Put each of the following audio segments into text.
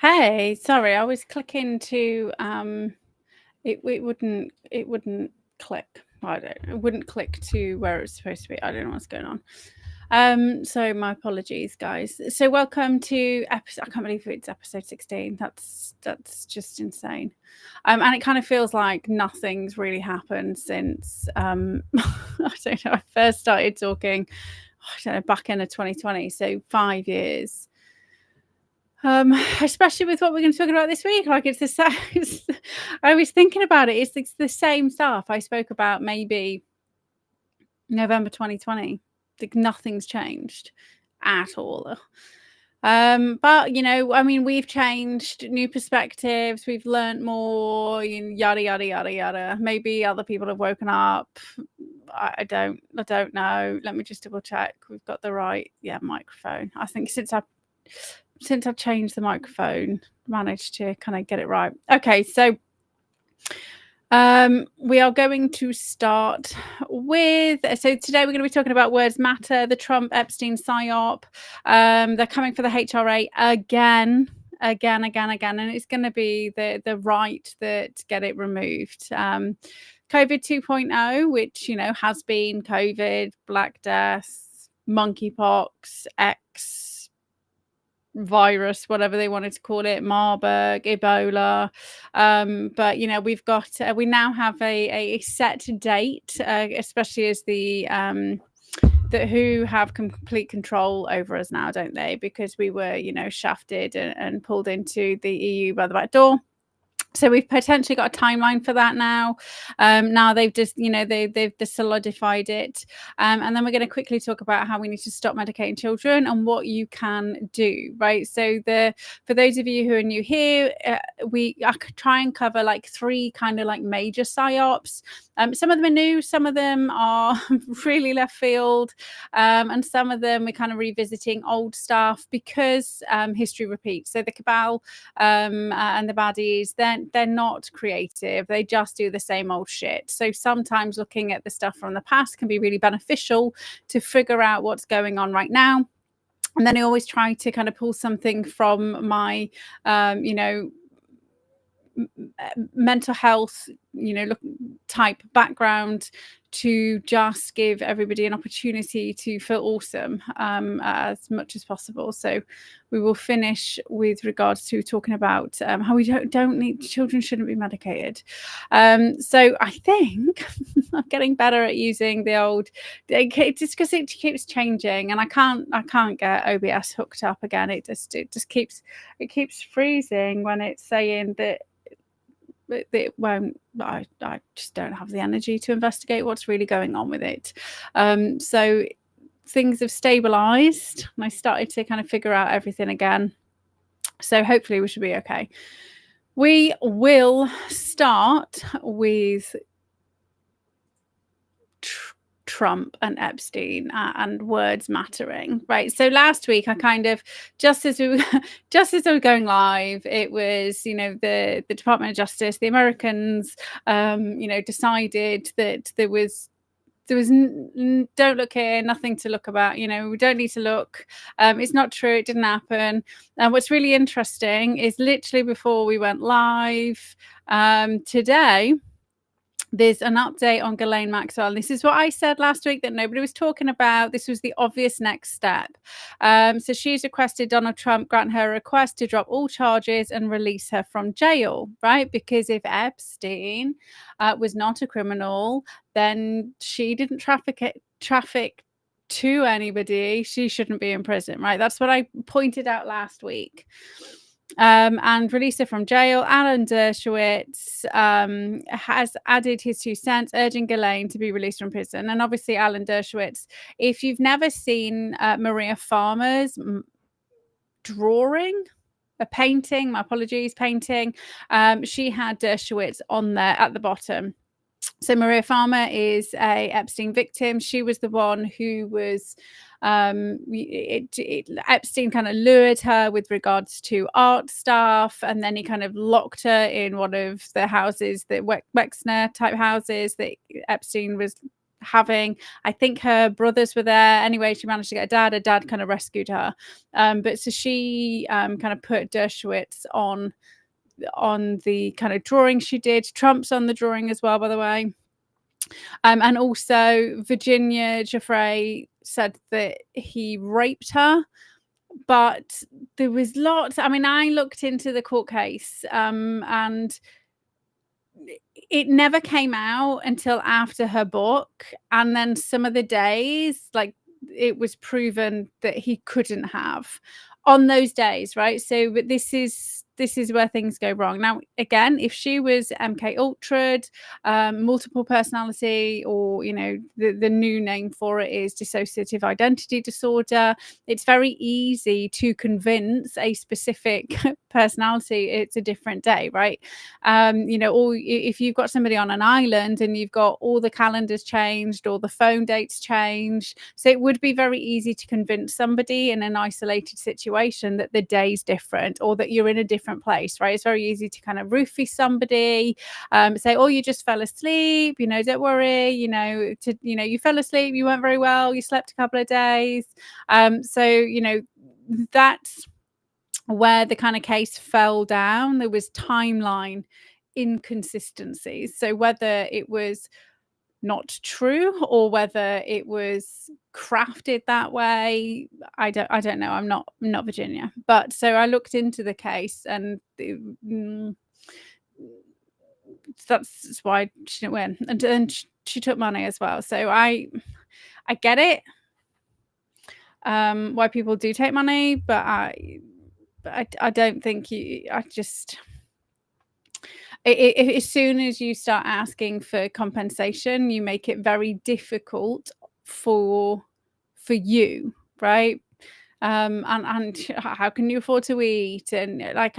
Hey, sorry, I was clicking to it wouldn't click. It wouldn't click to where it's supposed to be. I don't know what's going on. So my apologies, guys. So welcome to episode. I can't believe it's episode 16. That's just insane. And it kind of feels like nothing's really happened since I don't know. I first started talking. I don't know, back in 2020. So 5 years. Especially with what we're going to talk about this week. Like it's the same. I was thinking about it. It's the same stuff I spoke about maybe November 2020. Like nothing's changed at all. But I mean, we've changed, new perspectives. We've learned more. Yada yada yada yada. Maybe other people have woken up. I don't know. Let me just double check. We've got the right microphone. I think since I've changed the microphone, managed to kind of get it right. Okay, so we are going to start with, so today we're going to be talking about words matter, the Trump-Epstein PsyOp. They're coming for the HRA again, and it's going to be the right that get it removed. COVID 2.0, which, has been COVID, Black Death, monkeypox, X, virus, whatever they wanted to call it, Marburg, Ebola, but we now have a set date, especially as the WHO have complete control over us now, don't they? Because we were shafted and pulled into the EU by the back door. So we've potentially got a timeline for that now. Now they've just, they've solidified it. And then we're going to quickly talk about how we need to stop medicating children and what you can do, right? So for those of you who are new here, I could try and cover like 3 kind of like major PsyOps. Some of them are new, some of them are really left field, and some of them we're kind of revisiting old stuff because history repeats. So the cabal and the baddies, they're not creative. They just do the same old shit. So sometimes looking at the stuff from the past can be really beneficial to figure out what's going on right now. And then I always try to kind of pull something from my, mental health, type background to just give everybody an opportunity to feel awesome as much as possible. So we will finish with regards to talking about how we don't need, children shouldn't be medicated. So I think I'm getting better at using the old, just because it keeps changing and I can't get OBS hooked up again. It just keeps freezing when it's saying that it won't. I just don't have the energy to investigate what's really going on with it. So things have stabilized and I started to kind of figure out everything again. So hopefully we should be okay. We will start with Trump and Epstein and words mattering, right? So last week I kind of just as we were going live, it was the Department of Justice, the Americans decided that there was don't look here, nothing to look about, we don't need to look, it's not true, it didn't happen. And what's really interesting is literally before we went live today, there's an update on Ghislaine Maxwell. This is what I said last week that nobody was talking about. This was the obvious next step. So she's requested Donald Trump grant her request to drop all charges and release her from jail, right? Because if Epstein was not a criminal, then she didn't traffic to anybody. She shouldn't be in prison, right? That's what I pointed out last week. And release her from jail. Alan Dershowitz has added his 2 cents, urging Ghislaine to be released from prison. And obviously, Alan Dershowitz, if you've never seen Maria Farmer's drawing, a painting, my apologies, painting, she had Dershowitz on there at the bottom. So Maria Farmer is a Epstein victim. She was the one who was Epstein kind of lured her with regards to art stuff, and then he kind of locked her in one of the houses, the Wexner type houses that Epstein was having, I think her brothers were there. Anyway, she managed to get her dad kind of rescued her. But so she kind of put Dershowitz on the kind of drawing she did. Trump's on the drawing as well, by the way. And also Virginia Giuffre said that he raped her, but there was lots. I mean, I looked into the court case, and it never came out until after her book, and then some of the days, like, it was proven that he couldn't have on those days, right? So, but this is where things go wrong. Now, again, if she was MK Ultra'd, multiple personality, or, you know, the new name for it is dissociative identity disorder, it's very easy to convince a specific personality it's a different day, right? You know, or if you've got somebody on an island and you've got all the calendars changed or the phone dates changed, so it would be very easy to convince somebody in an isolated situation that the day's different or that you're in a different place, right? It's very easy to kind of roofie somebody, say, oh, you just fell asleep, you know, don't worry, you know, you fell asleep, you weren't very well, you slept a couple of days. So, you know, that's where the kind of case fell down. There was timeline inconsistencies. So whether it was not true or whether it was crafted that way, I don't know. I'm not Virginia, but so I looked into the case, and that's why she didn't win, and she took money as well. So I get it, why people do take money, but I don't think as soon as you start asking for compensation, you make it very difficult for you, right? And how can you afford to eat? And like,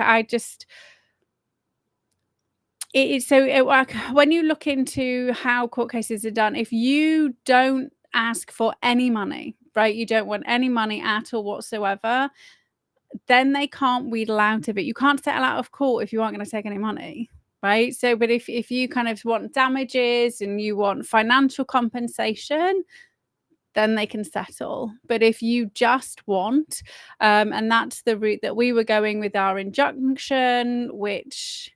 when you look into how court cases are done, if you don't ask for any money, right, you don't want any money at all whatsoever, then they can't wheedle out of it. You can't settle out of court if you aren't going to take any money, right? So, but if you kind of want damages and you want financial compensation, then they can settle. But if you just want, and that's the route that we were going with our injunction, which,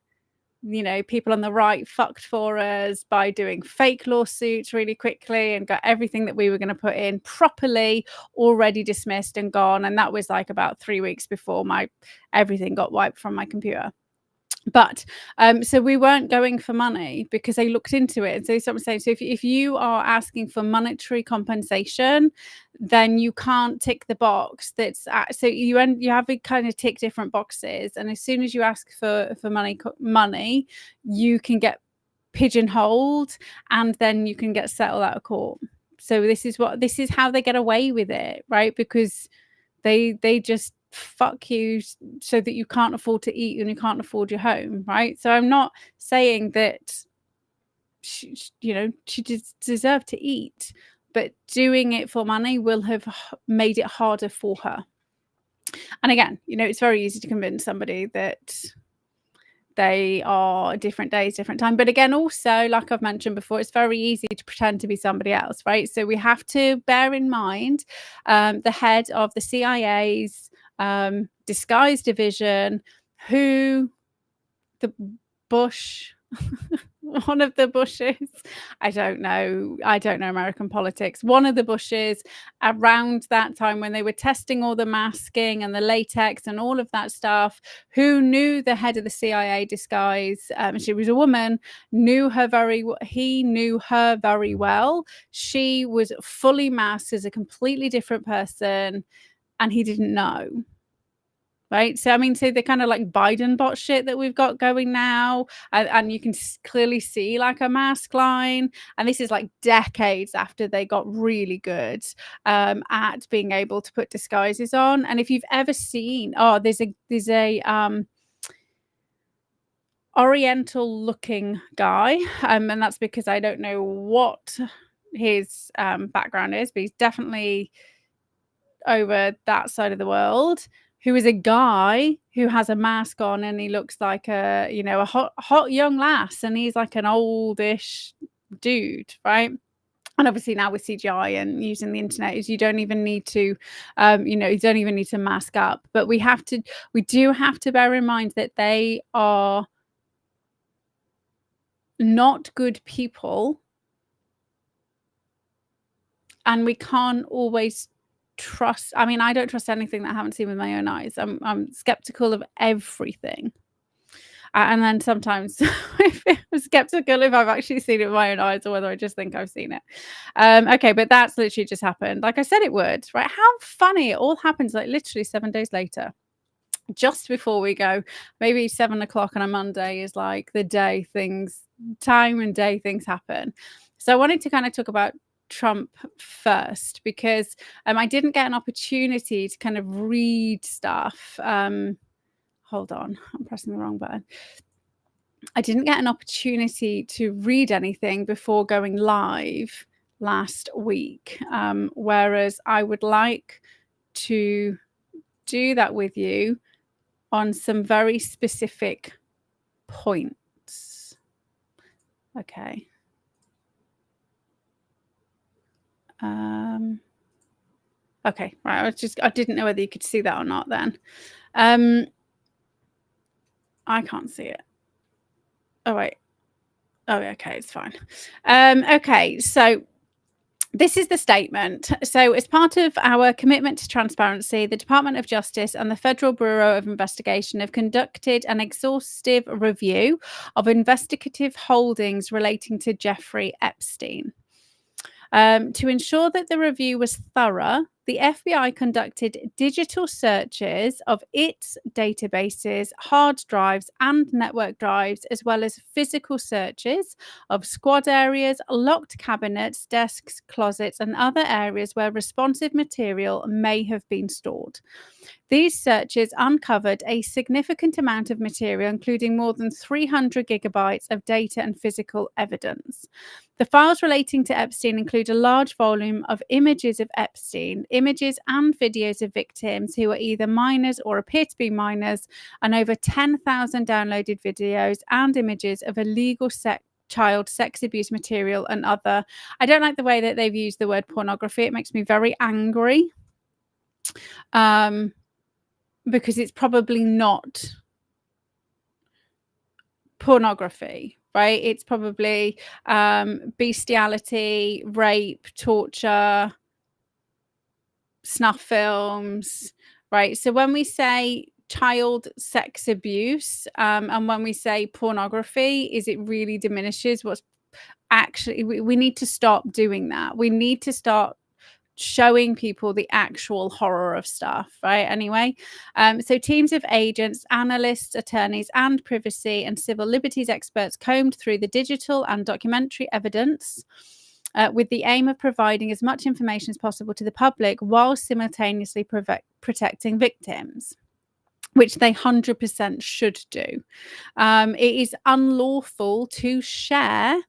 you know, people on the right fucked for us by doing fake lawsuits really quickly and got everything that we were going to put in properly already dismissed and gone. And that was like about 3 weeks before everything got wiped from my computer. But so we weren't going for money because they looked into it. And so someone saying, so if you are asking for monetary compensation, then you can't tick the box. That's so you have to kind of tick different boxes. And as soon as you ask for money, you can get pigeonholed, and then you can get settled out of court. So this is how they get away with it, right? Because they just fuck you so that you can't afford to eat and you can't afford your home, right? So I'm not saying that she deserved to eat, but doing it for money will have made it harder for her. And again, you know, it's very easy to convince somebody that they are different days, different time. But again, also, like I've mentioned before, it's very easy to pretend to be somebody else, right? So we have to bear in mind the head of the CIA's disguise division, who the Bush one of the Bushes, I don't know American politics, one of the Bushes around that time when they were testing all the masking and the latex and all of that stuff, who knew the head of the CIA disguise, she was a woman, he knew her very well. She was fully masked as a completely different person, and he didn't know. Right. So, I mean, so the kind of like Biden bot shit that we've got going now, and you can clearly see like a mask line. And this is like decades after they got really good at being able to put disguises on. And if you've ever seen, there's a Oriental looking guy. And that's because I don't know what his background is, but he's definitely over that side of the world, who is a guy who has a mask on, and he looks like a hot young lass, and he's like an oldish dude, right? And obviously now with CGI and using the internet, is you don't even need to, you don't even need to mask up. But we do have to bear in mind that they are not good people, and we can't always trust. I mean, I don't trust anything that I haven't seen with my own eyes. I'm skeptical of everything. And then sometimes I'm skeptical if I've actually seen it with my own eyes or whether I just think I've seen it. Okay, but that's literally just happened. Like I said it would, right? How funny. It all happens like literally 7 days later. Just before we go, maybe 7 o'clock on a Monday is like the time and day things happen. So I wanted to kind of talk about Trump first, because I didn't get an opportunity to kind of read stuff. Hold on, I'm pressing the wrong button. I didn't get an opportunity to read anything before going live last week, whereas I would like to do that with you on some very specific points. Okay. Okay, right. I didn't know whether you could see that or not then. I can't see it. Oh, wait. Oh, okay, it's fine. Okay, so this is the statement. So as part of our commitment to transparency, the Department of Justice and the Federal Bureau of Investigation have conducted an exhaustive review of investigative holdings relating to Jeffrey Epstein. To ensure that the review was thorough, the FBI conducted digital searches of its databases, hard drives, and network drives, as well as physical searches of squad areas, locked cabinets, desks, closets, and other areas where responsive material may have been stored. These searches uncovered a significant amount of material, including more than 300 gigabytes of data and physical evidence. The files relating to Epstein include a large volume of images of Epstein, images and videos of victims who are either minors or appear to be minors, and over 10,000 downloaded videos and images of illegal child sex abuse material and other. I don't like the way that they've used the word pornography. It makes me very angry. Because it's probably not pornography, right? It's probably bestiality, rape, torture, snuff films, right? So when we say child sex abuse and when we say pornography, it really diminishes what's actually, we need to stop doing that. We need to start showing people the actual horror of stuff, right? Anyway, so teams of agents, analysts, attorneys, and privacy and civil liberties experts combed through the digital and documentary evidence with the aim of providing as much information as possible to the public while simultaneously protecting victims, which they 100% should do. It is unlawful to share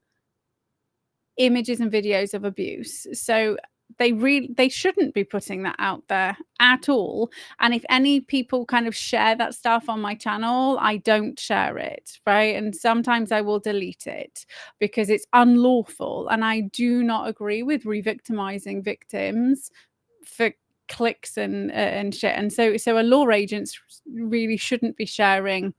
images and videos of abuse. So they shouldn't be putting that out there at all. And if any people kind of share that stuff on my channel, I don't share it, right? And sometimes I will delete it because it's unlawful. And I do not agree with re-victimizing victims for clicks and shit. And so law agents really shouldn't be sharing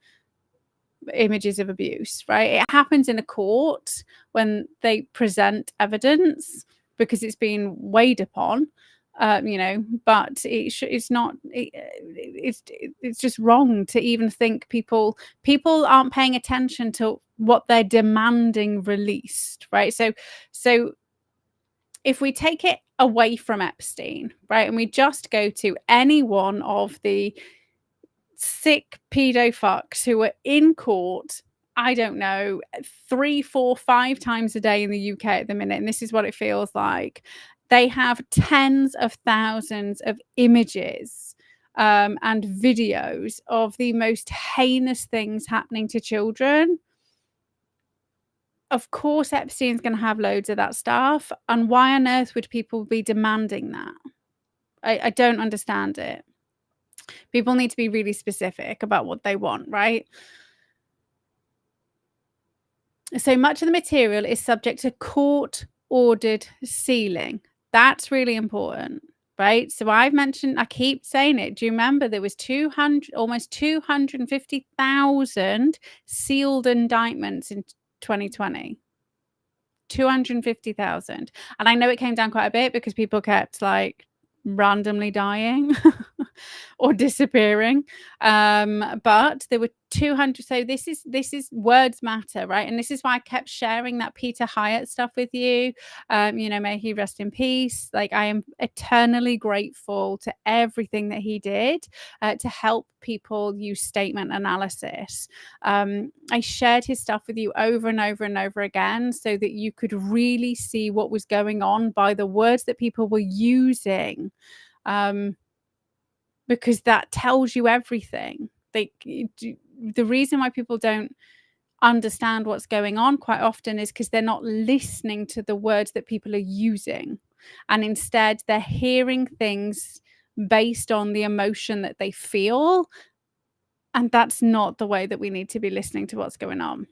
images of abuse, right? It happens in a court when they present evidence because it's been weighed upon, but it's not. It's just wrong to even think people aren't paying attention to what they're demanding released, right? So if we take it away from Epstein, right, and we just go to any one of the sick pedo fucks who are in court, I don't know, 3, 4, 5 times a day in the UK at the minute, and this is what it feels like. They have tens of thousands of images and videos of the most heinous things happening to children. Of course, Epstein's going to have loads of that stuff. And why on earth would people be demanding that? I don't understand it. People need to be really specific about what they want, right? So much of the material is subject to court ordered sealing. That's really important, right? So I keep saying it. Do you remember there was almost 250,000 sealed indictments in 2020? 250,000. And I know it came down quite a bit because people kept like randomly dying or disappearing. But there were 200. So this is words matter, right? And this is why I kept sharing that Peter Hyatt stuff with you. May he rest in peace. Like, I am eternally grateful to everything that he did to help people use statement analysis. I shared his stuff with you over and over and over again so that you could really see what was going on by the words that people were using. Because that tells you everything. The reason why people don't understand what's going on quite often is because they're not listening to the words that people are using. And instead, they're hearing things based on the emotion that they feel. And that's not the way that we need to be listening to what's going on.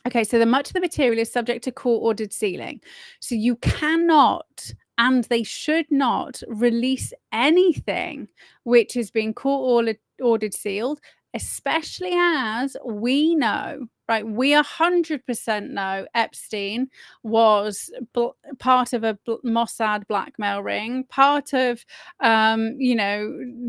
Okay, so much of the material is subject to court-ordered sealing. So you cannot, and they should not, release anything which is being court-ordered sealed, especially as we know, right? We 100% know Epstein was part of a Mossad blackmail ring, part of,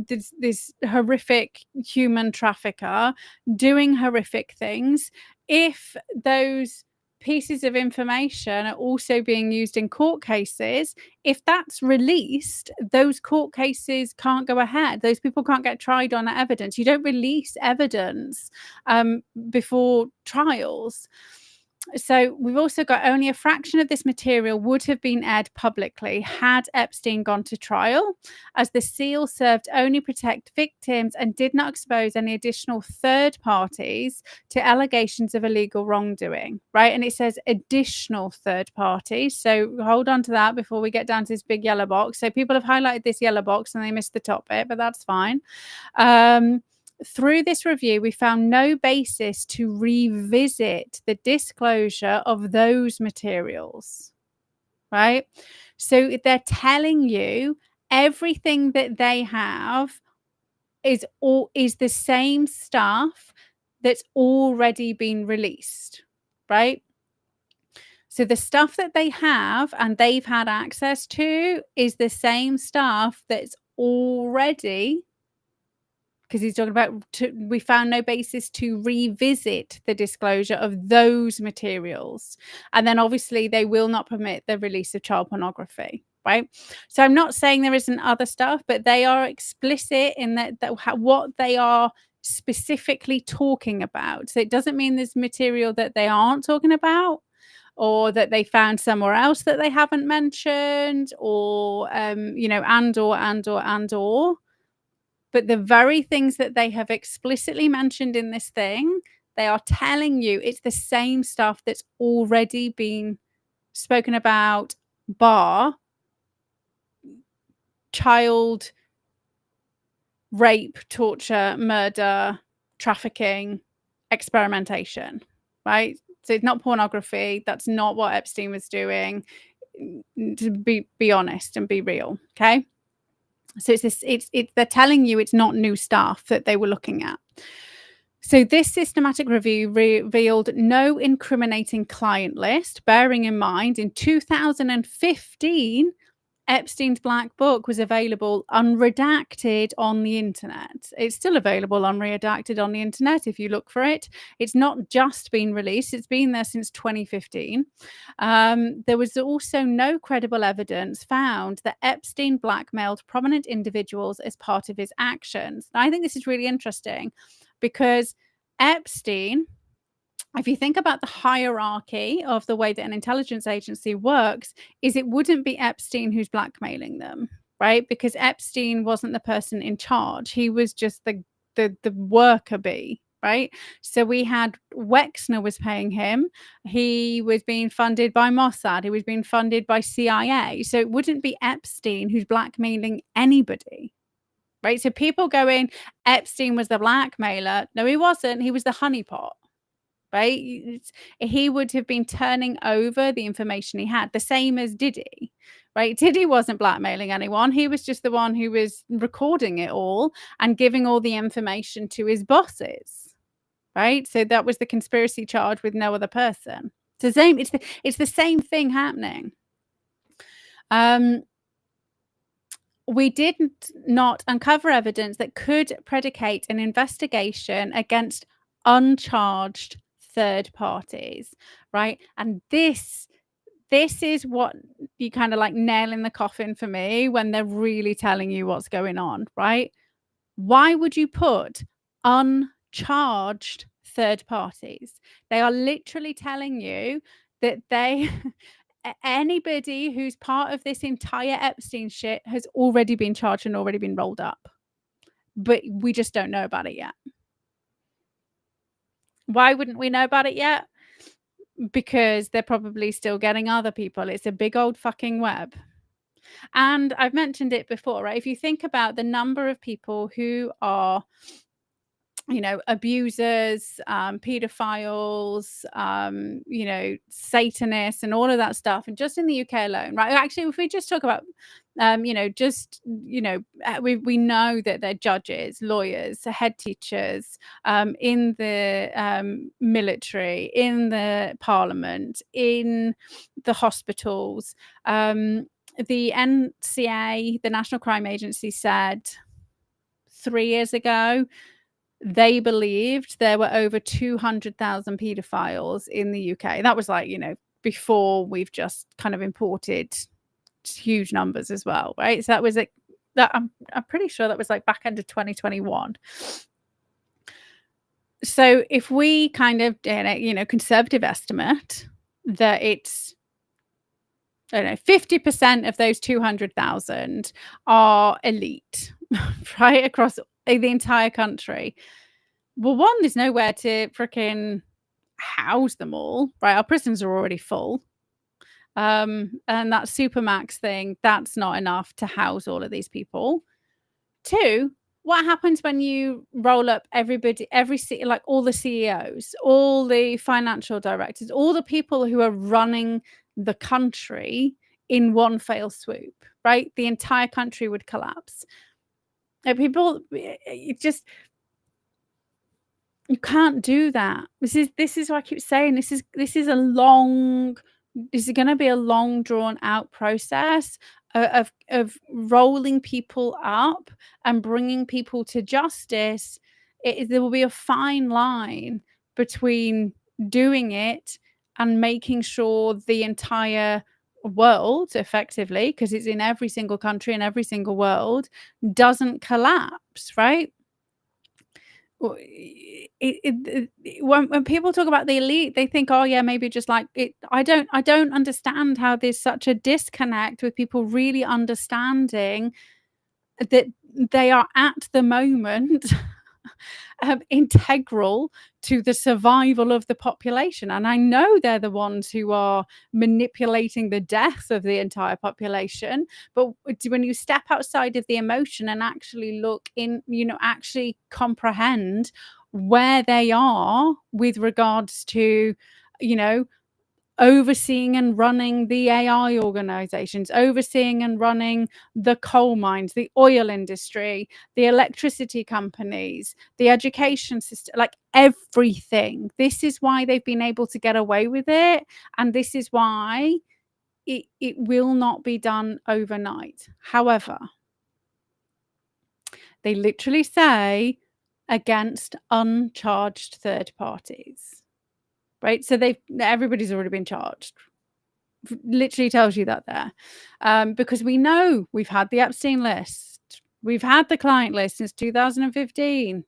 this horrific human trafficker doing horrific things. If those pieces of information are also being used in court cases, if that's released, those court cases can't go ahead. Those people can't get tried on evidence. You don't release evidence before trials. So we've also got only a fraction of this material would have been aired publicly had Epstein gone to trial, as the seal served only protect victims and did not expose any additional third parties to allegations of illegal wrongdoing, right? And it says additional third parties. So hold on to that before we get down to this big yellow box. So people have highlighted this yellow box and they missed the top bit, but that's fine. Through this review, we found no basis to revisit the disclosure of those materials, right? So they're telling you everything that they have is the same stuff that's already been released, right? So the stuff that they have and they've had access to is the same stuff that's already, because he's talking about, we found no basis to revisit the disclosure of those materials. And then obviously they will not permit the release of child pornography, right? So I'm not saying there isn't other stuff, but they are explicit in that what they are specifically talking about. So it doesn't mean there's material that they aren't talking about, or that they found somewhere else that they haven't mentioned, or and/or. But the very things that they have explicitly mentioned in this thing, they are telling you it's the same stuff that's already been spoken about, bar child rape, torture, murder, trafficking, experimentation, right? So it's not pornography. That's not what Epstein was doing. To be honest and be real, okay? So they're telling you it's not new stuff that they were looking at. So this systematic review revealed no incriminating client list, bearing in mind in 2015, Epstein's black book was available unredacted on the internet. It's still available unredacted on the internet if you look for it. It's not just been released. It's been there since 2015. There was also no credible evidence found that Epstein blackmailed prominent individuals as part of his actions. Now, I think this is really interesting because Epstein, if you think about the hierarchy of the way that an intelligence agency works, is it wouldn't be Epstein who's blackmailing them, right? Because Epstein wasn't the person in charge. He was just the worker bee, right? So we had Wexner was paying him. He was being funded by Mossad. He was being funded by CIA. So it wouldn't be Epstein who's blackmailing anybody, right? So people going, Epstein was the blackmailer. No, he wasn't. He was the honeypot. right? He would have been turning over the information he had, the same as Diddy, right? Diddy wasn't blackmailing anyone. He was just the one who was recording it all and giving all the information to his bosses, right? So that was the conspiracy charge with no other person. It's the same. It's the same thing happening. We did not uncover evidence that could predicate an investigation against uncharged third parties, right? And this is what you kind of like nail in the coffin for me when they're really telling you what's going on, right? Why would you put uncharged third parties? They are literally telling you that they anybody who's part of this entire Epstein shit has already been charged and already been rolled up. But we just don't know about it yet. Why wouldn't we know about it yet? Because they're probably still getting other people. It's a big old fucking web. And I've mentioned it before, right? If you think about the number of people who are, you know, abusers, pedophiles, you know, Satanists and all of that stuff. And just in the UK alone, right? Actually, if we just talk about, you know, just, you know, we know that they're judges, lawyers, head teachers, in the military, in the parliament, in the hospitals. The NCA, the National Crime Agency, said 3 years ago they believed there were over 200,000 pedophiles in the UK. That was like, you know, before we've just kind of imported huge numbers as well, right? So that was like that. I'm pretty sure that was like back end of 2021. So if we kind of, you know, conservative estimate that it's, I don't know, 50% of those 200,000 are elite, right, across the entire country. Well, one, there's nowhere to freaking house them all, right? Our prisons are already full. And that supermax thing, that's not enough to house all of these people. Two, what happens when you roll up everybody, like all the CEOs, all the financial directors, all the people who are running the country in one fell swoop, right? The entire country would collapse. People, it just, you can't do that. This is what I keep saying. This is going to be a long drawn out process of rolling people up and bringing people to justice. There will be a fine line between doing it and making sure the entire world, effectively, because it's in every single country and every single world, doesn't collapse, right? When people talk about the elite, they think, oh yeah, maybe just like it. I don't understand how there's such a disconnect with people really understanding that they are at the moment integral to the survival of the population. And I know they're the ones who are manipulating the death of the entire population. But when you step outside of the emotion and actually look in, you know, actually comprehend where they are with regards to, you know, overseeing and running the AI organizations, overseeing and running the coal mines, the oil industry, the electricity companies, the education system, like everything. This is why they've been able to get away with it. And this is why it will not be done overnight. However, they literally say against uncharged third parties. Right, so everybody's already been charged. Literally tells you that there, because we know we've had the Epstein list, we've had the client list since 2015,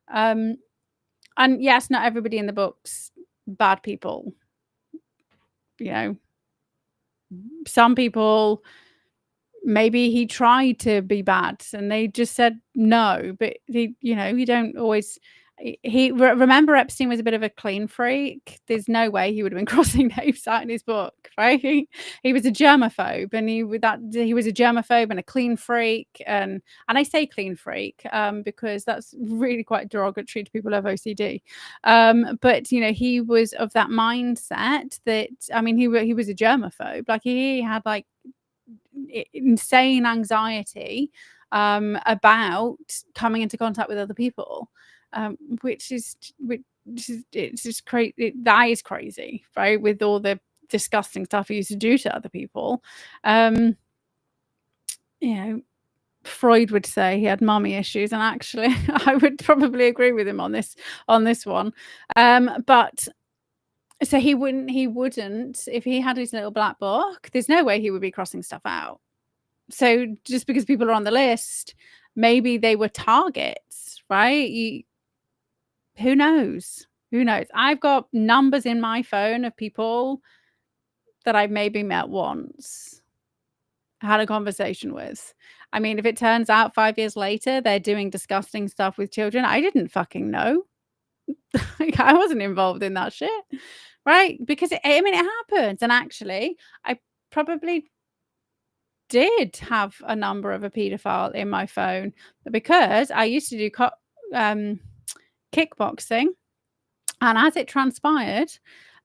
and yes, not everybody in the book's bad people. You know, some people, maybe he tried to be bad and they just said no, but you know, you don't always. remember Epstein was a bit of a clean freak. There's no way he would have been crossing names out in his book, right? He was a germaphobe, and he was a germaphobe and a clean freak, and I say clean freak because that's really quite derogatory to people who have OCD. But he was of that mindset that, I mean, he was a germaphobe. Like, he had like insane anxiety about coming into contact with other people. Which is it's just crazy. That is crazy, right? With all the disgusting stuff he used to do to other people. Freud would say he had mommy issues, and actually I would probably agree with him on this one. But so he wouldn't, if he had his little black book, there's no way he would be crossing stuff out. So just because people are on the list, maybe they were targets, right? Who knows? I've got numbers in my phone of people that I've maybe met once, had a conversation with. I mean, if it turns out 5 years later they're doing disgusting stuff with children, I didn't fucking know. Like, I wasn't involved in that shit, right? Because it happens. And actually, I probably did have a number of a paedophile in my phone, because I used to do kickboxing. And as it transpired,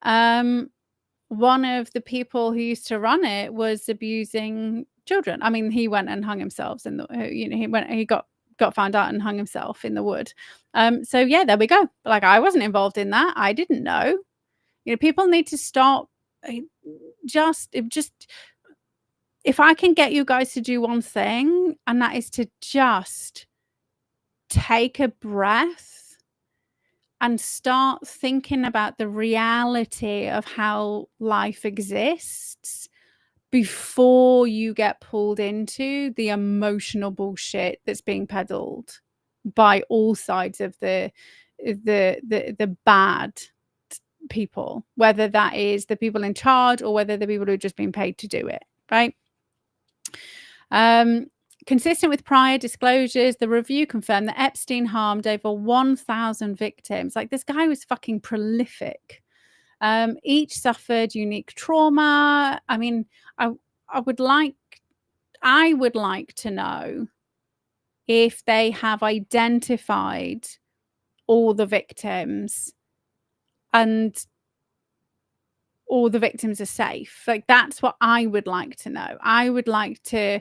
one of the people who used to run it was abusing children. I mean, he went and hung himself in the, he got found out and hung himself in the wood. So yeah, there we go. Like, I wasn't involved in that. I didn't know. People need to stop. If I can get you guys to do one thing, and that is to just take a breath and start thinking about the reality of how life exists before you get pulled into the emotional bullshit that's being peddled by all sides of the bad people, whether that is the people in charge or whether the people who are just being paid to do it, right? Consistent with prior disclosures, the review confirmed that Epstein harmed over 1,000 victims. Like, this guy was fucking prolific. Each suffered unique trauma. I mean, I would like to know if they have identified all the victims and all the victims are safe. Like, that's what I would like to know. I would like to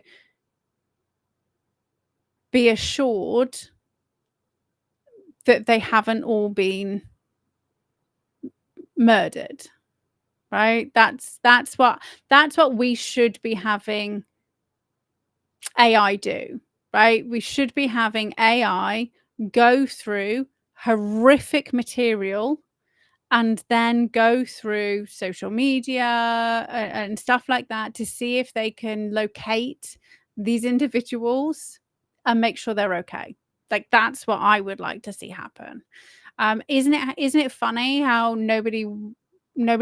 be assured that they haven't all been murdered, right? That's what we should be having AI do, right? We should be having AI go through horrific material and then go through social media and stuff like that to see if they can locate these individuals and make sure they're okay. Like, that's what I would like to see happen. Isn't it funny how nobody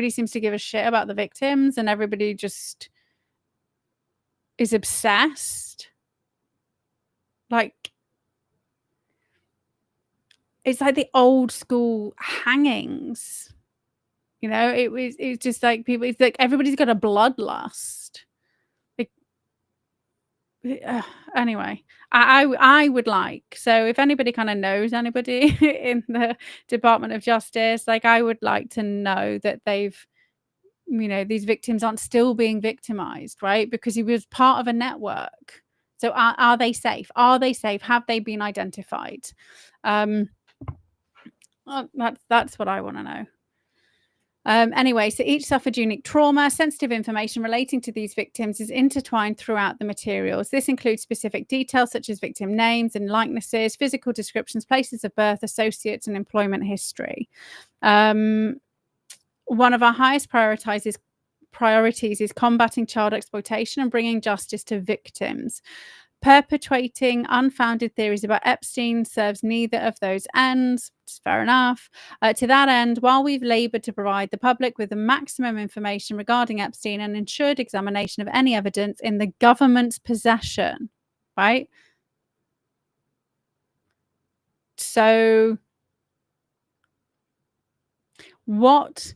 seems to give a shit about the victims, and everybody just is obsessed? Like, it's like the old school hangings. It's just like people, it's like everybody's got a bloodlust. Anyway, I would like, so if anybody kind of knows anybody in the Department of Justice, like, I would like to know that they've, these victims aren't still being victimized, right? Because he was part of a network. So are they safe? Have they been identified? That's what I want to know. Anyway, so each suffered unique trauma. Sensitive information relating to these victims is intertwined throughout the materials. This includes specific details such as victim names and likenesses, physical descriptions, places of birth, associates, and employment history. One of our highest priorities is combating child exploitation and bringing justice to victims. Perpetuating unfounded theories about Epstein serves neither of those ends. It's fair enough. To that end, while we've laboured to provide the public with the maximum information regarding Epstein and ensured examination of any evidence in the government's possession, right? So what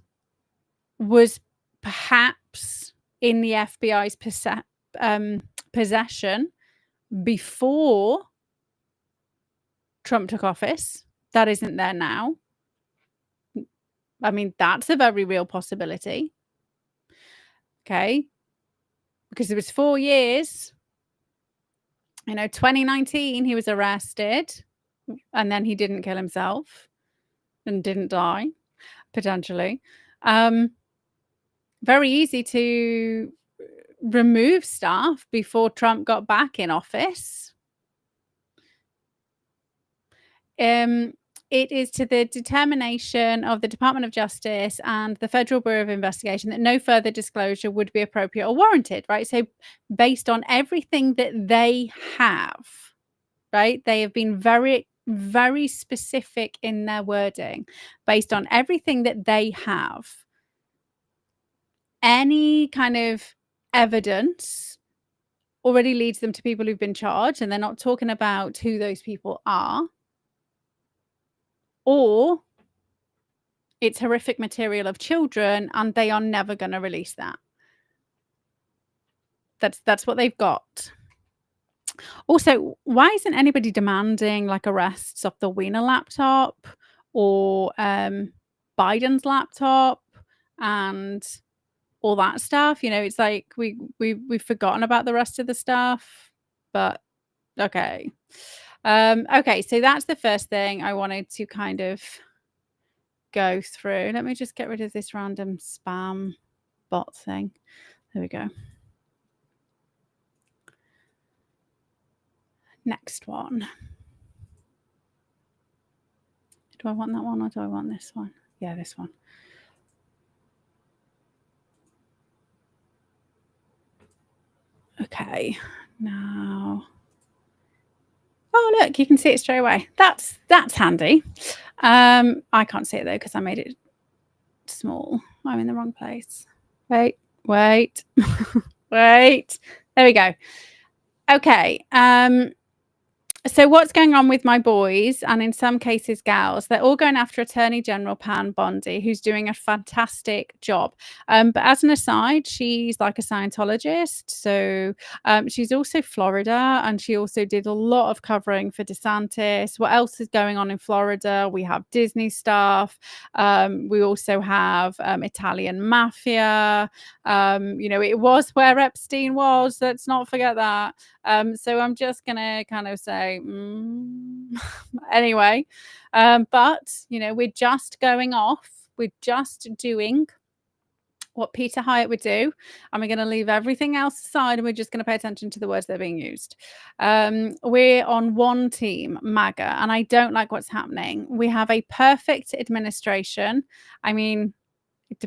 was perhaps in the FBI's possession before Trump took office that isn't there now. I mean, that's a very real possibility. Okay. Because it was 4 years. 2019, he was arrested and then he didn't kill himself and didn't die, potentially. Very easy to remove stuff before Trump got back in office. It is to the determination of the Department of Justice and the Federal Bureau of Investigation that no further disclosure would be appropriate or warranted, right? So based on everything that they have, right? They have been very, very specific in their wording. Based on everything that they have, any kind of evidence already leads them to people who've been charged, and they're not talking about who those people are. Or it's horrific material of children and they are never going to release that. That's what they've got. Also, why isn't anybody demanding like arrests of the Wiener laptop or Biden's laptop and all that stuff? It's like we've forgotten about the rest of the stuff, but okay. Okay, so that's the first thing I wanted to kind of go through. Let me just get rid of this random spam bot thing. There we go. Next one. Do I want that one or do I want this one? Yeah, this one. Okay, now. Oh, look, you can see it straight away. That's handy. I can't see it though because I made it small. I'm in the wrong place. Wait. Wait. There we go. Okay. So what's going on with my boys, and in some cases gals, they're all going after Attorney General Pam Bondi, who's doing a fantastic job. But as an aside, she's like a Scientologist. So she's also Florida, and she also did a lot of covering for DeSantis. What else is going on in Florida? We have Disney stuff. We also have Italian mafia. It was where Epstein was. Let's not forget that. So I'm just going to kind of say, anyway, but, we're just going off. We're just doing what Peter Hyatt would do. And we're going to leave everything else aside and we're just going to pay attention to the words that are being used. We're on one team, MAGA, and I don't like what's happening. We have a perfect administration. I mean, it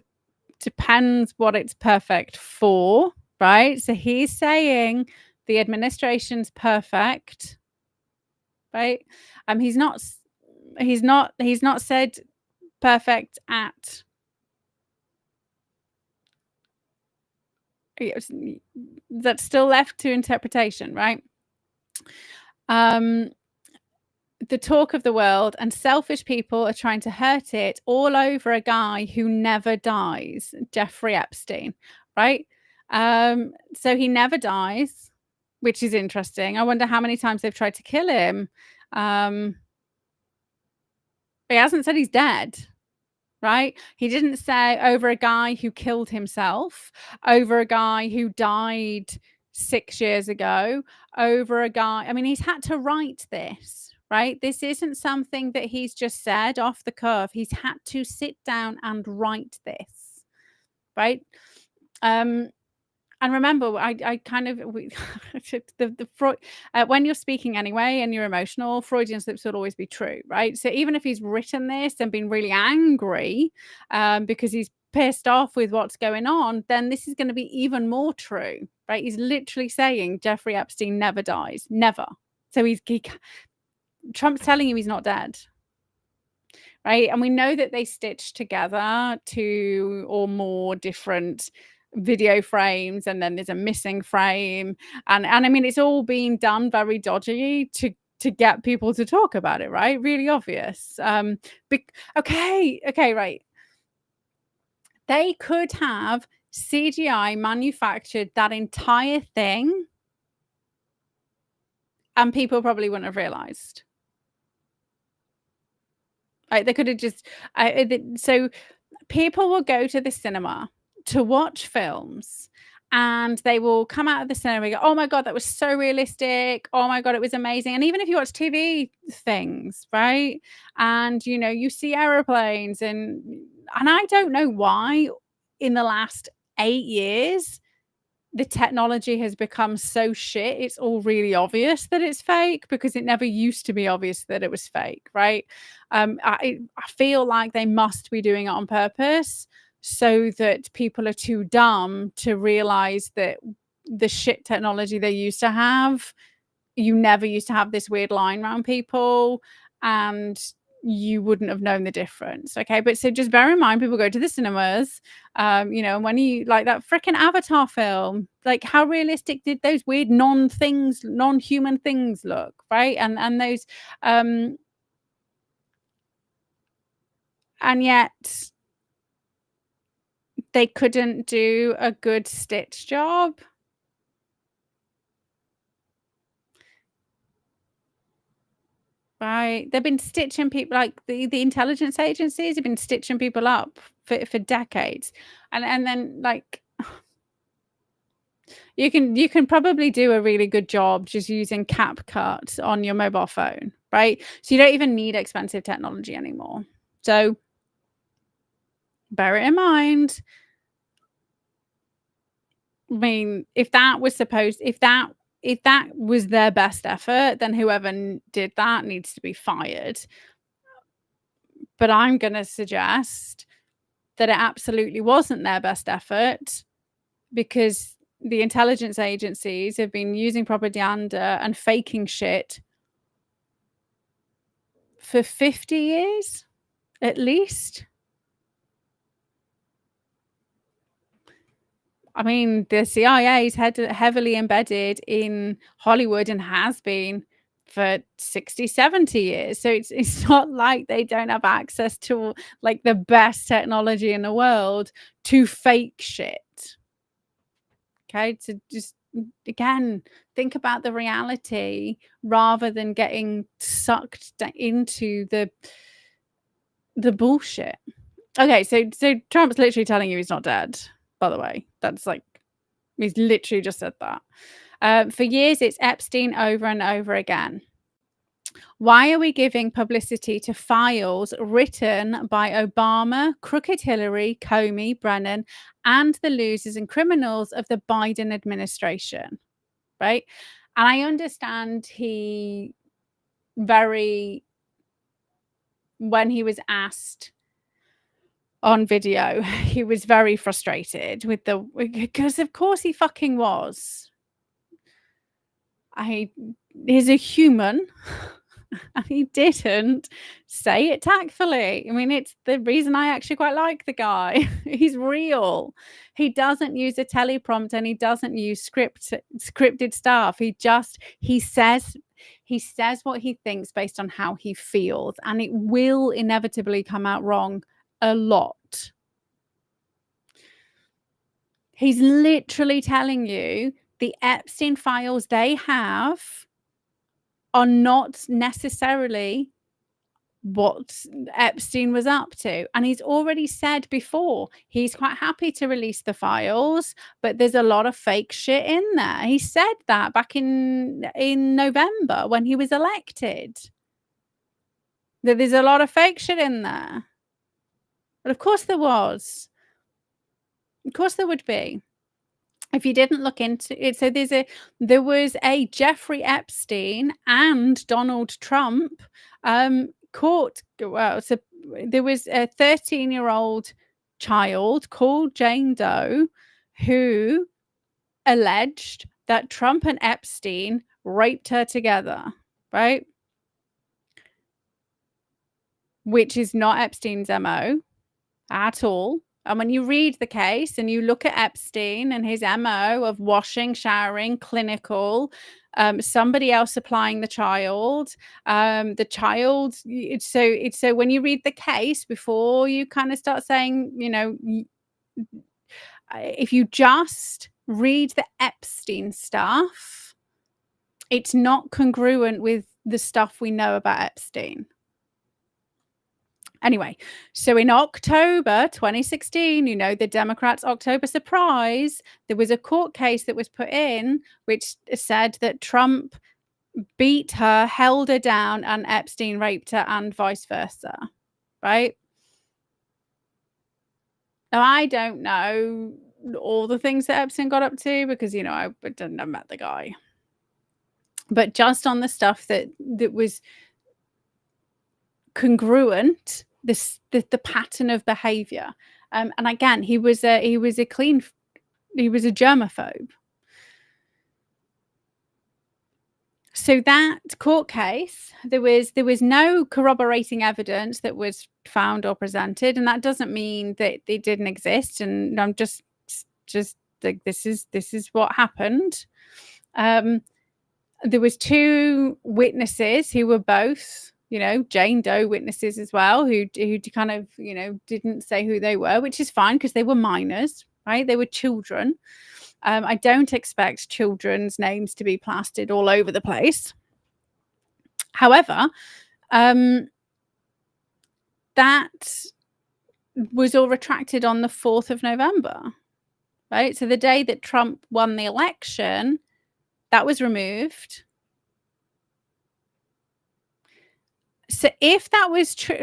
depends what it's perfect for, right? So he's saying the administration's perfect, right? He's not said perfect at. That's still left to interpretation, right? The talk of the world, and selfish people are trying to hurt it all over a guy who never dies, Jeffrey Epstein, right? So he never dies, which is interesting. I wonder how many times they've tried to kill him. He hasn't said he's dead, right? He didn't say over a guy who killed himself, over a guy who died 6 years ago, over a guy. I mean, he's had to write this, right? This isn't something that he's just said off the cuff. He's had to sit down and write this, right? And remember, I kind of the Freud, when you're speaking anyway and you're emotional, Freudian slips will always be true, right? So even if he's written this and been really angry because he's pissed off with what's going on, then this is going to be even more true, right? He's literally saying Jeffrey Epstein never dies, never. So Trump's telling you he's not dead. Right. And we know that they stitched together 2 or more different video frames, and then there's a missing frame. And I mean, it's all being done very dodgy to get people to talk about it, right? Really obvious. Okay, right. They could have CGI manufactured that entire thing, and people probably wouldn't have realized. Like, they could have just so people will go to the cinema to watch films, and they will come out of the cinema and go, "Oh my god, that was so realistic. Oh my god, it was amazing." And even if you watch TV things, right? And, you see airplanes, and I don't know why in the last 8 years the technology has become so shit, it's all really obvious that it's fake, because it never used to be obvious that it was fake, right? I feel like they must be doing it on purpose so that people are too dumb to realize that the shit technology they used to have, you never used to have this weird line around people, and you wouldn't have known the difference. Okay, but so just bear in mind, people go to the cinemas, and when you like that freaking Avatar film, like, how realistic did those weird non-human things look, right? And those, and yet they couldn't do a good stitch job. Right. They've been stitching people, like, the intelligence agencies have been stitching people up for decades. And then, like, you can probably do a really good job just using CapCut on your mobile phone, right? So you don't even need expensive technology anymore. So bear it in mind. I mean, if that was their best effort, then whoever did that needs to be fired. But I'm gonna suggest that it absolutely wasn't their best effort, because the intelligence agencies have been using propaganda and faking shit for 50 years at least. I mean, the CIA is heavily embedded in Hollywood and has been for 60, 70 years. So it's not like they don't have access to, like, the best technology in the world to fake shit. Okay, to just, again, think about the reality rather than getting sucked into the bullshit. Okay, so Trump's literally telling you he's not dead, by the way. That's like, he's literally just said that. For years, it's Epstein over and over again. Why are we giving publicity to files written by Obama, crooked Hillary, Comey, Brennan, and the losers and criminals of the Biden administration? Right? And I understand when he was asked on video, he was very frustrated because of course he fucking was. He's a human. And he didn't say it tactfully. I mean, it's the reason I actually quite like the guy. He's real. He doesn't use a teleprompter, and he doesn't use scripted stuff. He says what he thinks based on how he feels, and it will inevitably come out wrong a lot. He's literally telling you the Epstein files they have are not necessarily what Epstein was up to. And he's already said before, he's quite happy to release the files, but there's a lot of fake shit in there. He said that back in November when he was elected, that there's a lot of fake shit in there. But of course there was. Of course there would be. If you didn't look into it. So there was a Jeffrey Epstein and Donald Trump court. Well, so there was a 13-year-old child called Jane Doe who alleged that Trump and Epstein raped her together, right? Which is not Epstein's MO at all. And when you read the case and you look at Epstein and his MO of washing, showering, clinical, somebody else supplying the child, so when you read the case before you kind of start saying, if you just read the Epstein stuff, it's not congruent with the stuff we know about Epstein. Anyway, so in October 2016, the Democrats' October surprise, there was a court case that was put in which said that Trump beat her, held her down, and Epstein raped her, and vice versa, right? Now, I don't know all the things that Epstein got up to because, I didn't met the guy. But just on the stuff that was congruent, the pattern of behavior. And again, he was a germaphobe. So that court case, there was no corroborating evidence that was found or presented, and that doesn't mean that they didn't exist. And I'm just like, this is what happened. There was 2 witnesses who were both, Jane Doe witnesses as well, who kind of, didn't say who they were, which is fine because they were minors, right? They were children. I don't expect children's names to be plastered all over the place. However, that was all retracted on the 4th of November, right? So the day that Trump won the election, that was removed. So if that was true,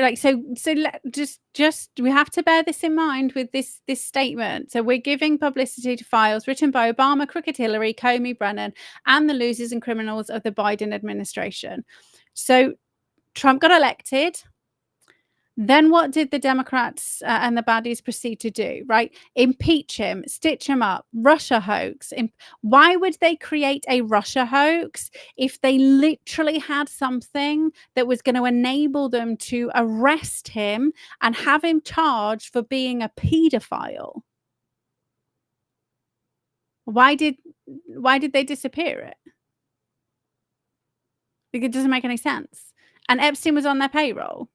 just we have to bear this in mind with this statement. So we're giving publicity to files written by Obama, Crooked Hillary, Comey, Brennan, and the losers and criminals of the Biden administration. So Trump got elected. Then what did the Democrats and the baddies proceed to do, right? Impeach him, stitch him up, Russia hoax. Why would they create a Russia hoax if they literally had something that was going to enable them to arrest him and have him charged for being a pedophile? Why did they disappear it? Like, it doesn't make any sense. And Epstein was on their payroll.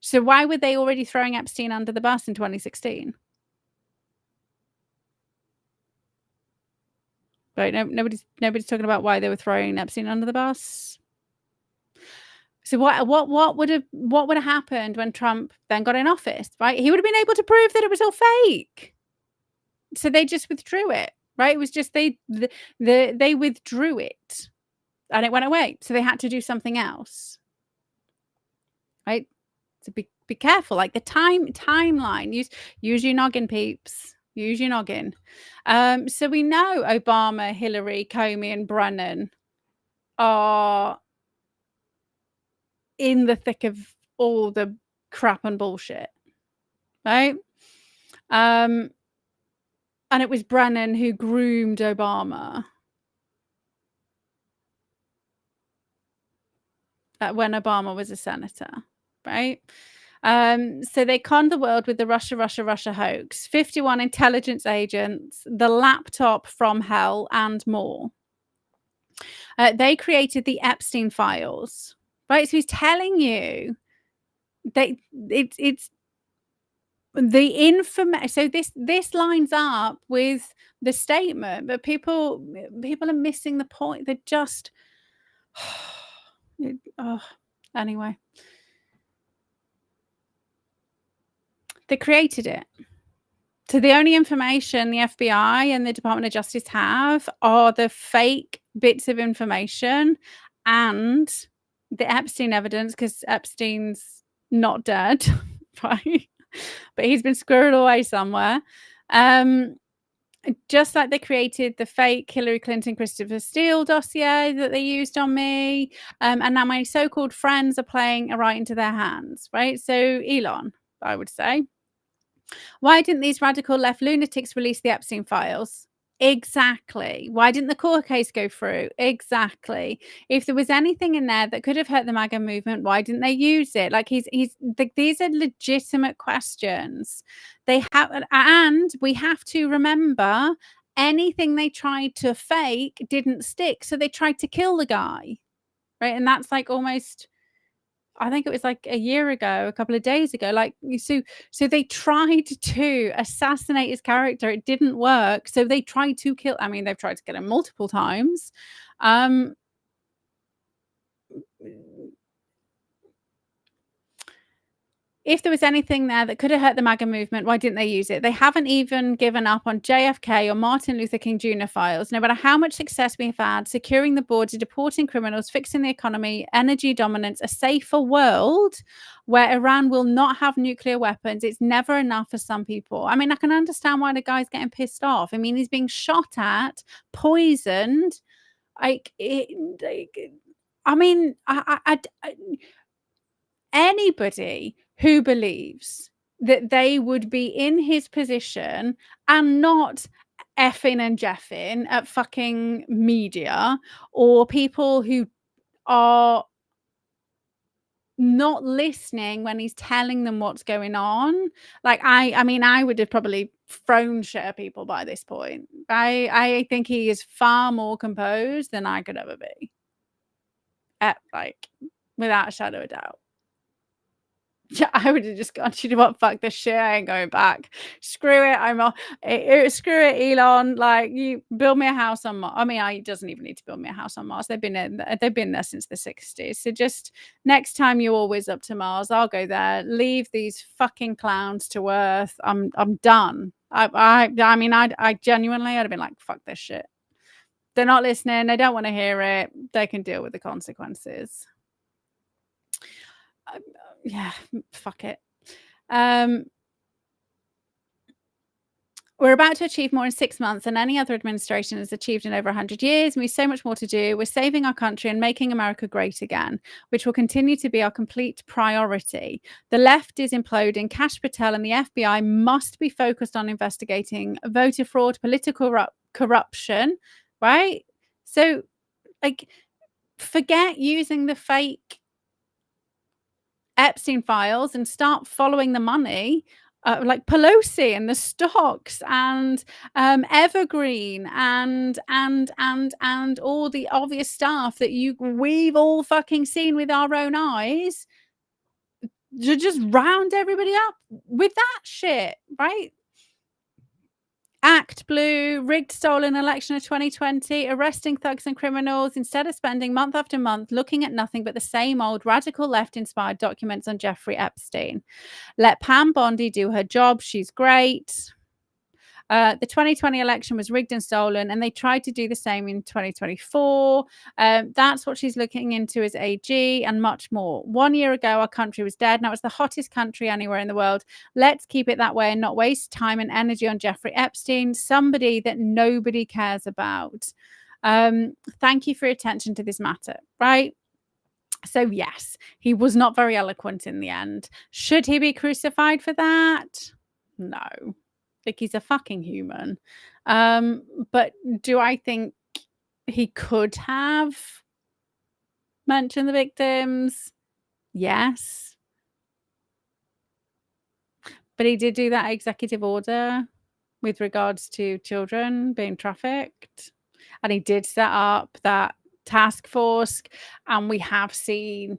So why were they already throwing Epstein under the bus in 2016? Right? Nobody's talking about why they were throwing Epstein under the bus. So what would have happened when Trump then got in office? Right? He would have been able to prove that it was all fake. So they just withdrew it. Right? It was just they withdrew it, and it went away. So they had to do something else. Right? So be careful, like the timeline. Use your noggin, peeps. Use your noggin. So we know Obama, Hillary, Comey, and Brennan are in the thick of all the crap and bullshit, right? And it was Brennan who groomed Obama when Obama was a senator. Right? So they conned the world with the Russia hoax, 51 intelligence agents, the laptop from hell, and more. They created the Epstein files, right? So he's telling you that it's the information. So this lines up with the statement, but people are missing the point. They're just anyway. They created it. So the only information the FBI and the Department of Justice have are the fake bits of information and the Epstein evidence, because Epstein's not dead, right? But he's been squirreled away somewhere. Just like they created the fake Hillary Clinton, Christopher Steele dossier that they used on me. And now my so-called friends are playing right into their hands, right? So Elon, I would say. Why didn't these radical left lunatics release the Epstein files? Exactly. Why didn't the court case go through? Exactly. If there was anything in there that could have hurt the MAGA movement, why didn't they use it? Like these are legitimate questions. They have, and we have to remember anything they tried to fake didn't stick. So they tried to kill the guy, right? And that's like almost I think it was like a year ago, a couple of days ago. Like, so they tried to assassinate his character. It didn't work. So they tried to kill. I mean, they've tried to kill him multiple times. Um, if there was anything there that could have hurt the MAGA movement, why didn't they use it? They haven't even given up on JFK or Martin Luther King Jr. files. No matter how much success we've had, securing the border, deporting criminals, fixing the economy, energy dominance, a safer world where Iran will not have nuclear weapons, it's never enough for some people. I mean, I can understand why the guy's getting pissed off. I mean, he's being shot at, poisoned. I mean, anybody who believes that they would be in his position and not effing and jeffing at fucking media, or people who are not listening when he's telling them what's going on. Like, I mean, I would have probably thrown shit at people by this point. I think he is far more composed than I could ever be. Like, without a shadow of a doubt. Yeah, I would have just gone, you know what, fuck this shit, I ain't going back. Screw it, I'm off. Screw it, Elon. Like, you build me a house on Mars. I mean, he doesn't even need to build me a house on Mars. They've been there since the 60s. So just next time you all whiz up to Mars, I'll go there. Leave these fucking clowns to Earth. I'm done. I mean, I genuinely, I'd have been like, fuck this shit. They're not listening. They don't want to hear it. They can deal with the consequences. Yeah, fuck it. We're about to achieve more in 6 months than any other administration has achieved in over 100 years. And we have so much more to do. We're saving our country and making America great again, which will continue to be our complete priority. The left is imploding. Kash Patel and the FBI must be focused on investigating voter fraud, political corruption, right? So, like, forget using the fake Epstein files and start following the money, like Pelosi and the stocks and Evergreen and all the obvious stuff that we've all fucking seen with our own eyes. Just round everybody up with that shit, right? Act Blue, rigged stolen election of 2020, arresting thugs and criminals instead of spending month after month looking at nothing but the same old radical left-inspired documents on Jeffrey Epstein. Let Pam Bondi do her job. She's great. The 2020 election was rigged and stolen, and they tried to do the same in 2024. That's what she's looking into as AG and much more. 1 year ago, our country was dead. Now it's the hottest country anywhere in the world. Let's keep it that way and not waste time and energy on Jeffrey Epstein, somebody that nobody cares about. Thank you for your attention to this matter, right? So yes, he was not very eloquent in the end. Should he be crucified for that? No. Like, he's a fucking human. But do I think he could have mentioned the victims? Yes. But he did do that executive order with regards to children being trafficked. And he did set up that task force. And we have seen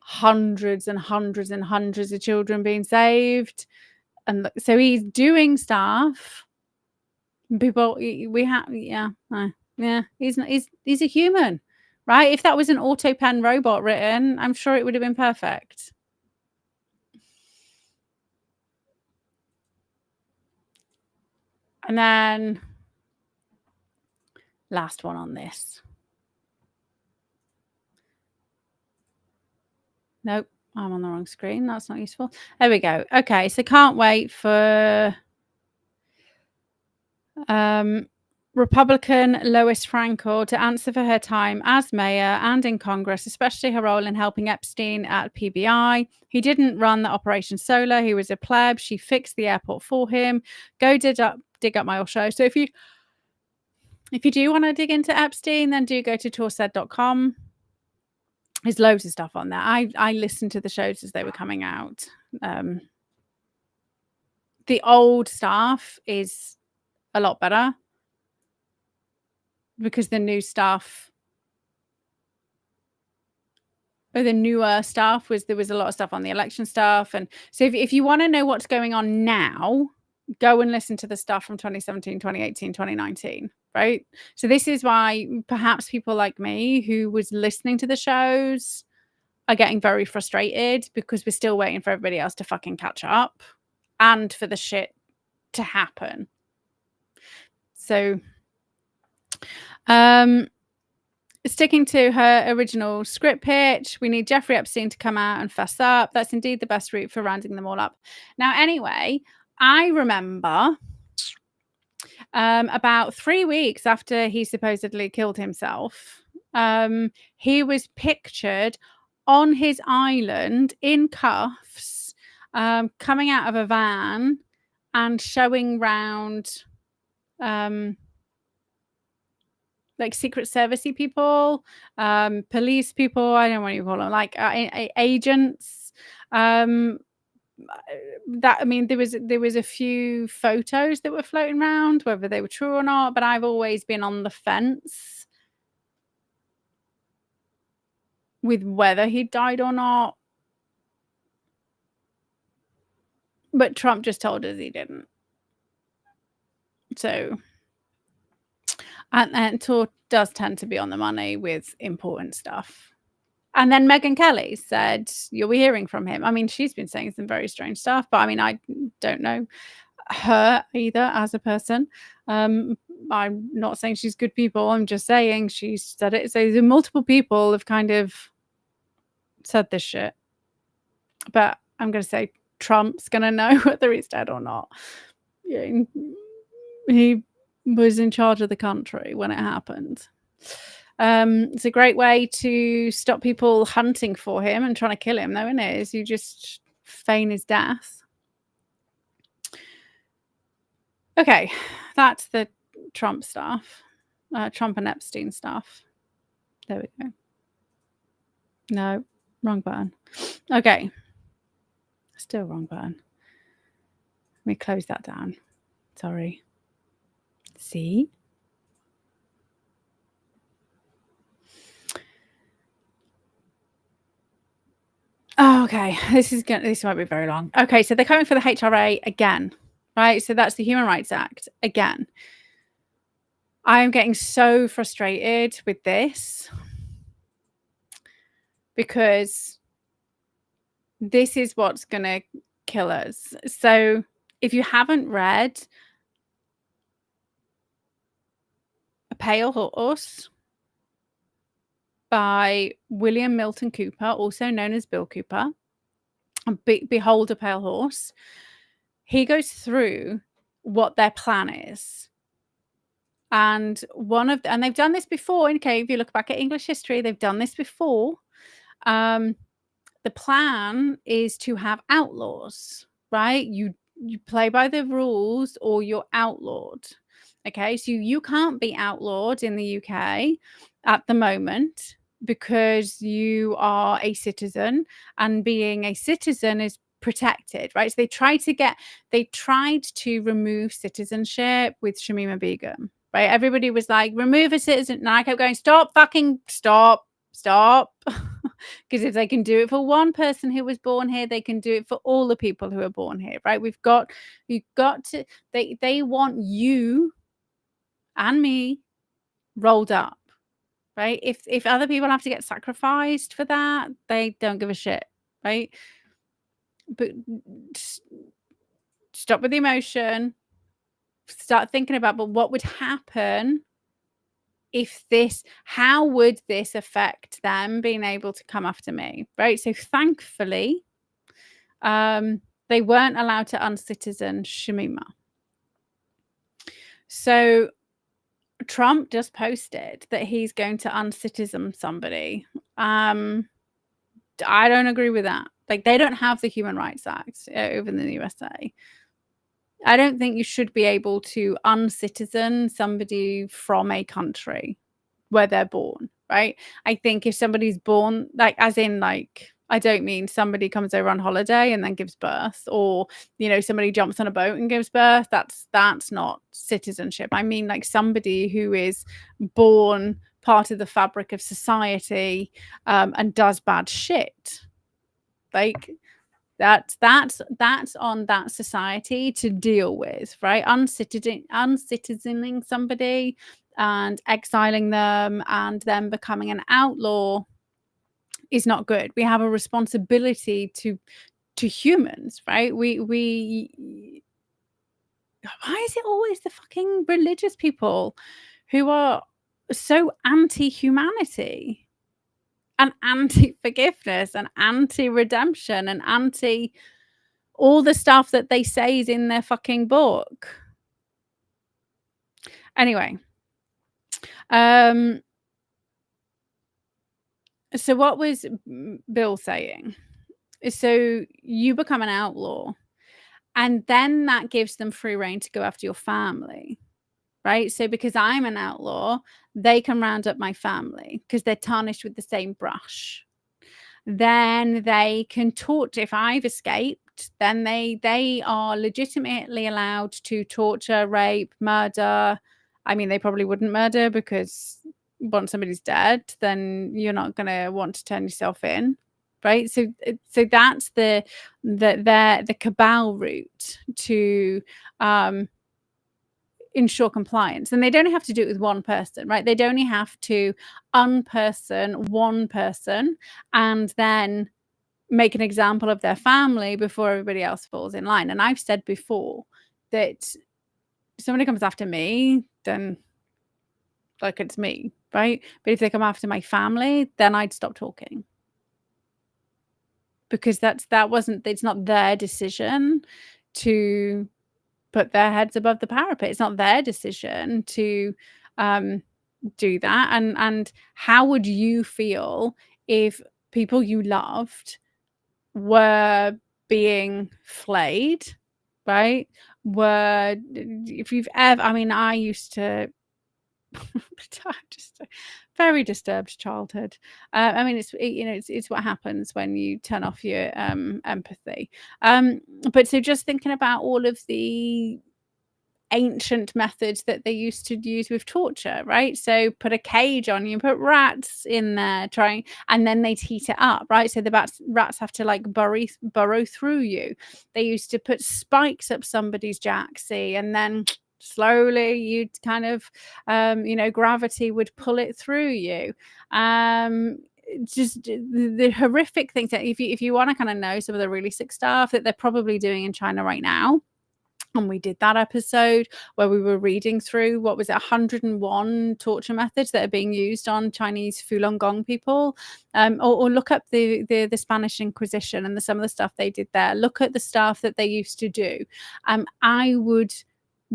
hundreds and hundreds and hundreds of children being saved. And so he's doing stuff. People, we have, yeah, he's a human, right? If that was an auto pen robot written, I'm sure it would have been perfect. And then last one on this. Nope, I'm on the wrong screen. That's not useful. There we go. Okay, so can't wait for Republican Lois Frankel to answer for her time as mayor and in Congress, especially her role in helping Epstein at PBI. He didn't run the operation solo. He was a pleb. She fixed the airport for him. Go dig up my old show. So if you do want to dig into Epstein, then do go to torsed.com. There's loads of stuff on there. I listened to the shows as they were coming out. The old stuff is a lot better because the new stuff the newer stuff there was a lot of stuff on the election stuff. And so if you want to know what's going on now, go and listen to the stuff from 2017, 2018, 2019, right? So this is why perhaps people like me who was listening to the shows are getting very frustrated, because we're still waiting for everybody else to fucking catch up and for the shit to happen. So sticking to her original script pitch, we need Jeffrey Epstein to come out and fess up. That's indeed the best route for rounding them all up. Now, anyway, I remember about 3 weeks after he supposedly killed himself, he was pictured on his island in cuffs, coming out of a van and showing round like Secret Servicey people, police people, I don't know what you call them, like agents. That, I mean, there was a few photos that were floating around, whether they were true or not, but I've always been on the fence with whether he died or not. But Trump just told us he didn't. So, and Tor does tend to be on the money with important stuff. And then Megyn Kelly said, you'll be hearing from him. I mean, she's been saying some very strange stuff, but I mean, I don't know her either as a person. I'm not saying she's good people. I'm just saying she said it. So multiple people have kind of said this shit. But I'm going to say Trump's going to know whether he's dead or not. Yeah, he was in charge of the country when it happened. It's a great way to stop people hunting for him and trying to kill him, though, isn't it? Is you just feign his death. Okay, that's the Trump stuff. Trump and Epstein stuff. There we go. No, wrong button. Okay. Still wrong button. Let me close that down. Sorry. See? Oh, okay. This might be very long. Okay, so they're coming for the HRA again, right? So that's the Human Rights Act again. I am getting so frustrated with this because this is what's going to kill us. So if you haven't read A Pale Horse by William Milton Cooper, also known as Bill Cooper, Behold a Pale Horse, he goes through what their plan is. And they've done this before. Okay, if you look back at English history, they've done this before. The plan is to have outlaws, right? You play by the rules or you're outlawed. Okay, so you can't be outlawed in the UK at the moment because you are a citizen, and being a citizen is protected, right? So they tried to remove citizenship with Shamima Begum, right? Everybody was like, remove a citizen, and I kept going, stop, because if they can do it for one person who was born here, they can do it for all the people who are born here, right? You've got to, they want you and me rolled up, right? If other people have to get sacrificed for that, they don't give a shit, right? But stop with the emotion, start thinking about, but what would happen if how would this affect them being able to come after me, right? So thankfully, they weren't allowed to uncitizen Shamima. So Trump just posted that he's going to uncitizen somebody. I don't agree with that. Like, they don't have the Human Rights Act over in the USA. I don't think you should be able to uncitizen somebody from a country where they're born, right? I think if somebody's born, like, as in, like, I don't mean somebody comes over on holiday and then gives birth, or, you know, somebody jumps on a boat and gives birth. That's not citizenship. I mean, like, somebody who is born part of the fabric of society, and does bad shit. Like, that's on that society to deal with, right? Uncitizening somebody and exiling them and then becoming an outlaw is not good. We have a responsibility to humans, right? We why is it always the fucking religious people who are so anti-humanity and anti-forgiveness and anti-redemption and anti all the stuff that they say is in their fucking book? Anyway, so what was Bill saying? So you become an outlaw, and then that gives them free rein to go after your family, right? So because I'm an outlaw, they can round up my family because they're tarnished with the same brush. Then they can torture. If I've escaped, then they are legitimately allowed to torture, rape, murder. I mean, they probably wouldn't murder because once somebody's dead, then you're not going to want to turn yourself in, right? So that's the cabal route to ensure compliance. And they don't have to do it with one person, right? They'd only have to unperson one person and then make an example of their family before everybody else falls in line. And I've said before that if somebody comes after me, then like it's me, right? But if they come after my family, then I'd stop talking. Because it's not their decision to put their heads above the parapet. It's not their decision to do that. And how would you feel if people you loved were being flayed, right? If you've ever, I mean, I used to just a very disturbed childhood. I mean, it's what happens when you turn off your empathy. But so just thinking about all of the ancient methods that they used to use with torture, right? So put a cage on you, put rats in there, and then they'd heat it up, right? So the rats have to like burrow through you. They used to put spikes up somebody's jacksie, and then slowly you'd kind of gravity would pull it through you. Just the horrific things that if you want to kind of know some of the really sick stuff that they're probably doing in China right now. And we did that episode where we were reading through, 101 torture methods that are being used on Chinese Falun Gong people. Or look up the Spanish Inquisition and some of the stuff they did there. Look at the stuff that they used to do. I would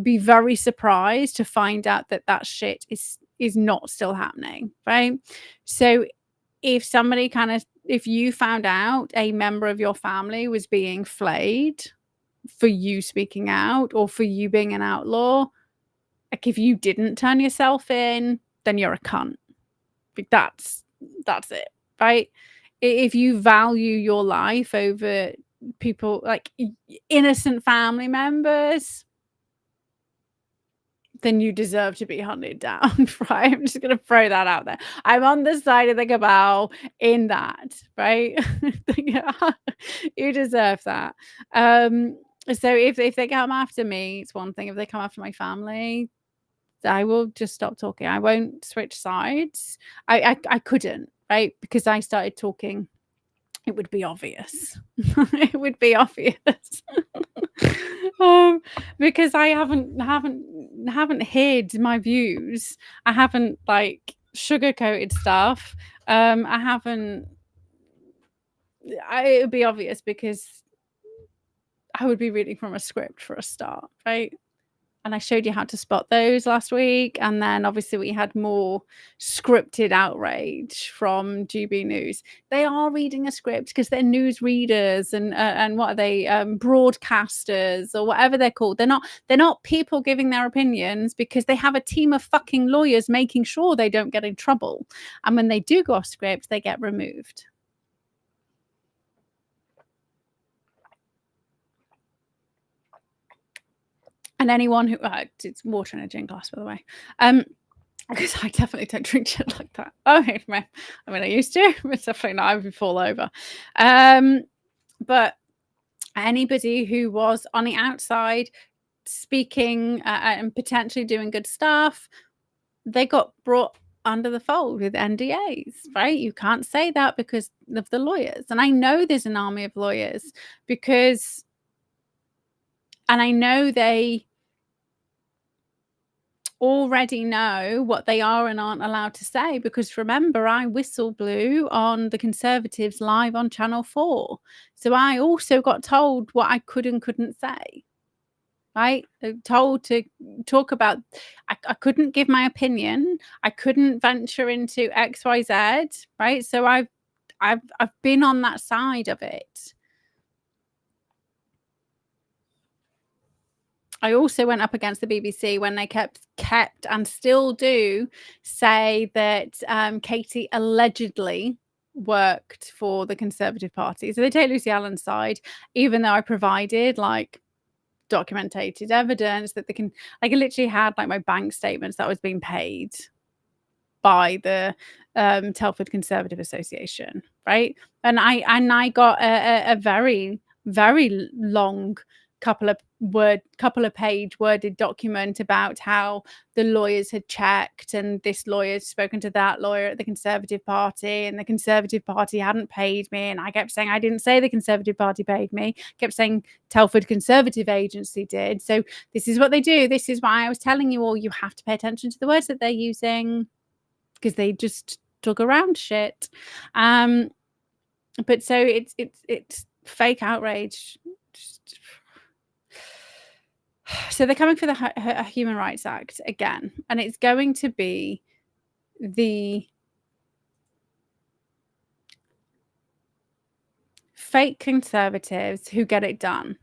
be very surprised to find out that shit is not still happening, right? So if you found out a member of your family was being flayed for you speaking out or for you being an outlaw, like if you didn't turn yourself in, then you're a cunt. Like that's it, right? If you value your life over people like innocent family members, then you deserve to be hunted down, right? I'm just going to throw that out there. I'm on the side of the cabal in that, right? You deserve that. So if they come after me, it's one thing. If they come after my family, I will just stop talking. I won't switch sides. I couldn't, right? Because I started talking, it would be obvious. It would be obvious. Because I haven't hid my views. I haven't like sugarcoated stuff. It would be obvious because I would be reading from a script for a start, right? And I showed you how to spot those last week. And then obviously we had more scripted outrage from GB News. They are reading a script because they're news readers and what are they, broadcasters or whatever they're called. They're not people giving their opinions because they have a team of fucking lawyers making sure they don't get in trouble. And when they do go off script, they get removed. And anyone who it's water in a gin glass, by the way. because I definitely don't drink shit like that. I mean, I used to, but definitely not. I would fall over. But anybody who was on the outside speaking and potentially doing good stuff, they got brought under the fold with NDAs, right? You can't say that because of the lawyers. And I know there's an army of lawyers and I know they already know what they are and aren't allowed to say, because remember, I whistle blew on the Conservatives live on Channel 4. So I also got told what I could and couldn't say. Right? Told to talk about, I couldn't give my opinion. I couldn't venture into XYZ, right? So I've been on that side of it. I also went up against the BBC when they kept and still do say that Katie allegedly worked for the Conservative Party. So they take Lucy Allen's side, even though I provided like documented evidence that they can, like, I literally had like my bank statements that was being paid by the Telford Conservative Association, right? And I got a very, very long couple of page worded document about how the lawyers had checked and this lawyer's spoken to that lawyer at the Conservative Party and the Conservative Party hadn't paid me, and I kept saying I didn't say the Conservative Party paid me, kept saying Telford Conservative Agency did. So this is what they do. This is why I was telling you all, you have to pay attention to the words that they're using, because they just dug around shit. But so it's fake outrage. So they're coming for the Human Rights Act again, and it's going to be the fake conservatives who get it done.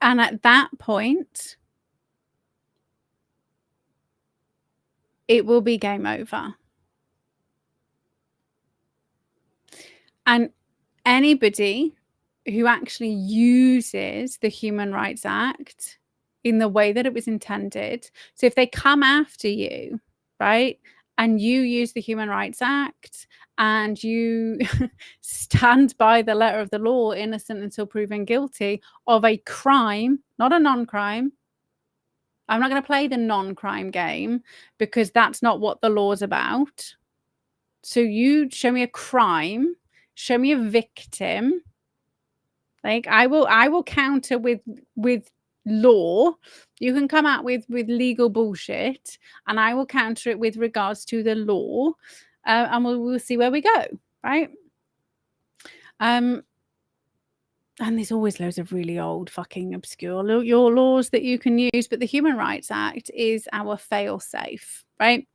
And at that point, it will be game over. And anybody who actually uses the Human Rights Act in the way that it was intended, so if they come after you, right, and you use the Human Rights Act and you stand by the letter of the law, innocent until proven guilty of a crime, not a non-crime. I'm not going to play the non-crime game because that's not what the law's about. So you show me a crime, show me a victim. Like I will counter with law. You can come out with legal bullshit, and I will counter it with regards to the law, and we'll see where we go, right? And there's always loads of really old, fucking obscure your laws that you can use, but the Human Rights Act is our fail-safe, right?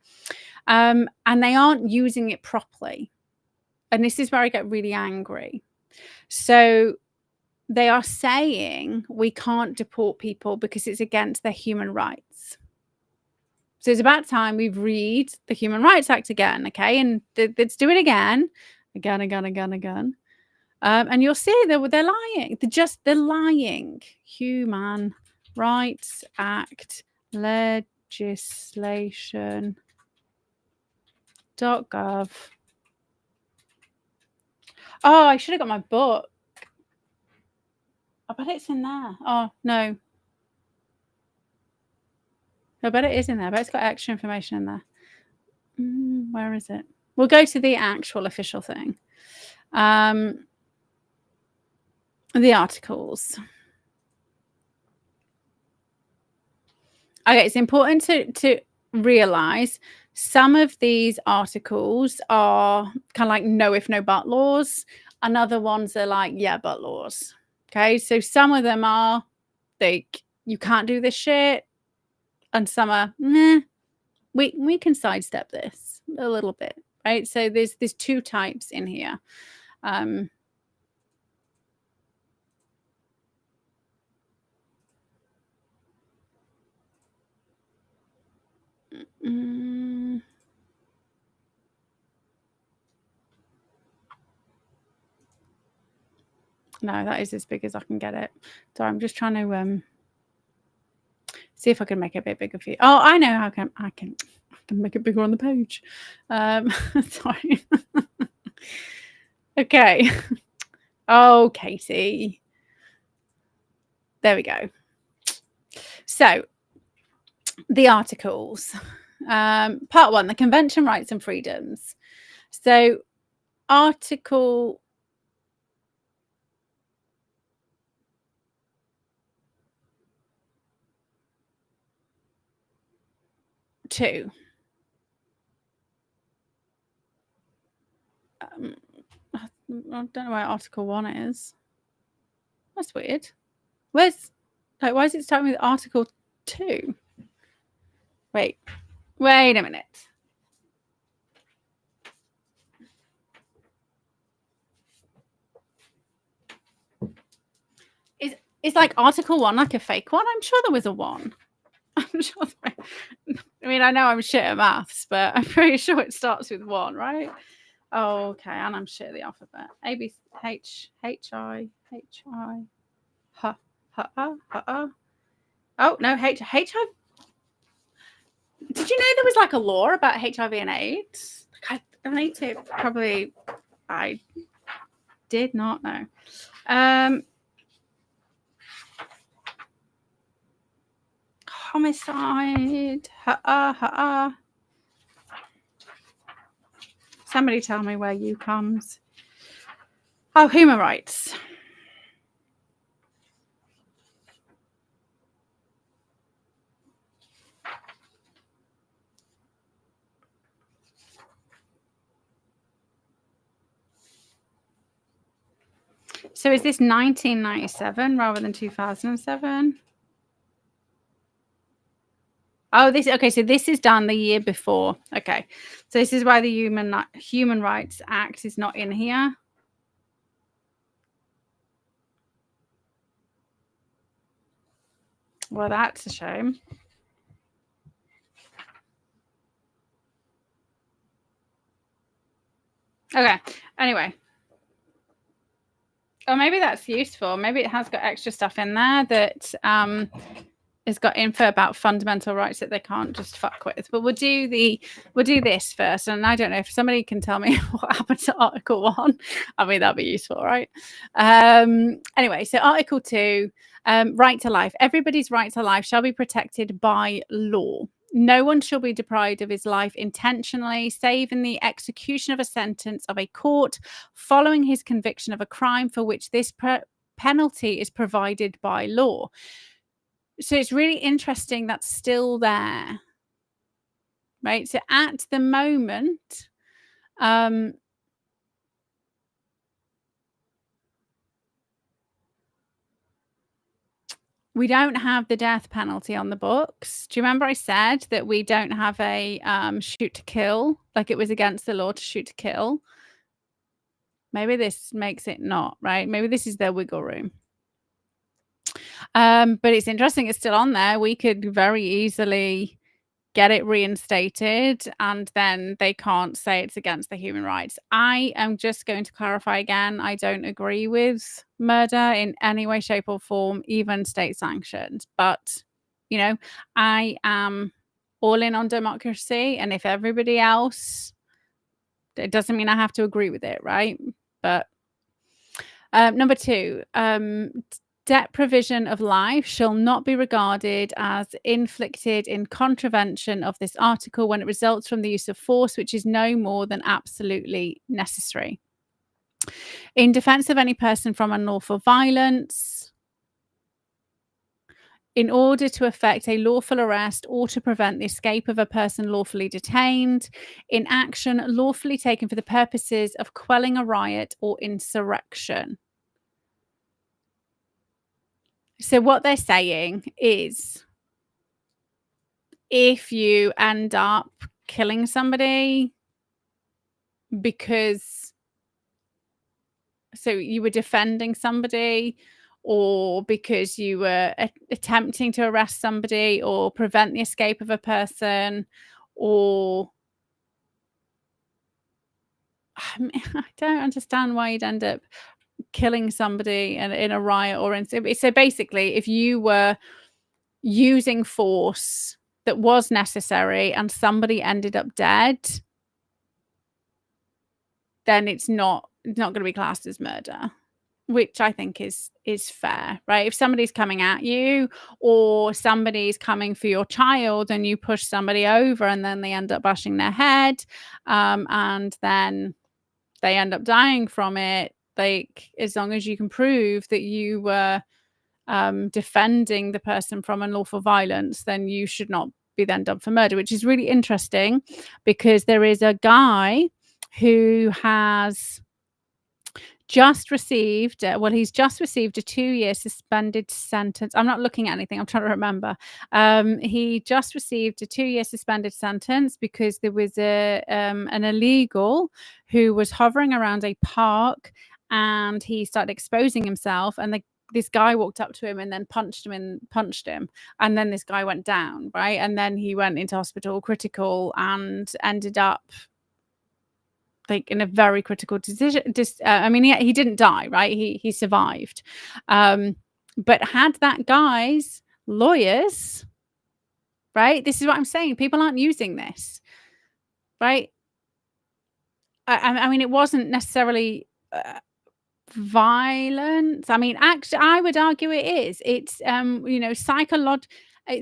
And they aren't using it properly, and this is where I get really angry. So they are saying we can't deport people because it's against their human rights. So it's about time we read the Human Rights Act again, okay? And let's do it again. And you'll see that they're lying. They're lying. Human Rights Act legislation.gov. Oh, I should have got my book. I bet it's in there. Oh, no. I bet it is in there. I bet it's got extra information in there. Where is it? We'll go to the actual official thing. The articles. Okay, it's important to realize some of these articles are kind of like no if, no but laws. And other ones are like, yeah, but laws. Okay, so some of them are like, you can't do this shit. And some are, nah, we can sidestep this a little bit, right? So there's two types in here. No, that is as big as I can get it. So I'm just trying to See if I can make it a bit bigger for you. Oh, I know how I can make it bigger on the page. Sorry. Okay. Oh, Katie. There we go. So, the articles. Part 1, the Convention Rights and Freedoms. So, Article 2. I don't know where Article 1 is. That's weird. Why is it starting with Article 2? Wait a minute. Is like Article 1 like a fake one? I'm sure there was a 1. I'm sure. I mean, I know I'm shit at maths, but I'm pretty sure it starts with 1, right? Oh, okay. And I'm shit at the alphabet. A, B, H, H, I, H, I, H, H, Oh, no, H, I. Did you know there was like a law about HIV and AIDS? Like, I need to probably. I did not know. Homicide. Somebody tell me where U comes. Oh, human rights. So is this 1997 rather than 2007? Oh, so this is done the year before. Okay. So this is why the Human Rights Act is not in here. Well, that's a shame. Okay. Anyway. Or maybe that's useful. Maybe it has got extra stuff in there that has got info about fundamental rights that they can't just fuck with. But we'll do this first. And I don't know if somebody can tell me what happened to Article 1. I mean, that'd be useful, right? Anyway, so Article 2, right to life. Everybody's right to life shall be protected by law. No one shall be deprived of his life intentionally, save in the execution of a sentence of a court following his conviction of a crime for which this penalty is provided by law. So it's really interesting that's still there, right? So at the moment, we don't have the death penalty on the books. Do you remember I said that we don't have a shoot to kill? Like it was against the law to shoot to kill. Maybe this makes it not, right? Maybe this is their wiggle room. But it's interesting. It's still on there. We could very easily get it reinstated and then they can't say it's against the human rights. I am just going to clarify again. I don't agree with murder in any way, shape or form, even state sanctioned. But, you know, I am all in on democracy. And if everybody else, it doesn't mean I have to agree with it, right? But number 2, deprivation of life shall not be regarded as inflicted in contravention of this article when it results from the use of force which is no more than absolutely necessary. In defense of any person from unlawful violence, in order to effect a lawful arrest or to prevent the escape of a person lawfully detained, in action lawfully taken for the purposes of quelling a riot or insurrection. So what they're saying is if you end up killing somebody because you were defending somebody or because you were attempting to arrest somebody or prevent the escape of a person or I don't understand why you'd end up killing somebody in a riot or so basically if you were using force that was necessary and somebody ended up dead, then it's not going to be classed as murder, which I think is fair, right? If somebody's coming at you or somebody's coming for your child and you push somebody over and then they end up bashing their head, and then they end up dying from it, like, as long as you can prove that you were defending the person from unlawful violence, then you should not be then done for murder, which is really interesting because there is a guy who has just received he's just received a 2-year suspended sentence. I'm not looking at anything, I'm trying to remember. He just received a 2-year suspended sentence because there was an illegal who was hovering around a park and he started exposing himself, and this guy walked up to him and then punched him, and then this guy went down, right? And then he went into hospital critical and ended up like in a very critical decision. I mean, he didn't die, right? He survived. But had that guy's lawyers, right? This is what I'm saying. People aren't using this, right? I mean, it wasn't necessarily violence. I mean, actually, I would argue it is. It's psychological.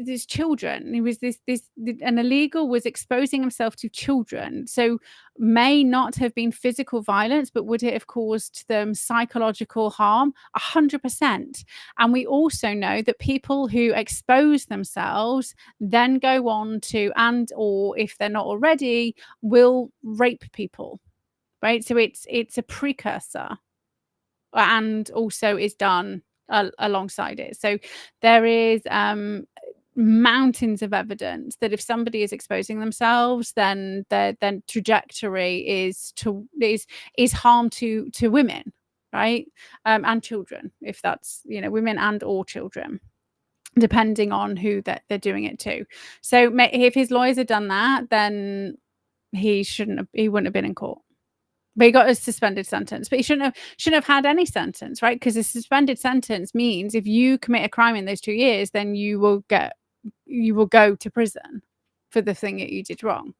There's children. It was an illegal was exposing himself to children, so may not have been physical violence, but would it have caused them psychological harm? 100%. And we also know that people who expose themselves then go on to, and or if they're not already, will rape people, right? So it's a precursor, and also is done alongside it. So there is mountains of evidence that if somebody is exposing themselves, then their trajectory is harm to women, right? And children, if that's women and or children, depending on who that they're doing it to. So if his lawyers had done that, then he wouldn't have been in court. But he got a suspended sentence, but he shouldn't have had any sentence, right? Because a suspended sentence means if you commit a crime in those 2 years, then you will go to prison for the thing that you did wrong.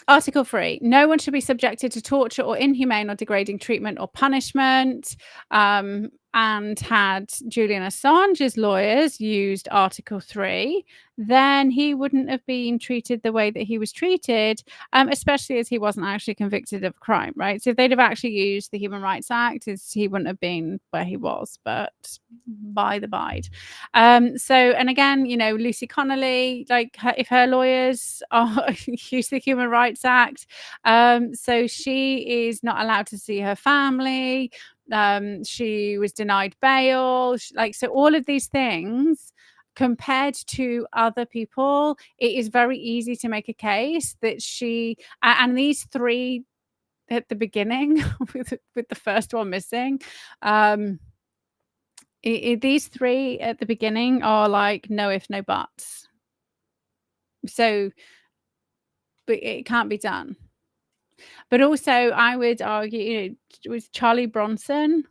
Article 3, no one should be subjected to torture or inhumane or degrading treatment or punishment. And had Julian Assange's lawyers used Article 3, then he wouldn't have been treated the way that he was treated, especially as he wasn't actually convicted of a crime, right? So if they'd have actually used the Human Rights Act, he wouldn't have been where he was, but by the by. So, and again, Lucy Connolly, if her lawyers use the Human Rights Act, so she is not allowed to see her family. She was denied bail, so all of these things compared to other people, it is very easy to make a case that she and these three at the beginning with the first one missing, these three at the beginning are like no if no buts, so but it can't be done. But also, I would argue, it was Charlie Bronson.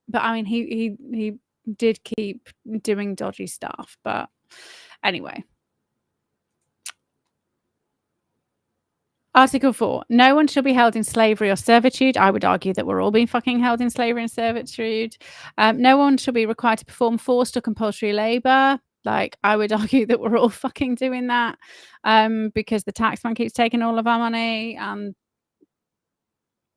But I mean, he did keep doing dodgy stuff. But anyway. Article 4, no one shall be held in slavery or servitude. I would argue that we're all being fucking held in slavery and servitude. No one shall be required to perform forced or compulsory labor. I would argue that we're all fucking doing that, because the taxman keeps taking all of our money, and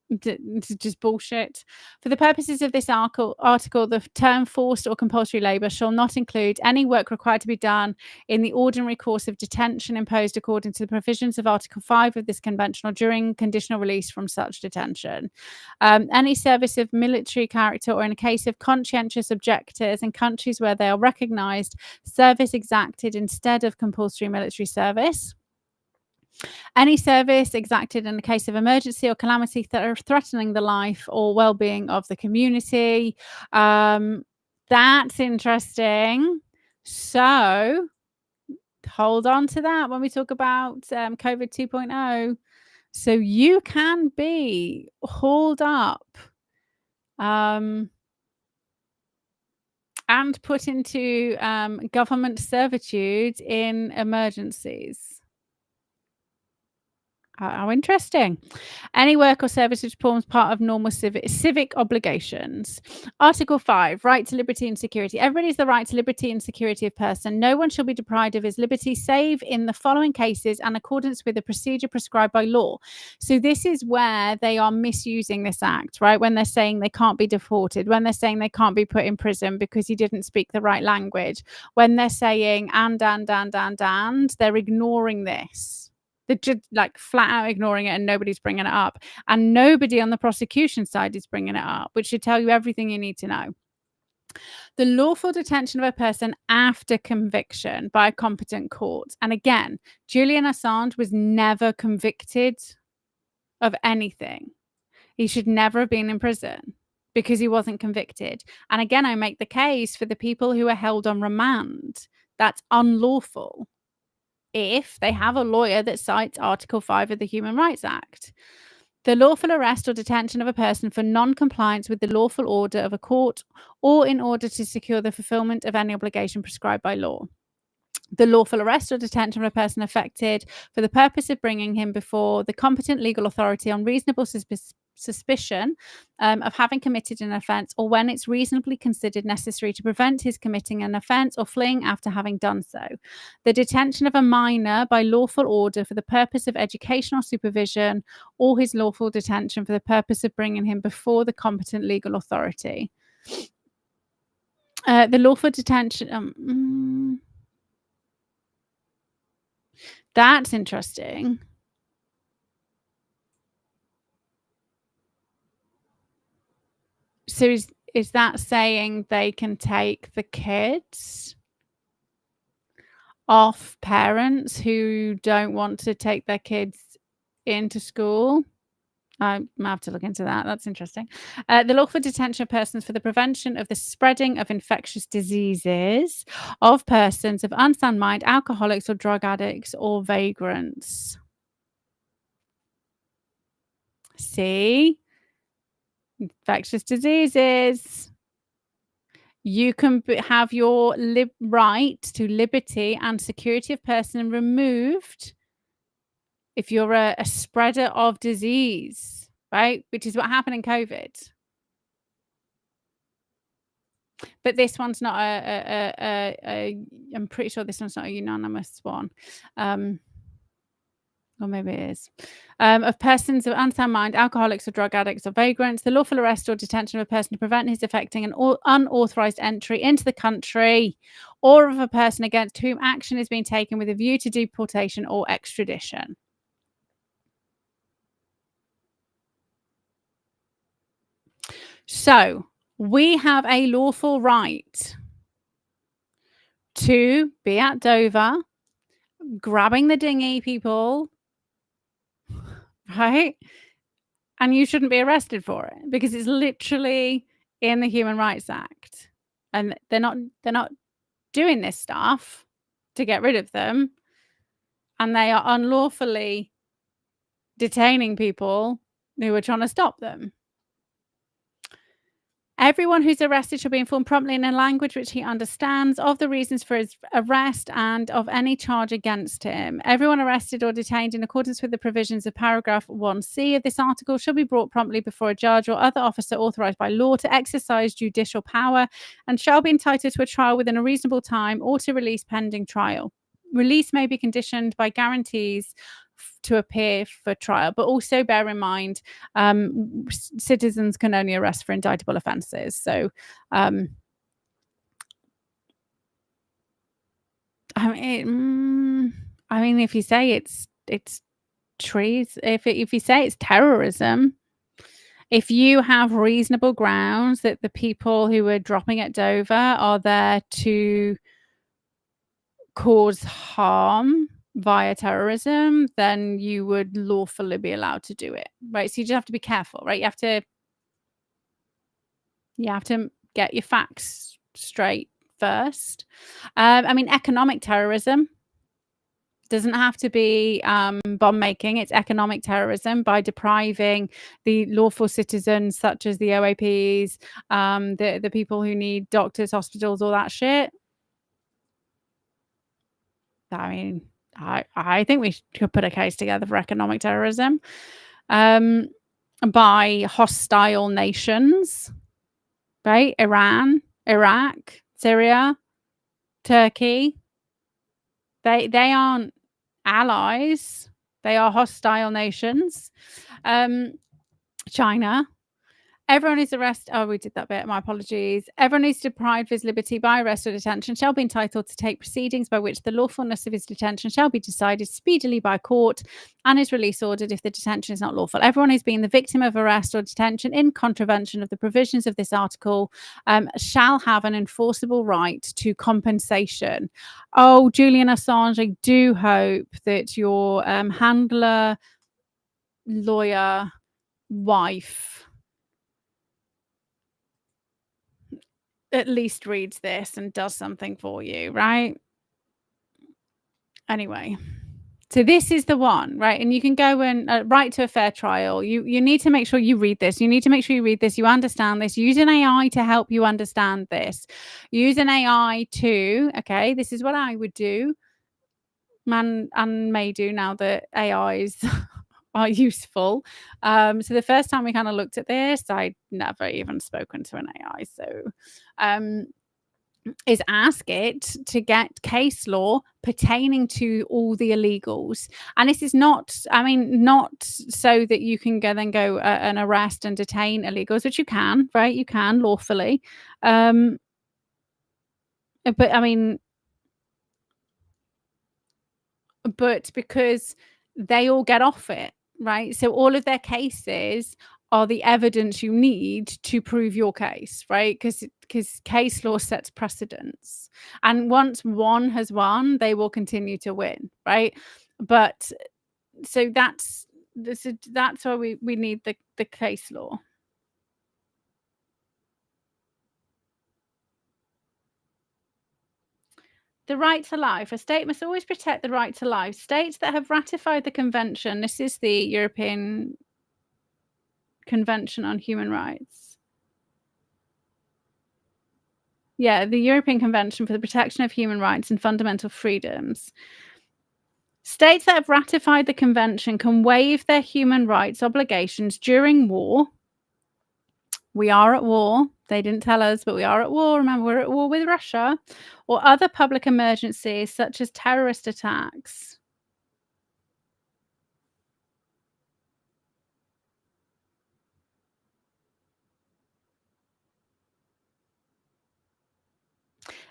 it's just bullshit. For the purposes of this article, the term forced or compulsory labour shall not include any work required to be done in the ordinary course of detention imposed according to the provisions of Article 5 of this convention or during conditional release from such detention. Any service of military character or in a case of conscientious objectors in countries where they are recognised, service exacted instead of compulsory military service. Any service exacted in the case of emergency or calamity threatening the life or well-being of the community. That's interesting. So hold on to that when we talk about COVID 2.0. So you can be hauled up and put into government servitude in emergencies. How interesting. Any work or service which forms part of normal civic obligations. Article 5, right to liberty and security. Everybody has the right to liberty and security of person. No one shall be deprived of his liberty, save in the following cases and accordance with the procedure prescribed by law. So this is where they are misusing this act, right? When they're saying they can't be deported, when they're saying they can't be put in prison because he didn't speak the right language, when they're saying and, they're ignoring this. They're just like flat out ignoring it and nobody's bringing it up. And nobody on the prosecution side is bringing it up, which should tell you everything you need to know. The lawful detention of a person after conviction by a competent court. And again, Julian Assange was never convicted of anything. He should never have been in prison because he wasn't convicted. And again, I make the case for the people who are held on remand. That's unlawful if they have a lawyer that cites Article 5 of the Human Rights Act. The lawful arrest or detention of a person for non-compliance with the lawful order of a court or in order to secure the fulfillment of any obligation prescribed by law. The lawful arrest or detention of a person affected for the purpose of bringing him before the competent legal authority on reasonable suspicion of having committed an offence, or when it's reasonably considered necessary to prevent his committing an offence or fleeing after having done so. The detention of a minor by lawful order for the purpose of educational supervision, or his lawful detention for the purpose of bringing him before the competent legal authority. The lawful detention... That's interesting. So is that saying they can take the kids off parents who don't want to take their kids into school? I might have to look into that. That's interesting. The lawful detention of persons for the prevention of the spreading of infectious diseases of persons of unsound mind, alcoholics or drug addicts or vagrants. See? Infectious diseases. You can have your right to liberty and security of person removed if you're a spreader of disease, right? Which is what happened in COVID. But this one's not I'm pretty sure this one's not a unanimous one. Or maybe it is. Of persons of unsound mind, alcoholics or drug addicts or vagrants, the lawful arrest or detention of a person to prevent his effecting an unauthorized entry into the country, or of a person against whom action is being taken with a view to deportation or extradition. So we have a lawful right to be at Dover, grabbing the dinghy, people, right? And you shouldn't be arrested for it because it's literally in the Human Rights Act. And they're not doing this stuff to get rid of them. And they are unlawfully detaining people who are trying to stop them. Everyone who's arrested shall be informed promptly in a language which he understands of the reasons for his arrest and of any charge against him. Everyone arrested or detained in accordance with the provisions of paragraph 1C of this article shall be brought promptly before a judge or other officer authorized by law to exercise judicial power and shall be entitled to a trial within a reasonable time or to release pending trial. Release may be conditioned by guarantees to appear for trial, but also bear in mind citizens can only arrest for indictable offences. So I mean, if you say it's trees, if you say it's terrorism, if you have reasonable grounds that the people who are dropping at Dover are there to cause harm via terrorism, then you would lawfully be allowed to do it, right? So you just have to be careful, right? You have to get your facts straight first. I mean, economic terrorism, Doesn't have to be bomb making. It's economic terrorism by depriving the lawful citizens, such as the OAPs, the people who need doctors, hospitals, all that shit. I mean, I think we could put a case together for economic terrorism by hostile nations, right? Iran, Iraq, Syria, Turkey. They aren't allies. They are hostile nations. China. Everyone is arrested. Oh, we did that bit. My apologies. Everyone is deprived of his liberty by arrest or detention shall be entitled to take proceedings by which the lawfulness of his detention shall be decided speedily by court and his release ordered if the detention is not lawful. Everyone who's been the victim of arrest or detention in contravention of the provisions of this article shall have an enforceable right to compensation. Oh, Julian Assange, I do hope that your handler, lawyer, wife at least reads this and does something for you, right? Anyway, so this is the one, right? And you can go and right to a fair trial. You need to make sure you read this. You need to make sure you read this. You understand this. Use an AI to help you understand this. Use an AI to, okay, this is what I would do, man, and may do now that AIs are useful. So the first time we kind of looked at this, I'd never even spoken to an AI. So is ask it to get case law pertaining to all the illegals. And this is not, I mean, not so that you can go and arrest and detain illegals, which you can, right? You can lawfully. But I mean, but because they all get off it, right? So all of their cases are the evidence you need to prove your case, right? Because case law sets precedents, and once one has won, they will continue to win, right? But so that's why we need the case law. The right to life. A state must always protect the right to life. States that have ratified the convention, this is the European Convention on Human Rights. Yeah, the European Convention for the Protection of Human Rights and Fundamental Freedoms. States that have ratified the convention can waive their human rights obligations during war. We are at war. They didn't tell us, but we are at war. Remember, we're at war with Russia. Or other public emergencies such as terrorist attacks.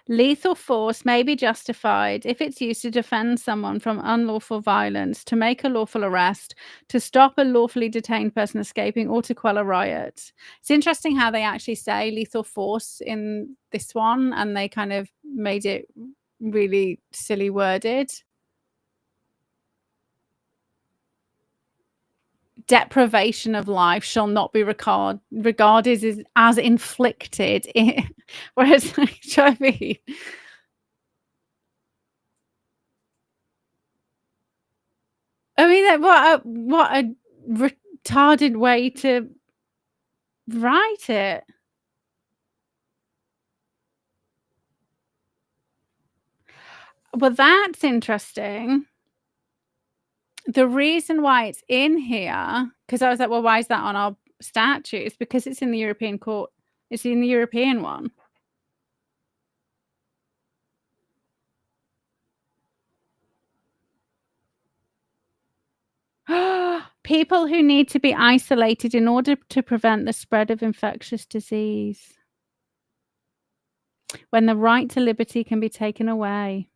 Lethal force may be justified if it's used to defend someone from unlawful violence, to make a lawful arrest, to stop a lawfully detained person escaping, or to quell a riot. It's interesting how they actually say lethal force in this one, and they kind of made it really silly worded. Deprivation of life shall not be regarded as inflicted. Whereas HIV. I mean, what a retarded way to write it. Well, that's interesting. The reason why it's in here, because I was like, well, why is that on our statute? It's because it's in the European court. It's in the European one. People who need to be isolated in order to prevent the spread of infectious disease. When the right to liberty can be taken away.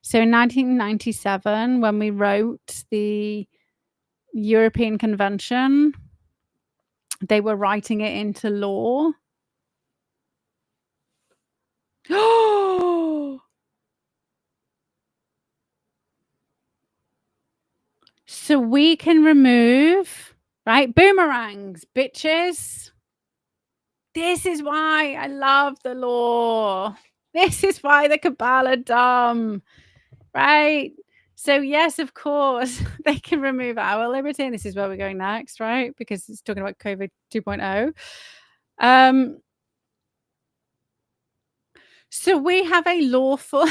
So in 1997, when we wrote the European Convention, they were writing it into law. So we can remove, right? Boomerangs, bitches. This is why I love the law. This is why the cabal are dumb, right? So yes, of course, they can remove our liberty, and this is where we're going next, right? Because it's talking about COVID 2.0. So we have a lawful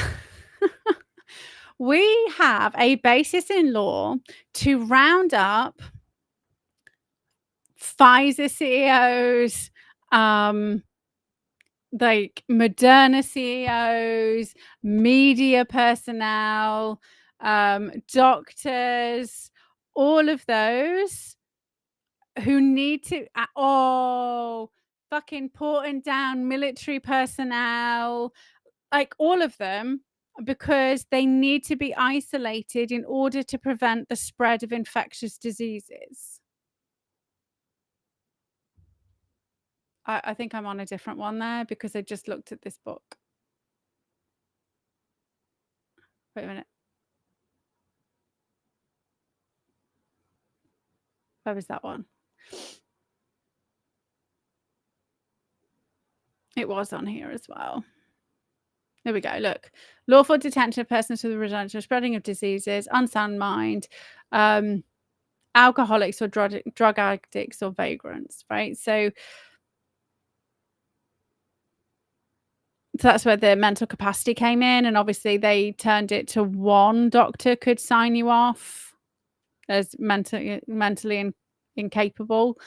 we have a basis in law to round up Pfizer CEOs, like Moderna CEOs, media personnel, doctors, all of those who need to fucking porting down military personnel, like all of them, because they need to be isolated in order to prevent the spread of infectious diseases. I think I'm on a different one there because I just looked at this book. Wait a minute. Where was that one? It was on here as well. There we go. Look, lawful detention of persons with the result of spreading of diseases, unsound mind, alcoholics or drug addicts or vagrants, right? So that's where the mental capacity came in, and obviously they turned it to one doctor could sign you off as mentally incapable.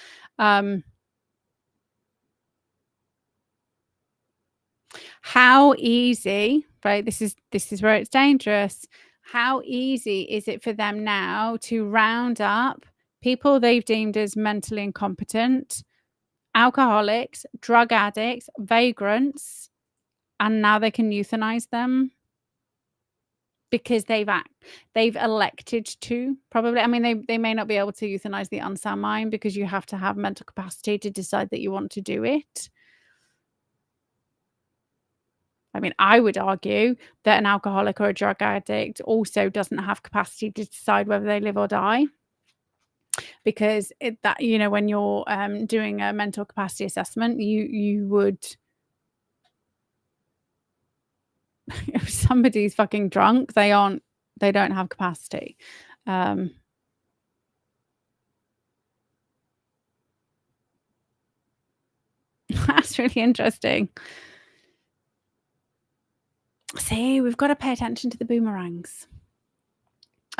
How easy, right? This is where it's dangerous. How easy is it for them now to round up people they've deemed as mentally incompetent, alcoholics, drug addicts, vagrants, and now they can euthanize them because they've elected to, probably. I mean, they may not be able to euthanize the unsound mind because you have to have mental capacity to decide that you want to do it. I mean, I would argue that an alcoholic or a drug addict also doesn't have capacity to decide whether they live or die, because when you're doing a mental capacity assessment, you would if somebody's fucking drunk, they don't have capacity. That's really interesting. See, we've got to pay attention to the boomerangs.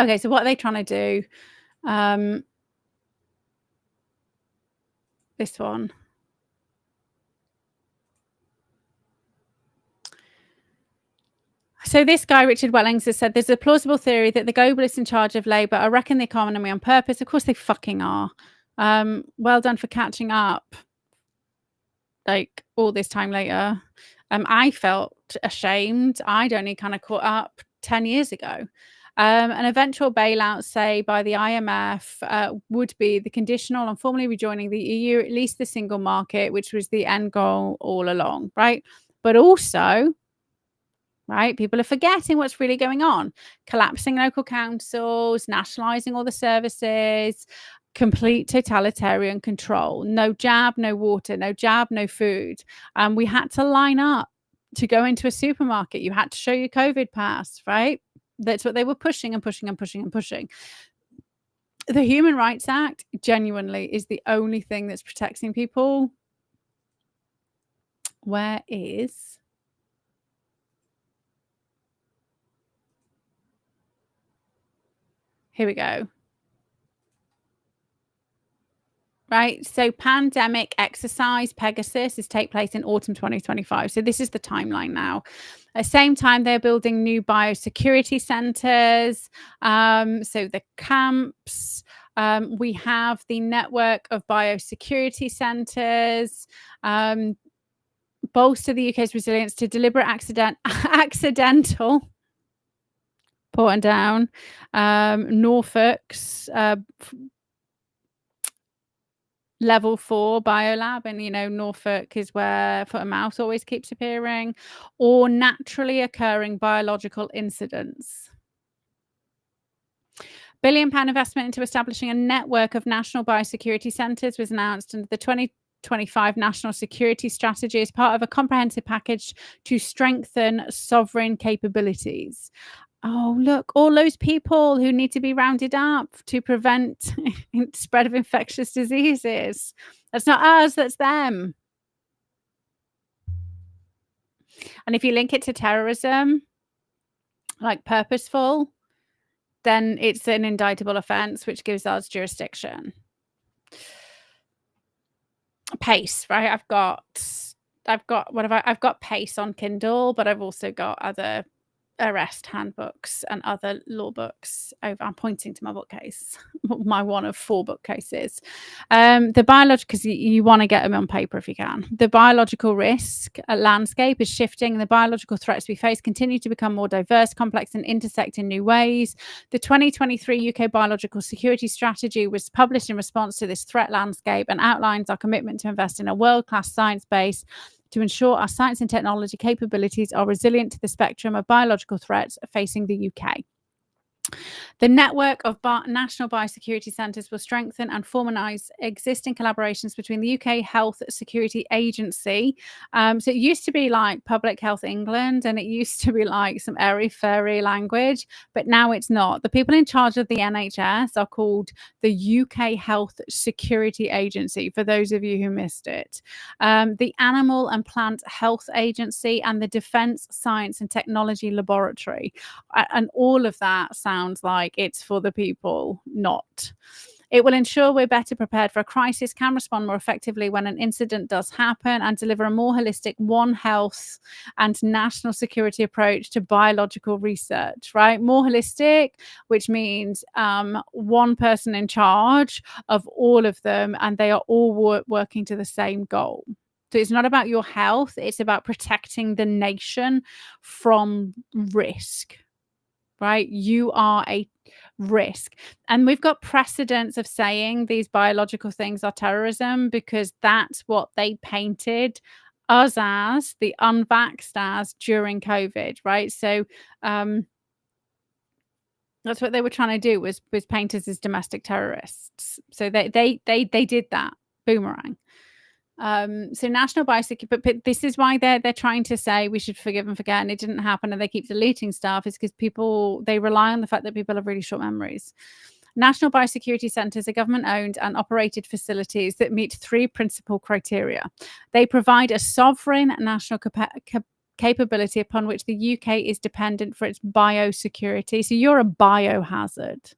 Okay, so what are they trying to do? This one. So this guy, Richard Wellings, has said there's a plausible theory that the globalists in charge of Labour are wrecking the economy on purpose. Of course they fucking are. Well done for catching up, like, all this time later. I felt ashamed. I'd only kind of caught up 10 years ago. An eventual bailout, say, by the IMF would be the conditional on formally rejoining the EU, at least the single market, which was the end goal all along, right? But also, right, people are forgetting what's really going on. Collapsing local councils, nationalising all the services, complete totalitarian control. No jab, no water, no jab, no food. We had to line up to go into a supermarket. You had to show your COVID pass, right? That's what they were pushing and pushing and pushing and pushing. The Human Rights Act genuinely is the only thing that's protecting people. Where is... Here we go. Right, so pandemic exercise Pegasus is take place in autumn 2025. So this is the timeline now. At the same time, they're building new biosecurity centers. So the camps, we have the network of biosecurity centers, bolster the UK's resilience to deliberate accidental porting down, Norfolk's level 4 biolab, and Norfolk is where foot and mouth always keeps appearing, or naturally occurring biological incidents. £1 billion investment into establishing a network of national biosecurity centres was announced under the 2025 National Security Strategy as part of a comprehensive package to strengthen sovereign capabilities. Oh, look, all those people who need to be rounded up to prevent spread of infectious diseases. That's not us, that's them. And if you link it to terrorism, like purposeful, then it's an indictable offense, which gives us jurisdiction. Pace, right? I've got Pace on Kindle, but I've also got other arrest handbooks and other law books over. I'm pointing to my bookcase, my one of 4 bookcases. The biological, because you want to get them on paper if you can. The biological risk landscape is shifting, and the biological threats we face continue to become more diverse, complex, and intersect in new ways. The 2023 UK Biological Security Strategy was published in response to this threat landscape and outlines our commitment to invest in a world-class science base to ensure our science and technology capabilities are resilient to the spectrum of biological threats facing the UK. The network of national biosecurity centres will strengthen and formalise existing collaborations between the UK Health Security Agency. So it used to be like Public Health England, and it used to be like some airy-fairy language, but now it's not. The people in charge of the NHS are called the UK Health Security Agency, for those of you who missed it. The Animal and Plant Health Agency and the Defence Science and Technology Laboratory. And all of that sounds like it's for the people, not. It will ensure we're better prepared for a crisis, can respond more effectively when an incident does happen, and deliver a more holistic One Health and national security approach to biological research, right? More holistic, which means one person in charge of all of them, and they are all working to the same goal. So it's not about your health, it's about protecting the nation from risk. Right? You are a risk. And we've got precedents of saying these biological things are terrorism because that's what they painted us as, the unvaxxed as, during COVID, right? So that's what they were trying to do was paint us as domestic terrorists. So they did that. Boomerang. So national biosecurity, but this is why they're trying to say we should forgive and forget, and it didn't happen, and they keep deleting stuff, is because they rely on the fact that people have really short memories. National biosecurity centres are government-owned and operated facilities that meet 3 principal criteria. They provide a sovereign national capability upon which the UK is dependent for its biosecurity. So you're a biohazard.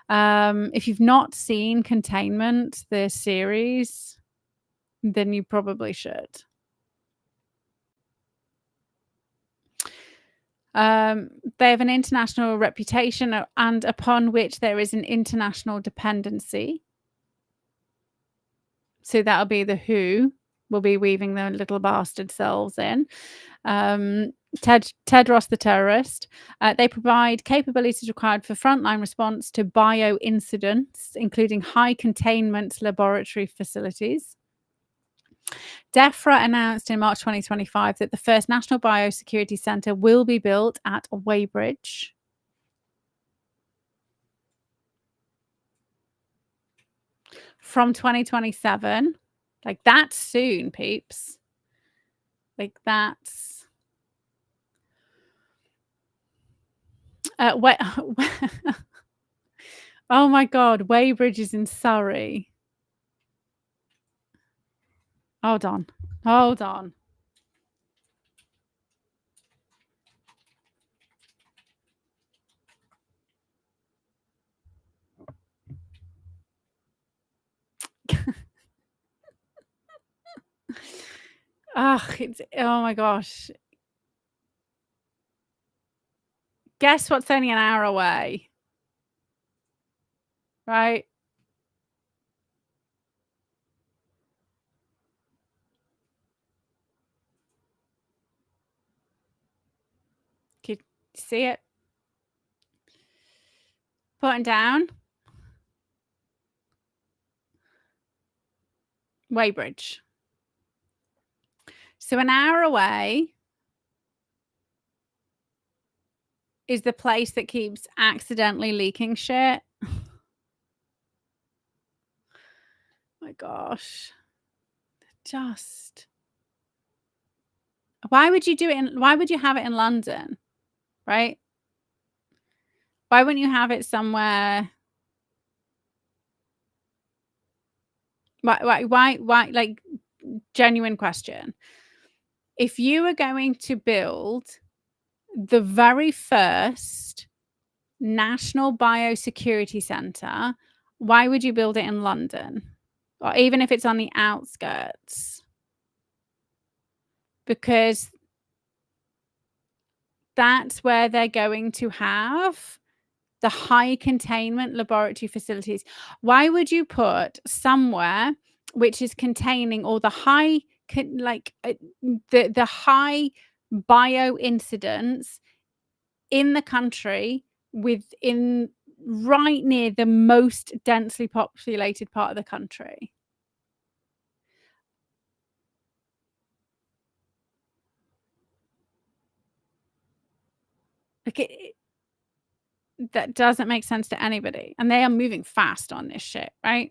If you've not seen Containment, the series, then you probably should. They have an international reputation and upon which there is an international dependency. So that'll be the WHO will be weaving their little bastard selves in. Tedros the terrorist. They provide capabilities required for frontline response to bio incidents, including high containment laboratory facilities. DEFRA announced in March 2025 that the first National Biosecurity Centre will be built at Weybridge. From 2027. Like, that's soon, peeps. Like, that's... oh my God, Weybridge is in Surrey. Hold on. Oh my gosh. Guess what's only an hour away? Right? Can you see it? Putting down. Weybridge. So an hour away is the place that keeps accidentally leaking shit. My gosh. Just... why would you do it why would you have it in London? Right? Why wouldn't you have it somewhere? Why, like, genuine question. If you were going to build the very first national biosecurity center, why would you build it in London? Or even if it's on the outskirts? Because that's where they're going to have the high containment laboratory facilities. Why would you put somewhere which is containing all the high the high bio incidents in the country within right near the most densely populated part of the country? Like that doesn't make sense to anybody, and they are moving fast on this shit, right?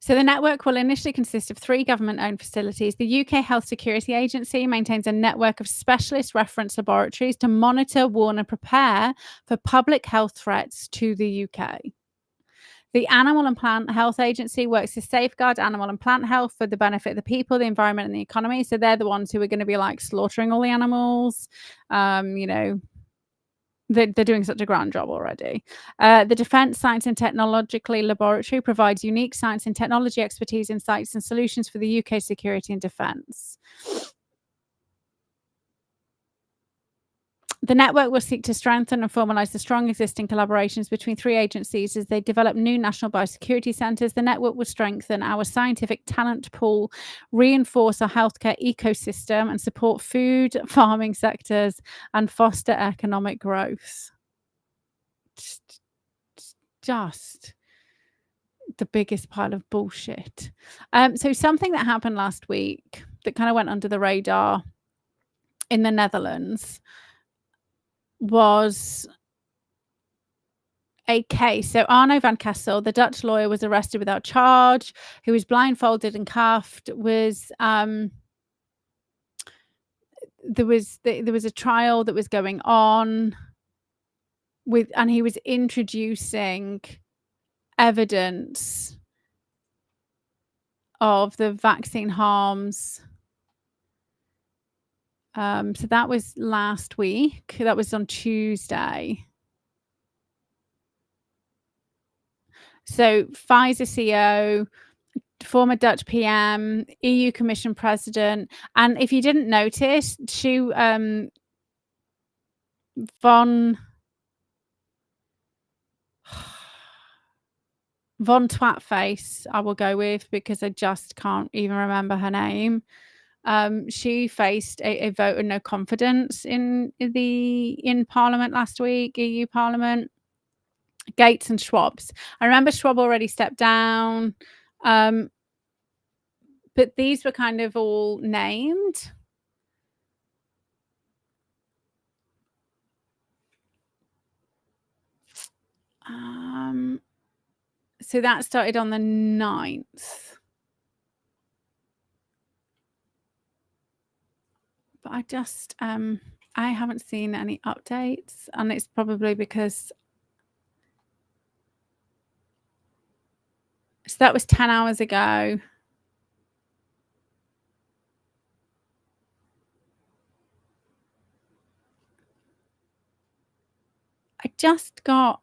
So the network will initially consist of 3 government-owned facilities. The UK Health Security Agency maintains a network of specialist reference laboratories to monitor, warn, and prepare for public health threats to the UK. The Animal and Plant Health Agency works to safeguard animal and plant health for the benefit of the people, the environment, and the economy. So they're the ones who are going to be like slaughtering all the animals, you know, they're doing such a grand job already. The Defence Science and Technological Laboratory provides unique science and technology expertise, insights, and solutions for the UK security and defence. The network will seek to strengthen and formalise the strong existing collaborations between 3 agencies as they develop new national biosecurity centres. The network will strengthen our scientific talent pool, reinforce our healthcare ecosystem, and support food, farming sectors, and foster economic growth. Just the biggest pile of bullshit. So something that happened last week that kind of went under the radar in the Netherlands was a case. So Arno van Kessel, the Dutch lawyer, was arrested without charge, who was blindfolded and cuffed, was there was a trial that was going on with, and he was introducing evidence of the vaccine harms. So that was last week. That was on Tuesday. So Pfizer CEO, former Dutch PM, EU Commission President, and if you didn't notice, Von Twatface, I will go with, because I just can't even remember her name. She faced a vote of no confidence in Parliament last week, EU Parliament. Gates and Schwab's. I remember Schwab already stepped down, but these were kind of all named. So that started on the 9th. But I just, I haven't seen any updates, and it's probably because. So that was 10 hours ago. I just got.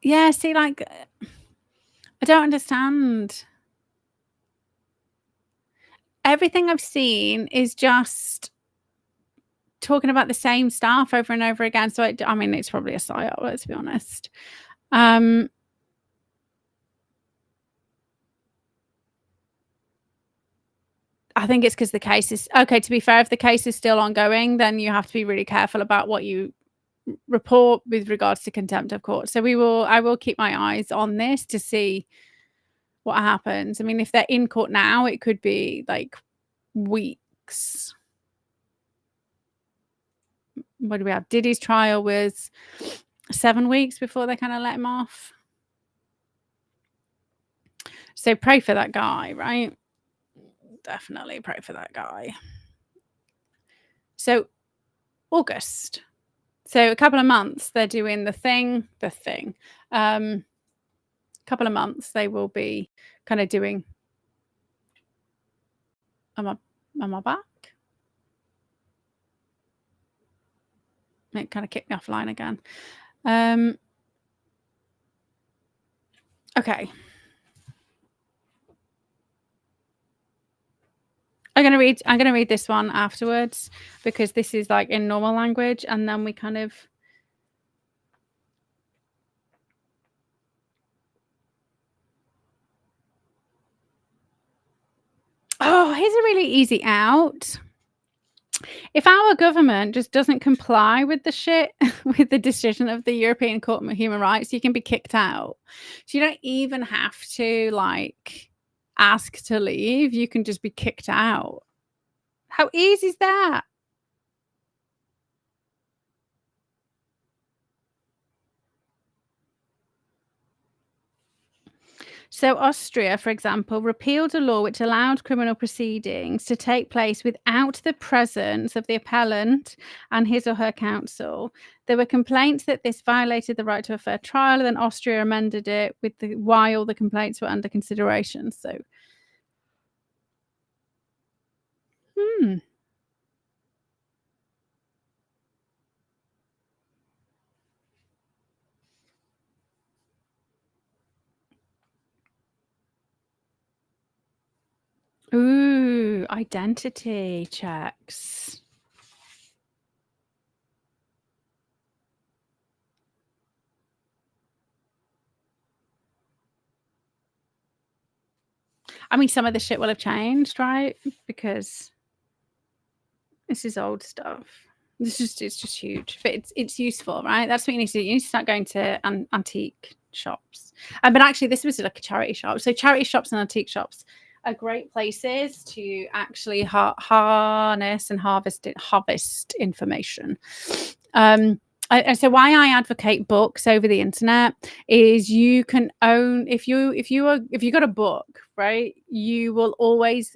Yeah, see, like, I don't understand. Everything I've seen is just talking about the same stuff over and over again. So I mean, it's probably a PsyOp, let's be honest. I think it's because the case is okay. To be fair, if the case is still ongoing, then you have to be really careful about what you report with regards to contempt of court. So I will keep my eyes on this to see what happens. I mean, if they're in court now, it could be like weeks. What do we have? Diddy's trial was 7 weeks before they kind of let him off. So pray for that guy, right? Definitely pray for that guy. So August. So a couple of months they're doing the thing. Couple of months they will be kind of doing. Am I back? It kind of kicked me offline again. Okay. I'm gonna read this one afterwards because this is like in normal language, and then we kind of. Oh, here's a really easy out. If our government just doesn't comply with the shit, with the decision of the European Court of Human Rights, you can be kicked out. So you don't even have to like ask to leave. You can just be kicked out. How easy is that? So Austria, for example, repealed a law which allowed criminal proceedings to take place without the presence of the appellant and his or her counsel. There were complaints that this violated the right to a fair trial, and then Austria amended it while the complaints were under consideration. So, Ooh, identity checks. I mean, some of the shit will have changed, right? Because this is old stuff. It's just huge, but it's useful, right? That's what you need to do. You need to start going to antique shops. But actually, this was like a charity shop. So charity shops and antique shops are great places to actually harness and harvest information. So why I advocate books over the internet is you can own if you got a book, right, you will always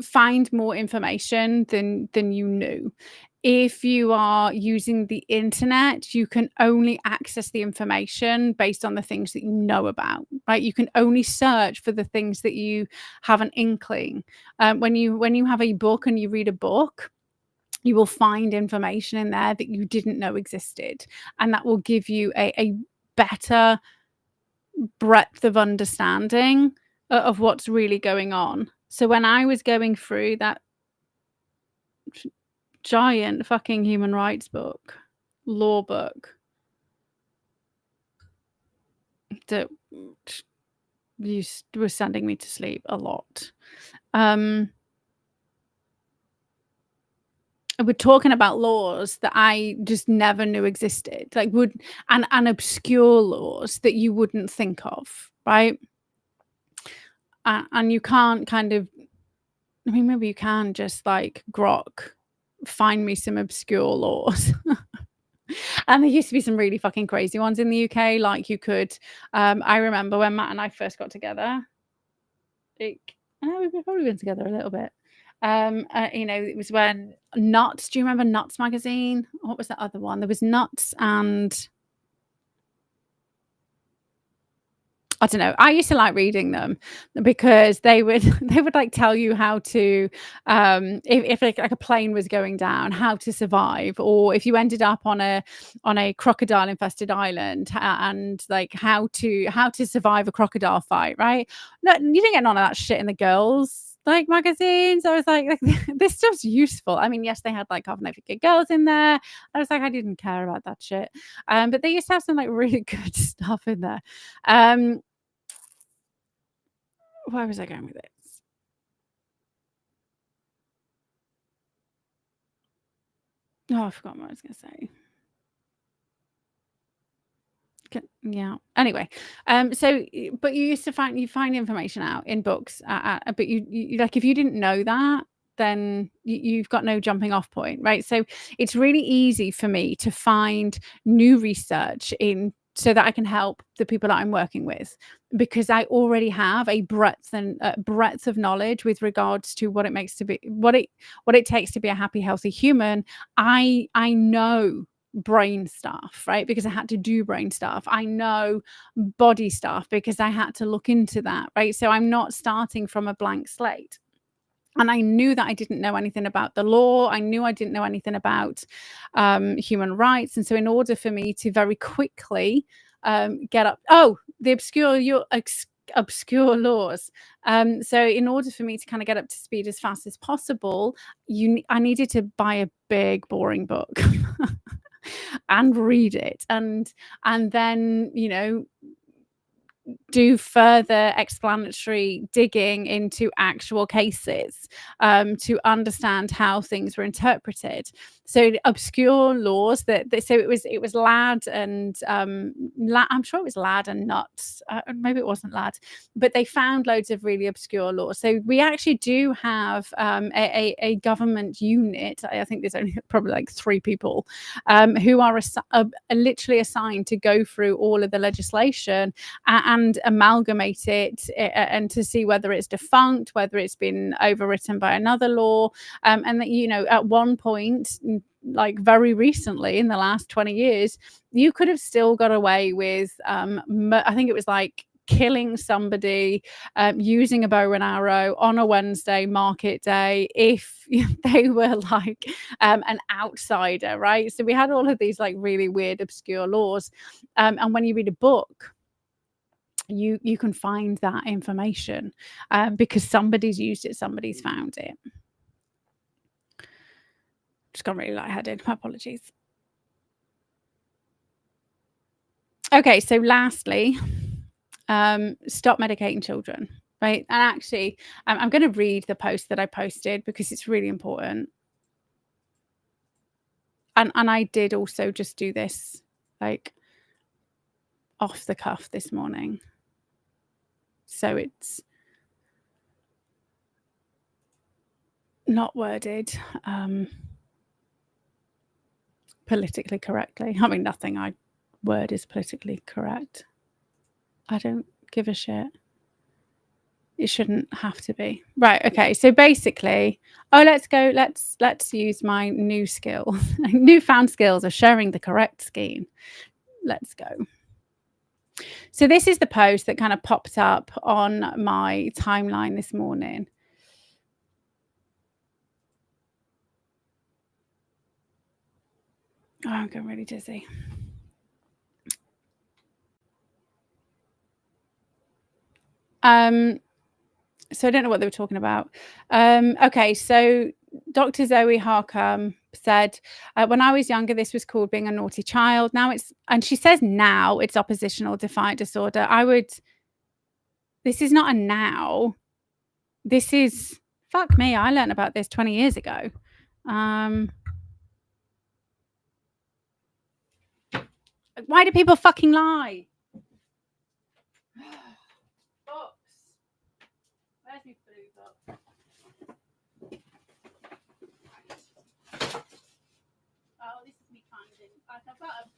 find more information than you knew. If you are using the internet, you can only access the information based on the things that you know about, right? You can only search for the things that you have an inkling. When you have a book and you read a book, you will find information in there that you didn't know existed, and that will give you a better breadth of understanding of what's really going on. So when I was going through that giant fucking human rights book, law book, that was sending me to sleep a lot. We're talking about laws that I just never knew existed, like and obscure laws that you wouldn't think of, right? And you can't kind of, I mean, maybe you can just like grok, find me some obscure laws. And there used to be some really fucking crazy ones in the UK. Like you could, I remember when Matt and I first got together. We've probably been together a little bit. It was when Nuts. Do you remember Nuts magazine? What was that other one? There was Nuts and I don't know. I used to like reading them because they would like tell you how to if like a plane was going down, how to survive, or if you ended up on a crocodile infested island and like how to survive a crocodile fight, right? No, you didn't get none of that shit in the girls like magazines. I was like this stuff's useful. I mean, yes, they had like Half Naked Girls in there. I was like, I didn't care about that shit. But they used to have some like really good stuff in there. Where was I going with this? Oh, I forgot what I was going to say. Yeah. Anyway, but you used to find information out in books, but you like if you didn't know that, then you've got no jumping off point, right? So it's really easy for me to find new research in so that I can help the people that I'm working with, because I already have a breadth of knowledge with regards to what it takes to be a happy, healthy human. I know brain stuff, right? Because I had to do brain stuff. I know body stuff because I had to look into that, right? So I'm not starting from a blank slate. And I knew that I didn't know anything about the law. I knew I didn't know anything about human rights. And so in order for me to very quickly get up, the obscure laws. So in order for me to kind of get up to speed as fast as possible, I needed to buy a big, boring book and read it. And then, do further explanatory digging into actual cases to understand how things were interpreted. So obscure laws so it was Ladd and I'm sure it was Ladd and Nuts. Maybe it wasn't Ladd, but they found loads of really obscure laws. So we actually do have a government unit. I think there's only probably like 3 people who are literally assigned to go through all of the legislation and amalgamate it and to see whether it's defunct, whether it's been overwritten by another law, and that at one point, like very recently in the last 20 years, you could have still got away with I think it was like killing somebody using a bow and arrow on a Wednesday market day if they were like an outsider, right? So we had all of these like really weird obscure laws, and when you read a book, you can find that information because somebody's used it, somebody's found it. Just got really lightheaded. My apologies. Okay, so lastly, stop medicating children, right? And actually, I'm going to read the post that I posted because it's really important. And I did also just do this like off the cuff this morning. So it's not worded politically correctly. I mean, nothing I word is politically correct. I don't give a shit. It shouldn't have to be. Right, okay. So basically, let's use my newfound skills of sharing the correct scheme. Let's go. So this is the post that kind of popped up on my timeline this morning. Oh, I'm getting really dizzy. So I don't know what they were talking about. Okay, so Dr. Zoe Harcum said, when I was younger, this was called being a naughty child. And she says now it's oppositional defiant disorder. This is not a now. This is, fuck me, I learned about this 20 years ago. Why do people fucking lie? Books. Where's my blue book? Oh, this is me finding. I've got a.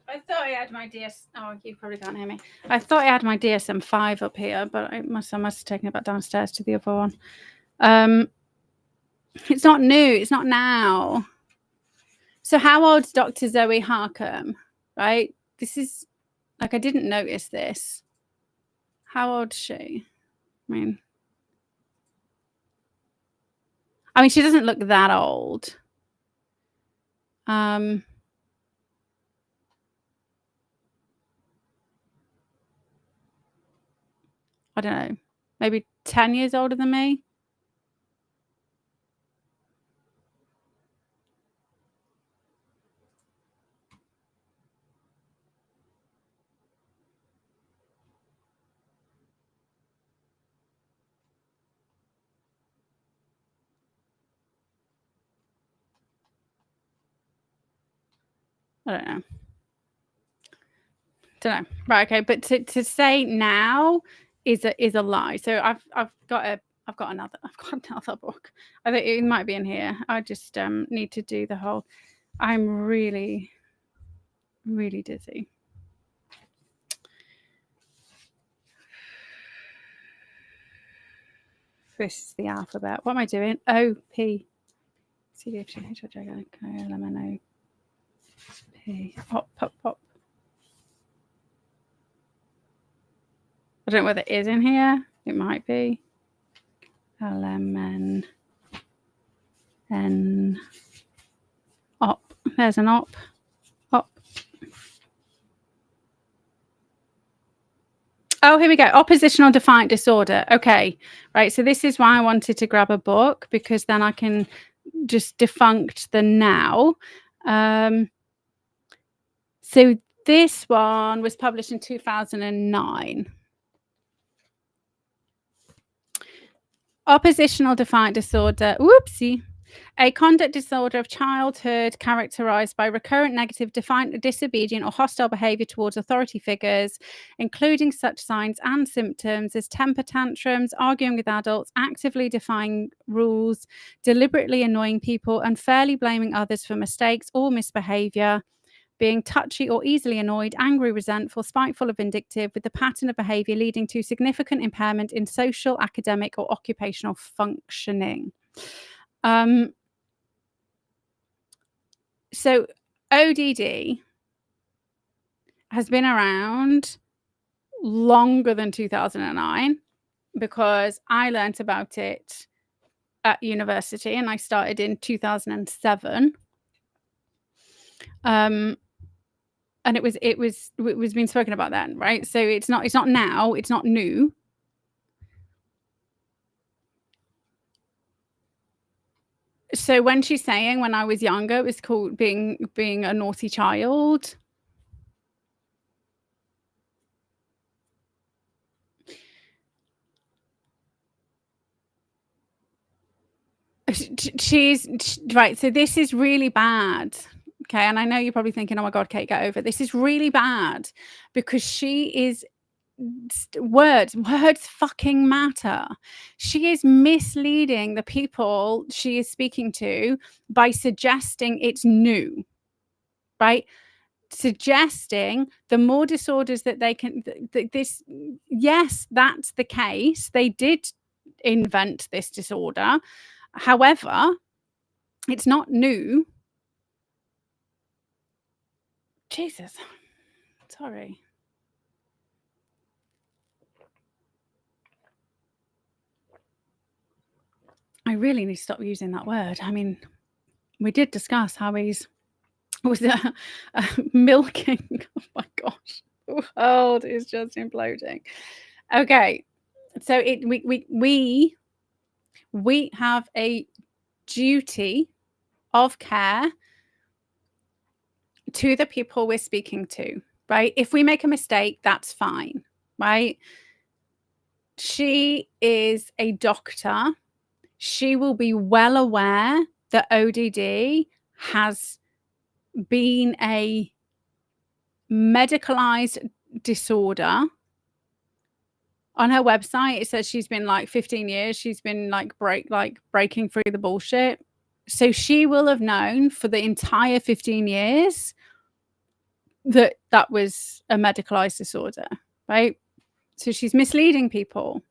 I thought I had my Oh, you probably can't hear me. I thought I had my DSM-5 up here, but I must have taken it back downstairs to the other one. It's not new. It's not now. So how old's Dr. Zoe Harcum, right? This is, like, I didn't notice this. How old is she? I mean, she doesn't look that old. I don't know, maybe 10 years older than me. I don't know. Don't know. Right, okay, but to say now is a lie. So I've got another book. I think it might be in here. I just need to do the whole. I'm really, really dizzy. This is the alphabet. What am I doing? O P C D F G H I J K L M N O P. Pop pop pop. I don't know whether it is in here. It might be. L M N op. There's an op. Op. Oh, here we go. Oppositional defiant disorder. Okay. Right. So this is why I wanted to grab a book, because then I can just defunct the now. So this one was published in 2009. Oppositional defiant disorder. Whoopsie. A conduct disorder of childhood characterized by recurrent negative, defiant, disobedient, or hostile behavior towards authority figures, including such signs and symptoms as temper tantrums, arguing with adults, actively defying rules, deliberately annoying people, unfairly blaming others for mistakes or misbehavior, being touchy or easily annoyed, angry, resentful, spiteful, or vindictive, with the pattern of behavior leading to significant impairment in social, academic, or occupational functioning. So ODD has been around longer than 2009, because I learnt about it at university, and I started in 2007. And it was being spoken about then, right? So it's not now, it's not new. So when she's saying when I was younger, it was called being a naughty child. She's right. So this is really bad. Okay. And I know you're probably thinking, oh my God, Kate, get over it. This is really bad, because she is words fucking matter. She is misleading the people she is speaking to by suggesting it's new, right? Suggesting the more disorders that they can, this, yes, that's the case. They did invent this disorder. However, it's not new. Jesus. Sorry. I really need to stop using that word. I mean, we did discuss how he's was milking. Oh my gosh. The world is just imploding. Okay. So we have a duty of care to the people we're speaking to, right? If we make a mistake, that's fine, right? She is a doctor. She will be well aware that ODD has been a medicalized disorder. On her website, it says she's been like 15 years. She's been breaking through the bullshit. So she will have known for the entire 15 years that was a medicalized disorder, right? So she's misleading people,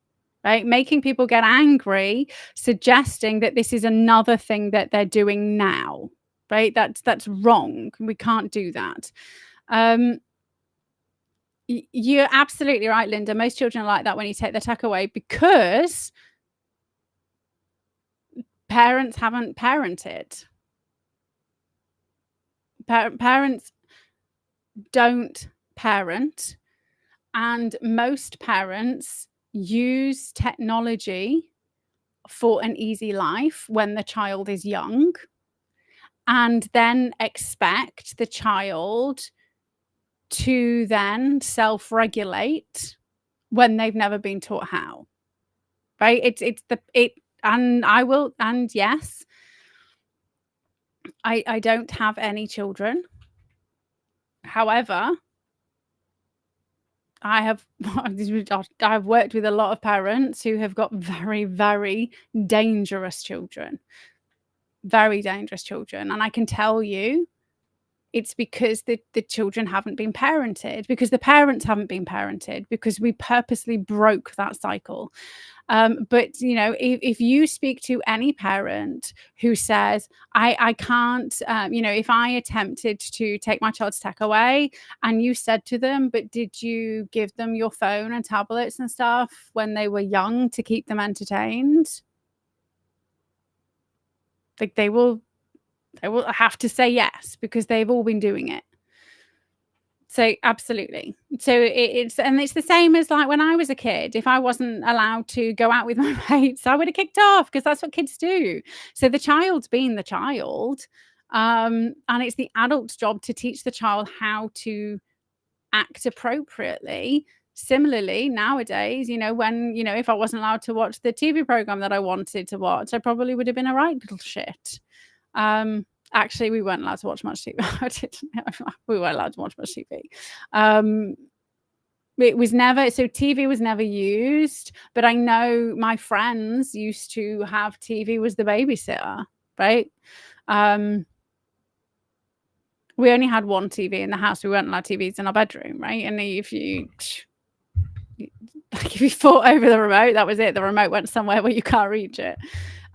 right? Making people get angry, suggesting that this is another thing that they're doing now, right? That's wrong. We can't do that. You're absolutely right, Linda. Most children are like that when you take their tech away, because parents haven't parented. Parents don't parent, and most parents use technology for an easy life when the child is young, and then expect the child to then self-regulate when they've never been taught how, right? It's the it and I will and yes, I don't have any children. However, I have I've worked with a lot of parents who have got very, very dangerous children. Very dangerous children. And I can tell you it's because the children haven't been parented, because the parents haven't been parented, because we purposely broke that cycle. But you know, if you speak to any parent who says, I can't, you know, if I attempted to take my child's tech away and you said to them, but did you give them your phone and tablets and stuff when they were young to keep them entertained? Like they will have to say yes, because they've all been doing it. So absolutely. So it's the same as like when I was a kid. If I wasn't allowed to go out with my mates, I would have kicked off, because that's what kids do. So the child's been the child, and it's the adult's job to teach the child how to act appropriately. Similarly, nowadays, you know, when you know, if I wasn't allowed to watch the TV program that I wanted to watch, I probably would have been a right little shit. Actually, we weren't allowed to watch much TV. I didn't know. We weren't allowed to watch much TV. It was never so TV was never used, but I know my friends used to have TV was the babysitter, right? We only had one TV in the house. We weren't allowed TVs in our bedroom, right? And if you fought over the remote, that was it. The remote went somewhere where you can't reach it.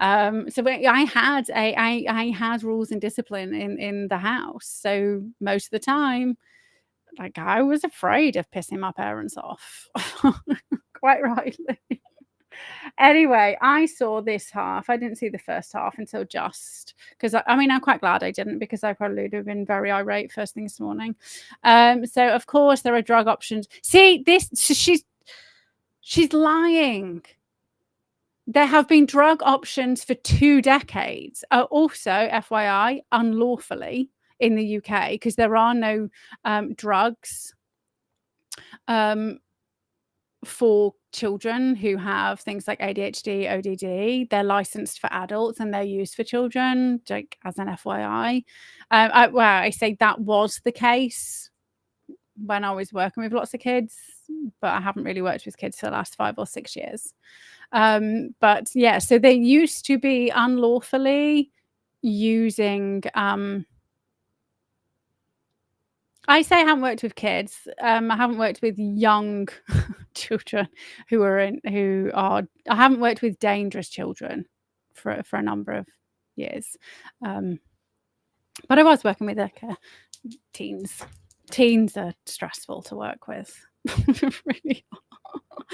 So I had rules and discipline in the house. So most of the time, like I was afraid of pissing my parents off, quite rightly. Anyway, I saw this half. I didn't see the first half until just because I mean I'm quite glad I didn't, because I probably would have been very irate first thing this morning. So of course there are drug options. See this? She's lying. There have been drug options for 2 decades. Also, FYI, unlawfully in the UK, because there are no drugs for children who have things like ADHD, ODD. They're licensed for adults and they're used for children, like as an FYI. I say that was the case when I was working with lots of kids, but I haven't really worked with kids for the last 5 or 6 years. But yeah, so they used to be unlawfully using I say I haven't worked with kids. I haven't worked with young children I haven't worked with dangerous children for a number of years. But I was working with teens. Teens are stressful to work with. Really.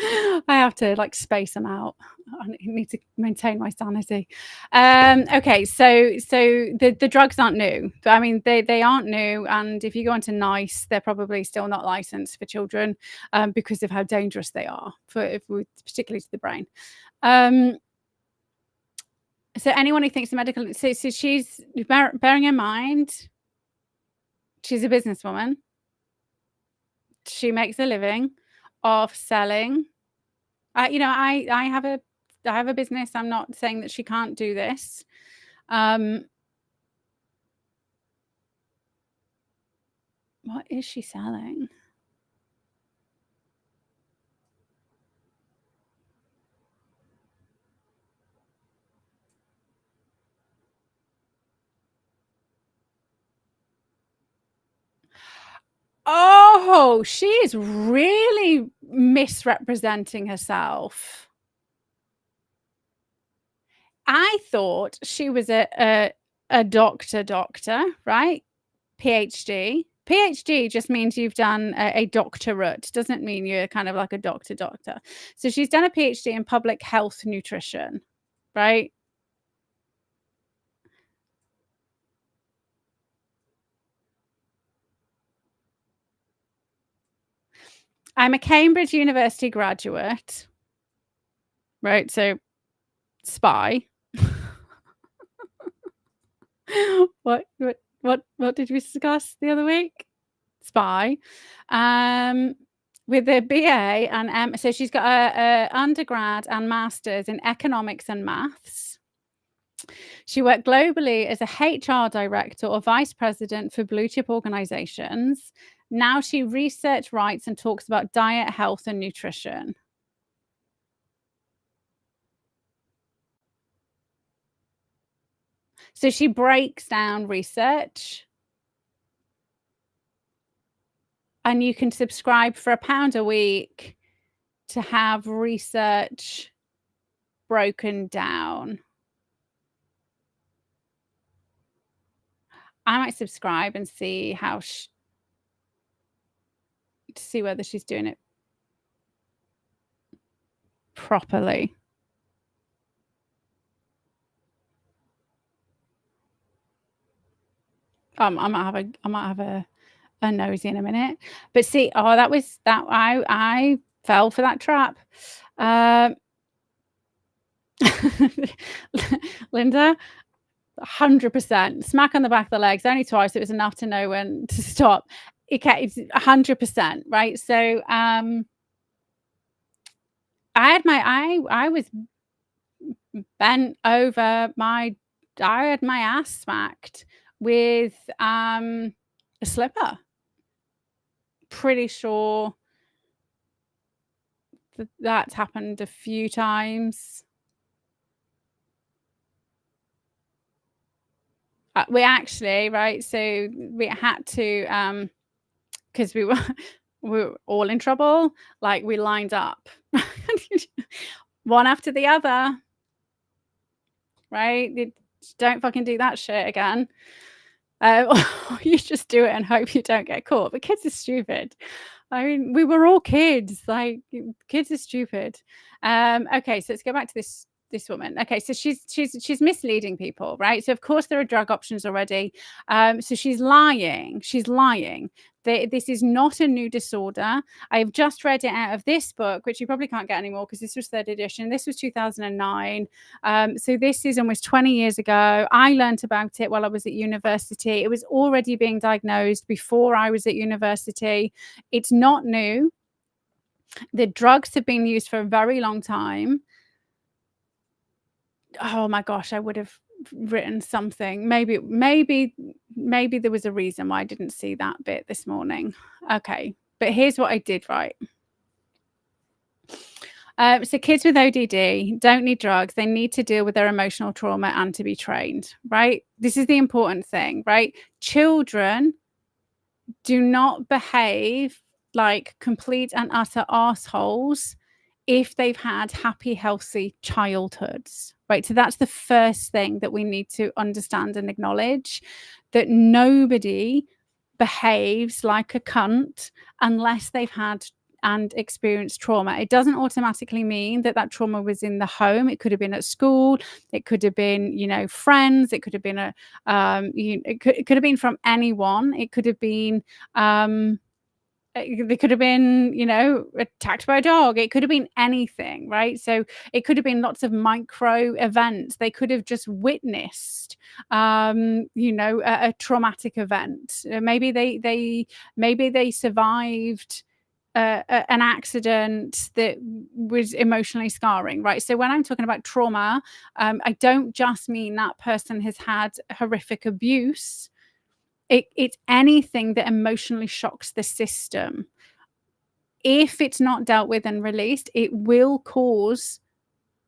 I have to like space them out. I need to maintain my sanity. Okay, so the drugs aren't new. I mean, they aren't new, and if you go into NICE, they're probably still not licensed for children because of how dangerous they are particularly to the brain. So anyone who thinks the medical, so she's bearing in mind, she's a businesswoman. She makes a living of selling. You know, I have a business. I'm not saying that she can't do this. What is she selling? Oh, she is really misrepresenting herself. I thought she was a doctor, right? PhD. PhD just means you've done a doctorate. Doesn't mean you're kind of like a doctor. So she's done a PhD in public health nutrition, right? I'm a Cambridge University graduate. right? So spy. What did we discuss the other week? Spy. Um, with a BA and so she's got a undergrad and master's in economics and maths. She worked globally as a HR director or vice president for blue chip organizations. Now she research writes and talks about diet, health, and nutrition. So she breaks down research, and you can subscribe for £1 a week to have research broken down. I might subscribe and see how to see whether she's doing it properly. I might have a nosy in a minute. But see, that was that I fell for that trap. Linda, 100% smack on the back of the legs. Only twice. It was enough to know when to stop. Okay, it's 100%, right? So I was bent over I had my ass smacked with a slipper. Pretty sure that's happened a few times. We actually, right, so we had to because we were all in trouble, like we lined up one after the other, right? Don't fucking do that shit again. You just do it and hope you don't get caught. But kids are stupid. I mean, we were all kids. Like, kids are stupid. Okay, so let's go back to this woman. Okay, so she's misleading people, right? So of course there are drug options already. So she's lying. This is not a new disorder. I've just read it out of this book, which you probably can't get anymore because this was 3rd edition. This was 2009. So this is almost 20 years ago. I learned about it while I was at university. It was already being diagnosed before I was at university. It's not new. The drugs have been used for a very long time. Oh my gosh, I would have written something. Maybe there was a reason why I didn't see that bit this morning. Okay, but here's what I did write. So kids with ODD don't need drugs. They need to deal with their emotional trauma and to be trained, right? This is the important thing, right? Children do not behave like complete and utter assholes if they've had happy, healthy childhoods, right? So that's the first thing that we need to understand and acknowledge, that nobody behaves like a cunt unless they've had and experienced trauma. It doesn't automatically mean that trauma was in the home. It could have been at school. It could have been, friends. It could have been it could have been from anyone. It could have been they could have been, attacked by a dog. It could have been anything, right? So it could have been lots of micro events. They could have just witnessed, a traumatic event. Maybe they survived an accident that was emotionally scarring, right? So when I'm talking about trauma, I don't just mean that person has had horrific abuse. It's anything that emotionally shocks the system. If it's not dealt with and released, it will cause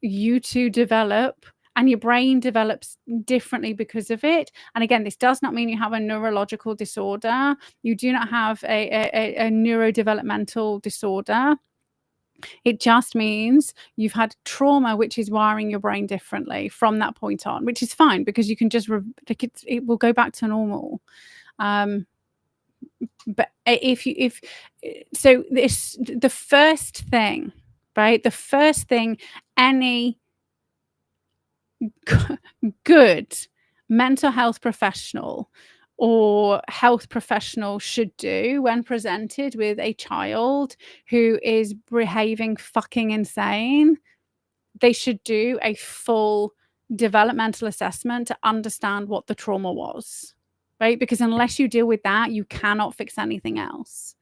you to develop, and your brain develops differently because of it. And again, this does not mean you have a neurological disorder. You do not have a neurodevelopmental disorder. It just means you've had trauma, which is wiring your brain differently from that point on, which is fine because you can just it will go back to normal. But the first thing, right? The first thing any good mental health professional or health professional should do when presented with a child who is behaving fucking insane, they should do a full developmental assessment to understand what the trauma was, right? Because unless you deal with that, you cannot fix anything else.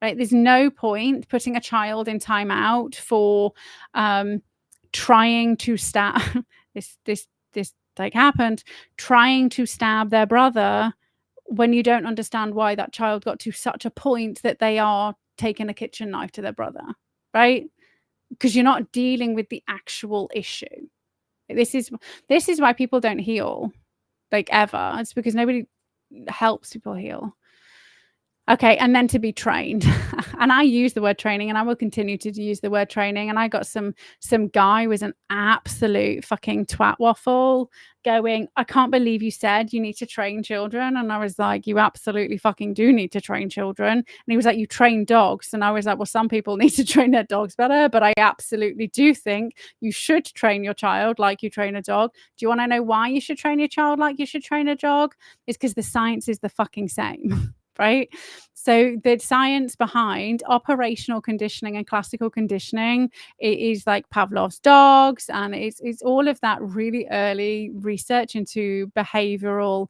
Right? There's no point putting a child in timeout for trying to stab this like happened, trying to stab their brother when you don't understand why that child got to such a point that they are taking a kitchen knife to their brother, right? Because you're not dealing with the actual issue. This is why people don't heal, like, ever. It's because nobody helps people heal. Okay, and then to be trained. And I use the word training, and I will continue to use the word training. And I got some guy who was an absolute fucking twat waffle going, I can't believe you said you need to train children. And I was like, you absolutely fucking do need to train children. And he was like, you train dogs. And I was like, well, some people need to train their dogs better, but I absolutely do think you should train your child like you train a dog. Do you want to know why you should train your child like you should train a dog? It's because the science is the fucking same. Right? So the science behind operational conditioning and classical conditioning is like Pavlov's dogs, and it's all of that really early research into behavioral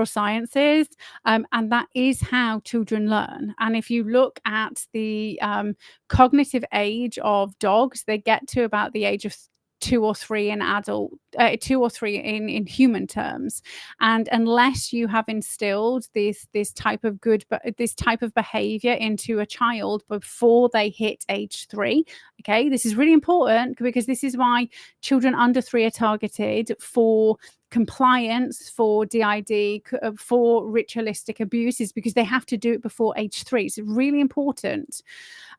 sciences, and that is how children learn. And if you look at the cognitive age of dogs, they get to about the age of 2 or 3 in adult, 2 or 3 in human terms. And unless you have instilled this type of behavior into a child before they hit age 3, okay, this is really important, because this is why children under 3 are targeted for compliance, for DID, for ritualistic abuses, because they have to do it before age 3. It's really important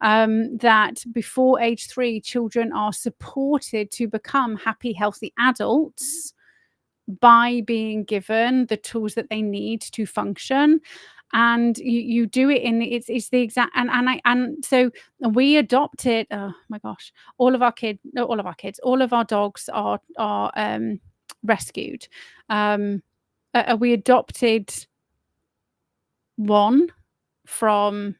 that before age 3, children are supported to become happy, healthy adults by being given the tools that they need to function. And you do it in it's the exact and so we adopted, oh my gosh, all of our dogs are rescued. We adopted one from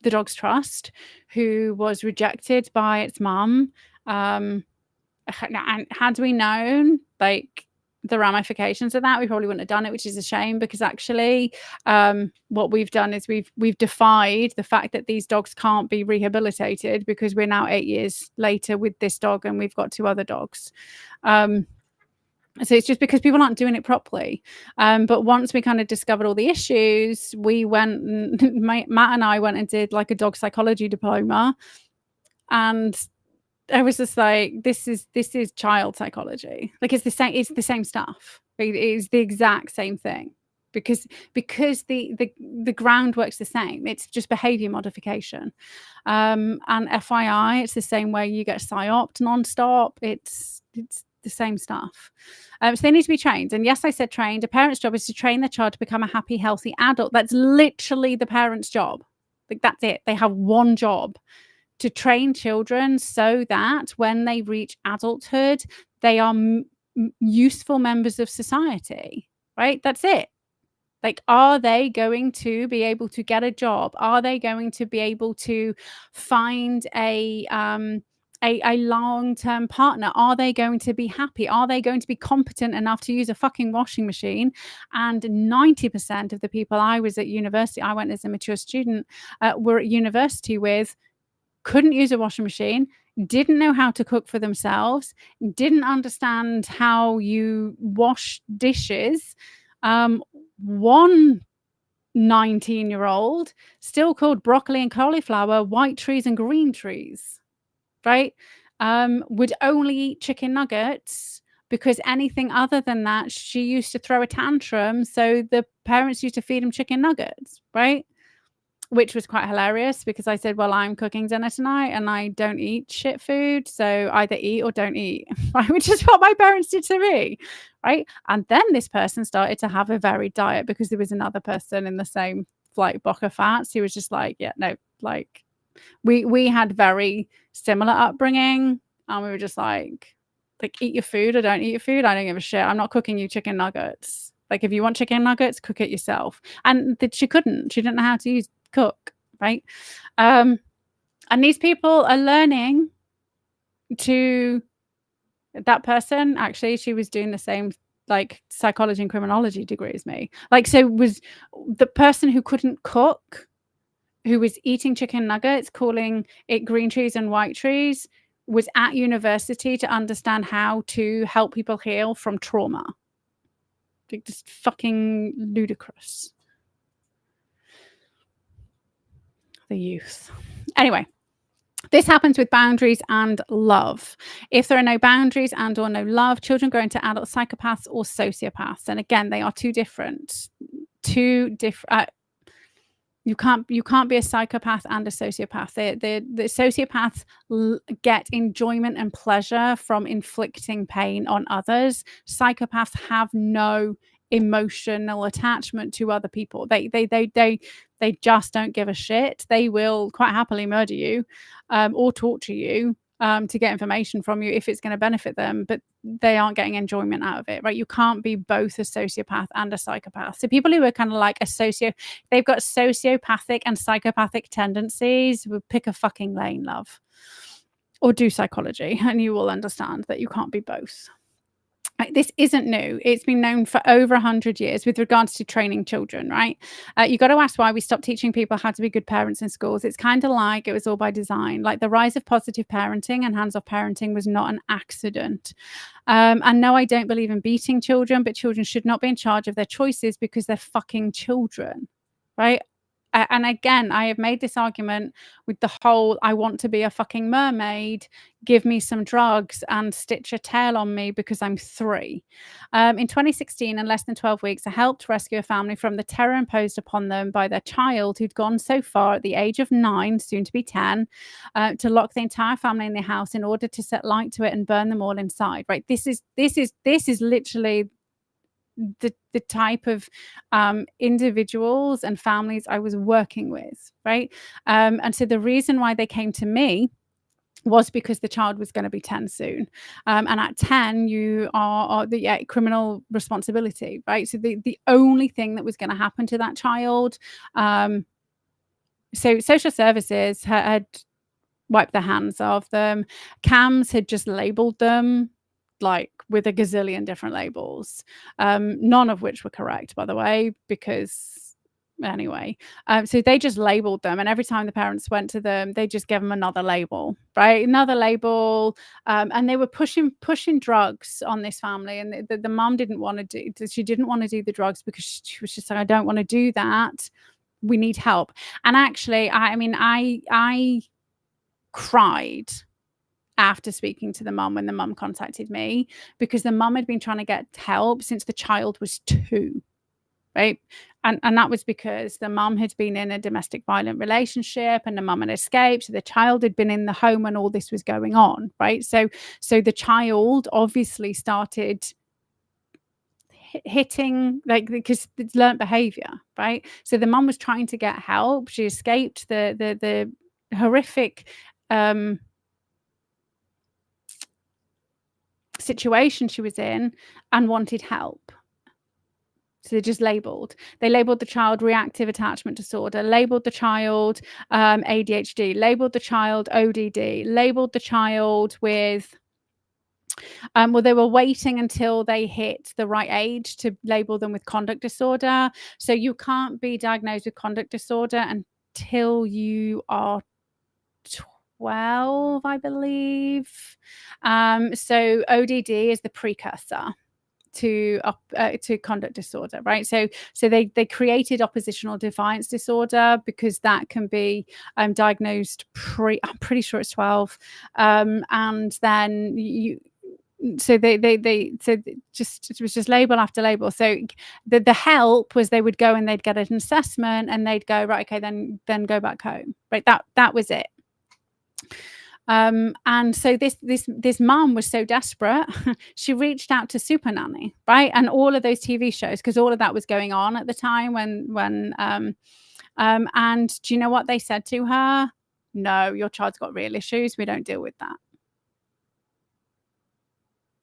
the Dogs Trust who was rejected by its mum. And had we known like the ramifications of that, we probably wouldn't have done it, which is a shame, because actually what we've done is we've defied the fact that these dogs can't be rehabilitated, because we're now 8 years later with this dog and we've got 2 other dogs. So it's just because people aren't doing it properly. But once we kind of discovered all the issues, we went, Matt and I went and did like a dog psychology diploma. And I was just like, this is child psychology. Like, it's the same stuff. It is the exact same thing, because the groundwork's the same. It's just behavior modification. And FYI, it's the same way you get psyoped nonstop. It's the same stuff. So they need to be trained. And yes, I said trained. A parent's job is to train their child to become a happy, healthy adult. That's literally the parent's job. Like, that's it. They have one job: to train children so that when they reach adulthood, they are useful members of society, right? That's it. Like, are they going to be able to get a job? Are they going to be able to find a long-term partner? Are they going to be happy? Are they going to be competent enough to use a fucking washing machine? And 90% of the people I was at university, I went as a mature student, were at university with, couldn't use a washing machine, didn't know how to cook for themselves, didn't understand how you wash dishes. One 19-year-old still called broccoli and cauliflower white trees and green trees, right? Would only eat chicken nuggets, because anything other than that, she used to throw a tantrum. So the parents used to feed them chicken nuggets, right? Which was quite hilarious, because I said, well, I'm cooking dinner tonight and I don't eat shit food. So either eat or don't eat, right? Which is what my parents did to me, right? And then this person started to have a varied diet, because there was another person in the same like block of fats who was just like, yeah, no, like we had very similar upbringing, and we were just like eat your food or don't eat your food. I don't give a shit. I'm not cooking you chicken nuggets. Like, if you want chicken nuggets, cook it yourself. And she didn't know how to cook, right? And these people are learning to that person, actually, she was doing the same, like, psychology and criminology degree as me. Like, so was the person who couldn't cook, who was eating chicken nuggets, calling it green trees and white trees, was at university to understand how to help people heal from trauma. Like, just fucking ludicrous. The youth. Anyway, this happens with boundaries and love. If there are no boundaries and or no love, children grow into adult psychopaths or sociopaths. And again, they are two different. You can't be a psychopath and a sociopath. The sociopaths get enjoyment and pleasure from inflicting pain on others. Psychopaths have no emotional attachment to other people. They just don't give a shit. They will quite happily murder you, or torture you, to get information from you if it's going to benefit them, but they aren't getting enjoyment out of it, right? You can't be both a sociopath and a psychopath. So people who are kind of like they've got sociopathic and psychopathic tendencies, will pick a fucking lane, love, or do psychology, and you will understand that you can't be both. This isn't new. It's been known for over 100 years with regards to training children, right? You got to ask why we stopped teaching people how to be good parents in schools. It's kind of like it was all by design. Like the rise of positive parenting and hands-off parenting was not an accident. And no, I don't believe in beating children, but children should not be in charge of their choices because they're fucking children, right? And again, I have made this argument with the whole, I want to be a fucking mermaid, give me some drugs and stitch a tail on me because I'm 3. In 2016, in less than 12 weeks, I helped rescue a family from the terror imposed upon them by their child who'd gone so far at the age of 9, soon to be 10, to lock the entire family in their house in order to set light to it and burn them all inside, right? This is literally the type of individuals and families I was working with, right? And so the reason why they came to me was because the child was going to be 10 soon. And at 10, you are the criminal responsibility, right? So the only thing that was going to happen to that child, so social services had wiped their hands of them. CAMS had just labeled them like with a gazillion different labels, none of which were correct, by the way, because anyway, so they just labeled them, and every time the parents went to them, they just gave them another label, right? Another label, and they were pushing drugs on this family, and the mom didn't want to do the drugs because she was just like, I don't want to do that. We need help. And actually, I cried after speaking to the mum when the mum contacted me, because the mum had been trying to get help since the child was 2, right? And that was because the mum had been in a domestic violent relationship and the mum had escaped. So the child had been in the home when all this was going on, right? So the child obviously started hitting, like, because it's learned behavior, right? So the mum was trying to get help. She escaped the horrific situation she was in and wanted help. So they just labeled the child reactive attachment disorder, labeled the child ADHD, labeled the child ODD, labeled the child with well, they were waiting until they hit the right age to label them with conduct disorder. So you can't be diagnosed with conduct disorder until you are 12, I believe. So ODD is the precursor to conduct disorder, right? So they created oppositional defiance disorder because that can be diagnosed I'm pretty sure it's 12, and then it was just label after label. So the help was they would go and they'd get an assessment and they'd go, right, okay, then go back home, right? That was it. And so this mom was so desperate, she reached out to Super Nanny, right? And all of those TV shows, because all of that was going on at the time when and do you know what they said to her? No, your child's got real issues. We don't deal with that.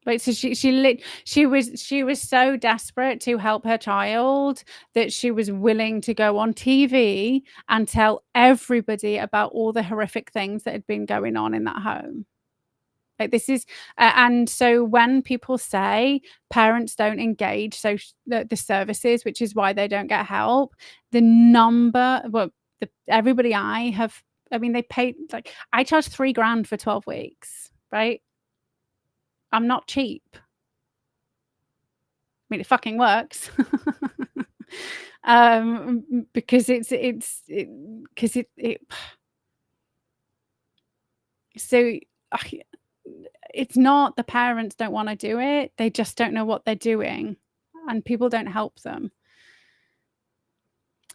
Right, so she was so desperate to help her child that she was willing to go on TV and tell everybody about all the horrific things that had been going on in that home. Like, this is and so when people say parents don't engage the services, which is why they don't get help, everybody they pay, like, I charge 3 grand for 12 weeks, right? I'm not cheap. I mean, it fucking works. Because so it's not the parents don't wanna do it, they just don't know what they're doing, and people don't help them.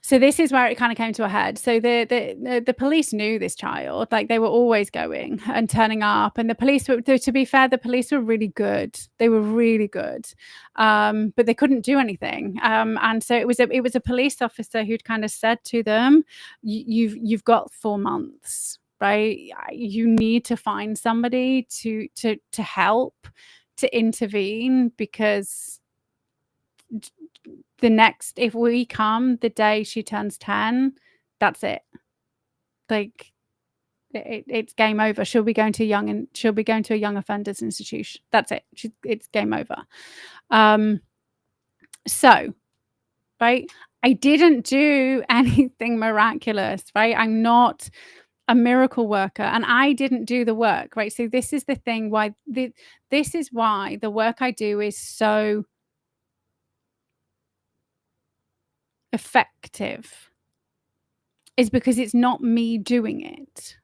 So this is where it kinda came to a head. So the police knew this child, like, they were always going and turning up, and the police were, to be fair, the police were really good. They were really good, but they couldn't do anything, and so it was a police officer who'd kinda said to them, You've got 4 months, right? You need to find somebody to help, to intervene, because if we come the day she turns 10, that's it. Like, it's game over. She'll be going to a young offenders institution. That's it. It's game over. So, right, I didn't do anything miraculous, right? I'm not a miracle worker, and I didn't do the work, right? So this is the thing why this is why the work I do is so effective, is because it's not me doing it.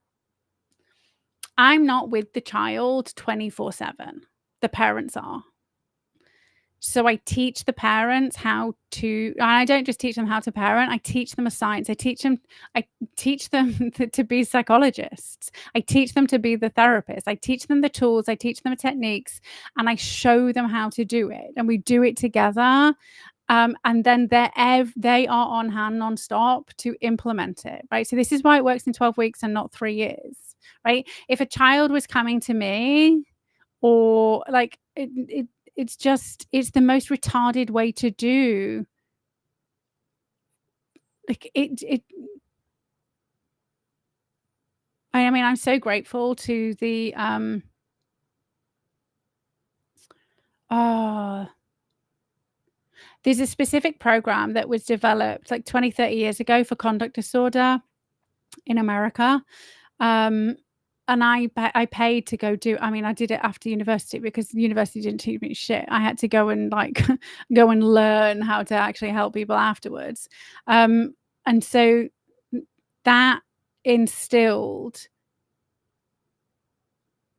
I'm not with the child 24/7. The parents are. So I teach the parents how to, and I don't just teach them how to parent, I teach them a science. I teach them to be psychologists. I teach them to be the therapist. I teach them the tools, I teach them the techniques, and I show them how to do it. And we do it together. And then they are on hand nonstop to implement it, right? So this is why it works in 12 weeks and not 3 years, right? If a child was coming to me, or like it's the most retarded way to do, like, I mean, I'm so grateful to the there's a specific program that was developed like 20, 30 years ago for conduct disorder in America. And I paid to go do, I mean, I did it after university because university didn't teach me shit. I had to go and like go and learn how to actually help people afterwards. And so that instilled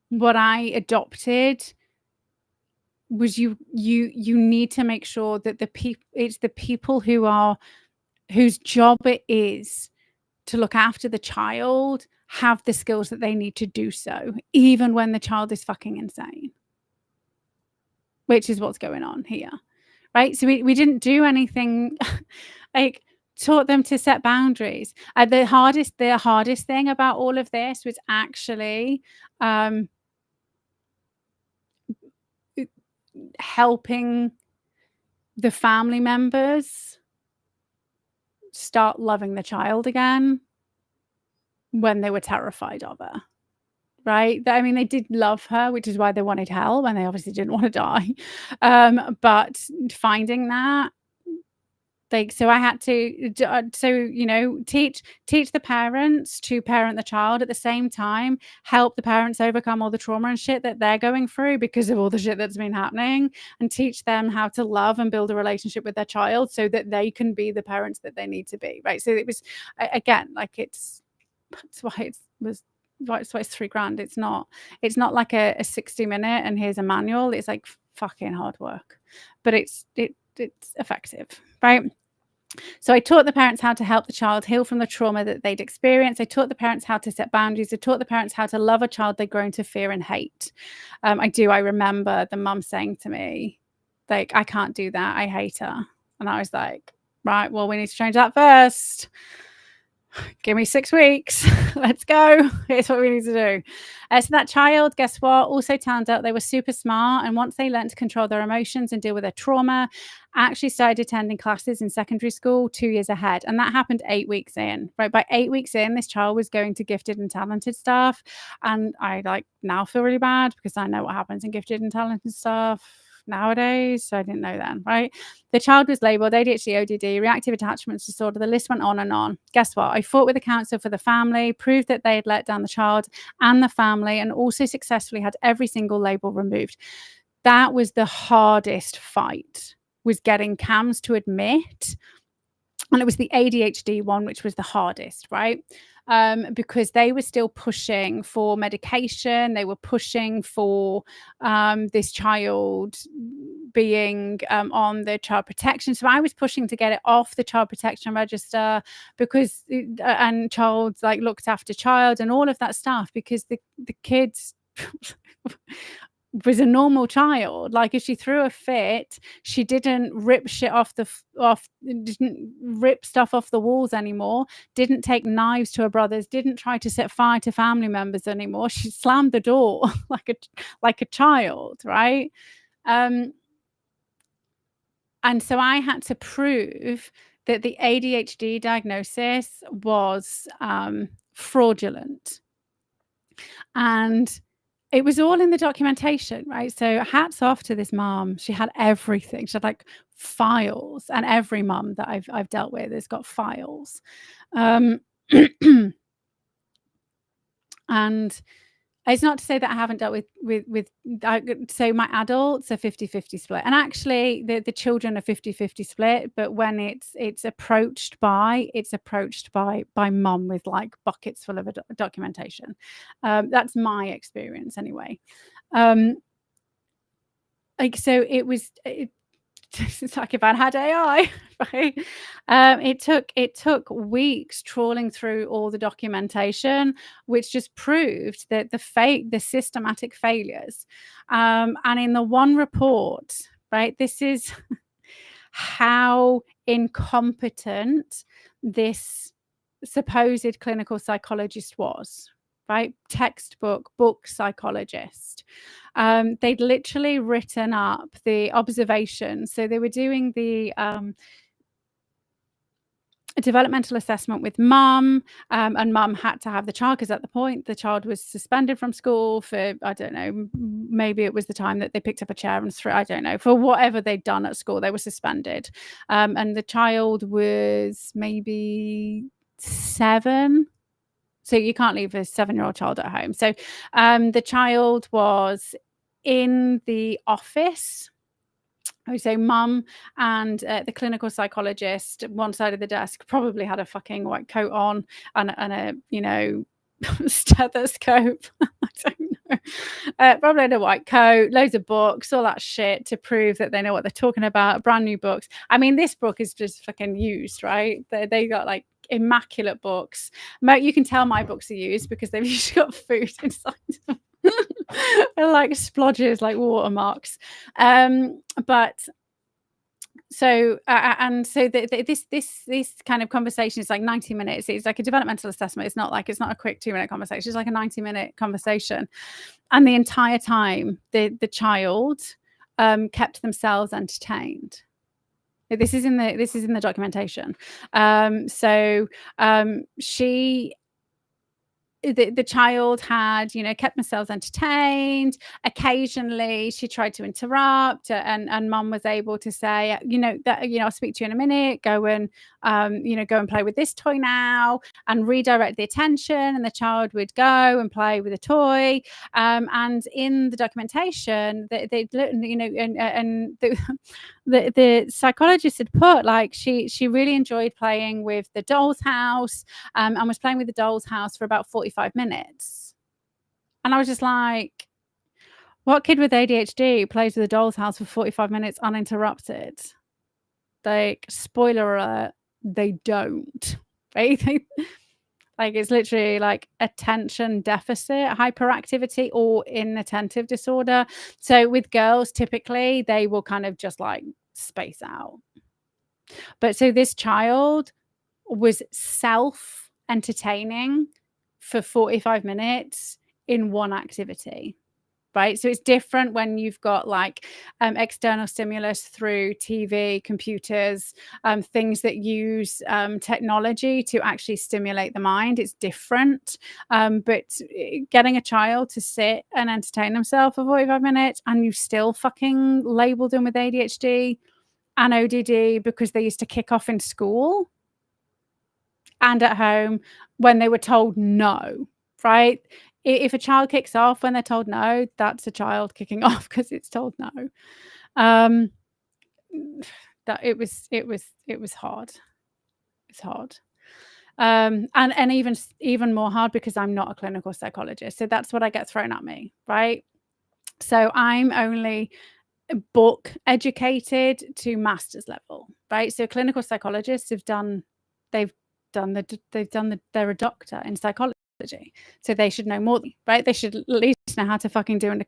what I adopted was you need to make sure that it's the people whose job it is to look after the child have the skills that they need to do so, even when the child is fucking insane, which is what's going on here, right? So we didn't do anything like taught them to set boundaries. The hardest thing about all of this was actually helping the family members start loving the child again when they were terrified of her, right? I mean, they did love her, which is why they wanted help, and they obviously didn't want to die. But finding that, like, so I had to, teach the parents to parent the child, at the same time help the parents overcome all the trauma and shit that they're going through because of all the shit that's been happening, and teach them how to love and build a relationship with their child so that they can be the parents that they need to be, right? So it was, again, like, that's why it's 3 grand. It's not like a 60-minute and here's a manual. It's like fucking hard work, but it's effective, right? So I taught the parents how to help the child heal from the trauma that they'd experienced. I taught the parents how to set boundaries. I taught the parents how to love a child they'd grown to fear and hate. I remember the mum saying to me, like, I can't do that, I hate her. And I was like, right, well, we need to change that first. Give me 6 weeks. Let's go. Here's what we need to do. So that child, guess what? Also turned out they were super smart. And once they learned to control their emotions and deal with their trauma, actually started attending classes in secondary school 2 years ahead. And that happened 8 weeks in, right? By 8 weeks in, this child was going to gifted and talented stuff. And I now feel really bad because I know what happens in gifted and talented stuff nowadays. So I didn't know then, right? The child was labeled ADHD, ODD, reactive attachment disorder. The list went on and on. Guess what? I fought with the counsel for the family, proved that they had let down the child and the family, and also successfully had every single label removed. That was the hardest fight, was getting CAMS to admit. And it was the ADHD one, which was the hardest, right? Because they were still pushing for medication. They were pushing for this child being on the child protection. So I was pushing to get it off the child protection register because, and child looked after child and all of that stuff, because the kids was a normal child. Like, if she threw a fit, she didn't rip shit didn't rip stuff off the walls anymore, didn't take knives to her brothers, didn't try to set fire to family members anymore. She slammed the door like a child, right? And so I had to prove that the ADHD diagnosis was fraudulent. And it was all in the documentation, right? So hats off to this mom. She had everything. She had files, and every mom that I've dealt with has got files. And it's not to say that I haven't dealt with so my adults are 50-50 split, and actually the children are 50-50 split, but when it's approached by mum with buckets full of documentation. That's my experience anyway. So it's like if I had AI, right? It took weeks trawling through all the documentation, which just proved that the systematic failures. And in the one report, right, this is how incompetent this supposed clinical psychologist was. Right? Textbook, book psychologist. They'd literally written up the observations. So they were doing the developmental assessment with mum, and mum had to have the child because at the point the child was suspended from school for, I don't know, maybe it was the time that they picked up a chair and threw, I don't know, for whatever they'd done at school, they were suspended. And the child was maybe 7. So you can't leave a 7-year-old child at home. So the child was in the office. I would say mum and the clinical psychologist, one side of the desk, probably had a fucking white coat on and a stethoscope. I don't know. Probably had a white coat, loads of books, all that shit to prove that they know what they're talking about. Brand new books. I mean, this book is just fucking used, right? They got immaculate books. You can tell my books are used because they've usually got food inside them. They're splodges, watermarks. But so this kind of conversation is 90 minutes. It's like a developmental assessment. It's not a quick 2-minute conversation. It's like a 90-minute conversation, and the entire time the child kept themselves entertained. This is in the documentation. The child had, kept themselves entertained. Occasionally she tried to interrupt, and mum was able to say, I'll speak to you in a minute, go and play with this toy now, and redirect the attention, and the child would go and play with a toy. And in the documentation, the psychologist had put she really enjoyed playing with the doll's house, and was playing with the doll's house for about 45 minutes. And I was just like, what kid with ADHD plays with the doll's house for 45 minutes uninterrupted? Spoiler alert, they don't. Right? It's literally attention deficit hyperactivity or inattentive disorder. So with girls, typically they will kind of just space out. But so this child was entertaining for 45 minutes in one activity. Right. So it's different when you've got like external stimulus through TV, computers, things that use technology to actually stimulate the mind. It's different. But getting a child to sit and entertain themselves for 45 minutes and you still fucking labeled them with ADHD and ODD because they used to kick off in school and at home when they were told no. Right. If a child kicks off when they're told no, that's a child kicking off because it's told no. That it was hard. It's hard. And even more hard because I'm not a clinical psychologist. So that's what I get thrown at me, right? So I'm only book educated to master's level, right? So clinical psychologists they're a doctor in psychology. So they should know more, right? They should at least know how to fucking do a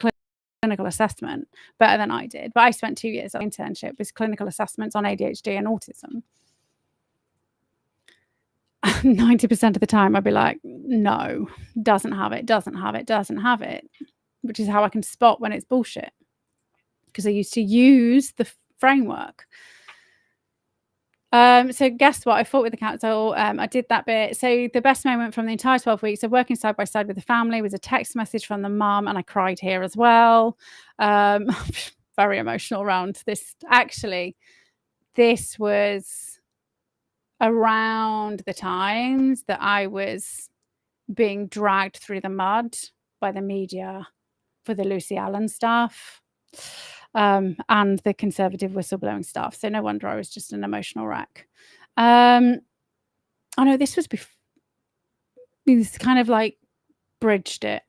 clinical assessment better than I did. But I spent 2 years on internship with clinical assessments on ADHD and autism. 90% of the time I'd be like, no, doesn't have it, which is how I can spot when it's bullshit. Because I used to use the framework. So guess what? I fought with the council. I did that bit. So the best moment from the entire 12 weeks of working side by side with the family was a text message from the mum, and I cried here as well. Very emotional around this. Actually, this was around the times that I was being dragged through the mud by the media for the Lucy Allen stuff. And the conservative whistleblowing stuff. So no wonder I was just an emotional wreck. I know this was this kind of like bridged it.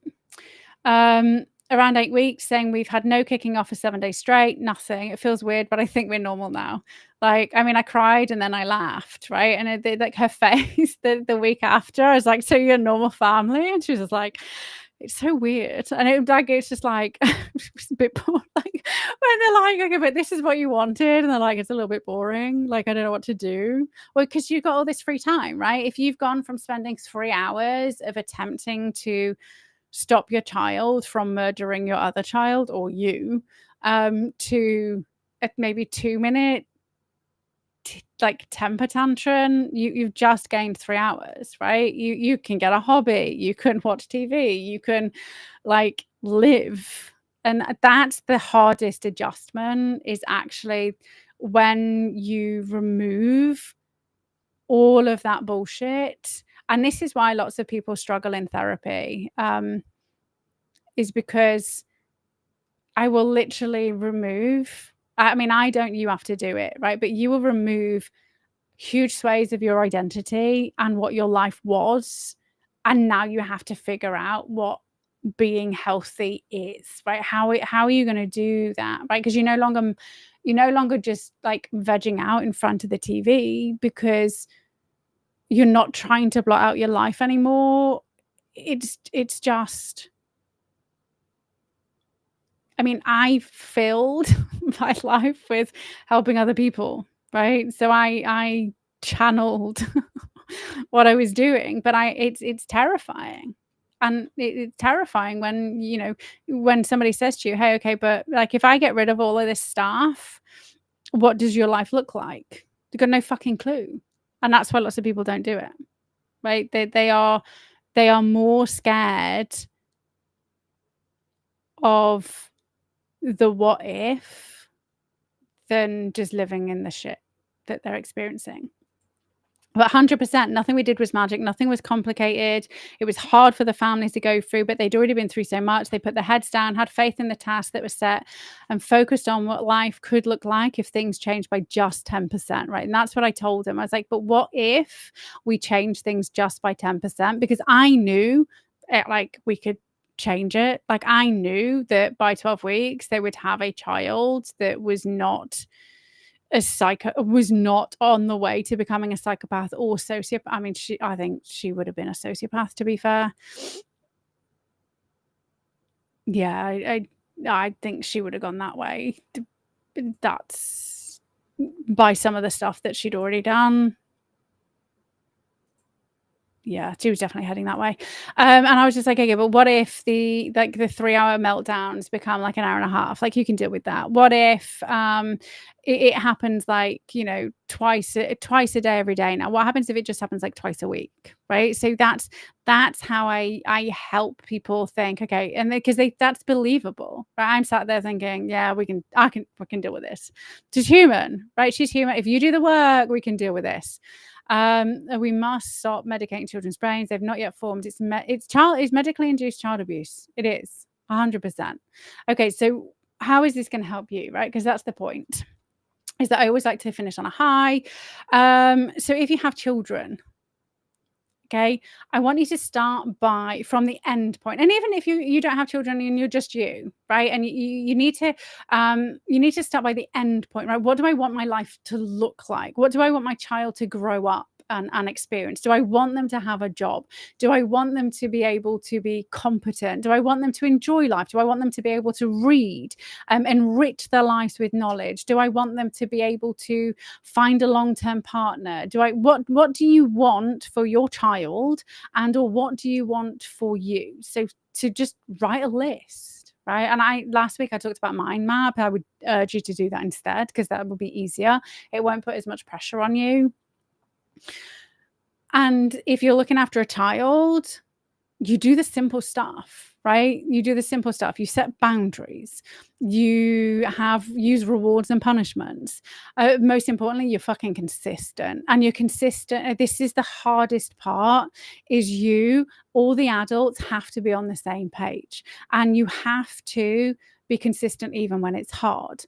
Around 8 weeks, saying we've had no kicking off for 7 days straight, nothing. It feels weird, but I think we're normal now. Like, I mean, I cried and then I laughed, right? And like her face the week after, I was like, so you're a normal family? And she was just like, it's so weird. And it's just like, it's a bit boring. Like, when they're like, okay, but this is what you wanted. And they're like, it's a little bit boring. Like, I don't know what to do. Well, because you've got all this free time, right? If you've gone from spending 3 hours of attempting to stop your child from murdering your other child or you, to maybe 2 minute like temper tantrum, you've just gained 3 hours, right? You can get a hobby, you can watch TV, you can like live. And that's the hardest adjustment, is actually when you remove all of that bullshit. And this is why lots of people struggle in therapy, is because I will literally remove, I mean, I don't, you have to do it, right? But you will remove huge swathes of your identity and what your life was. And now you have to figure out what being healthy is, right? How are you going to do that, right? Because you're no longer just like vegging out in front of the TV because you're not trying to blot out your life anymore. It's just, I mean, I filled my life with helping other people, right? So I channeled what I was doing, but it's terrifying. And it's terrifying when, when somebody says to you, hey, okay, but like, if I get rid of all of this stuff, what does your life look like? You've got no fucking clue. And that's why lots of people don't do it, right? They are more scared of the what if than just living in the shit that they're experiencing. But 100%, nothing we did was magic. Nothing was complicated. It was hard for the families to go through, but they'd already been through so much. They put their heads down, had faith in the task that was set, and focused on what life could look like if things changed by just 10%, right? And that's what I told them. I was like, but what if we change things just by 10%? Because I knew like we could change it. Like, I knew that by 12 weeks, they would have a child that was not was not on the way to becoming a psychopath or sociopath. I mean, I think she would have been a sociopath, to be fair. Yeah, I think she would have gone that way. That's by some of the stuff that she'd already done. Yeah, she was definitely heading that way. And I was just like, okay, but what if the 3-hour meltdowns become like an hour and a half? Like, you can deal with that. What if it happens like, twice a day every day? Now, what happens if it just happens like twice a week? Right. So that's how I help people think, okay, and because that's believable, right? I'm sat there thinking, yeah, we can deal with this. She's human, right? She's human. If you do the work, we can deal with this. We must stop medicating children's brains. They've not yet formed. It's medically induced child abuse. It is 100%. Okay, so how is this going to help you, right? Because that's the point. Is that I always like to finish on a high. So if you have children, okay, I want you to start from the end point. And even if you don't have children and you're just you, right? And you need to start by the end point, right? What do I want my life to look like? What do I want my child to grow up and experience? Do I want them to have a job? Do I want them to be able to be competent? Do I want them to enjoy life? Do I want them to be able to read, enrich their lives with knowledge? Do I want them to be able to find a long-term partner? What do you want for your child, and or what do you want for you? So to just write a list, right? And last week I talked about mind map. I would urge you to do that instead, because that will be easier. It won't put as much pressure on you. And if you're looking after a child, you do the simple stuff, right? You do the simple stuff. You set boundaries. You use rewards and punishments. Most importantly, you're fucking consistent. And you're consistent. This is the hardest part, is all the adults have to be on the same page. And you have to be consistent even when it's hard.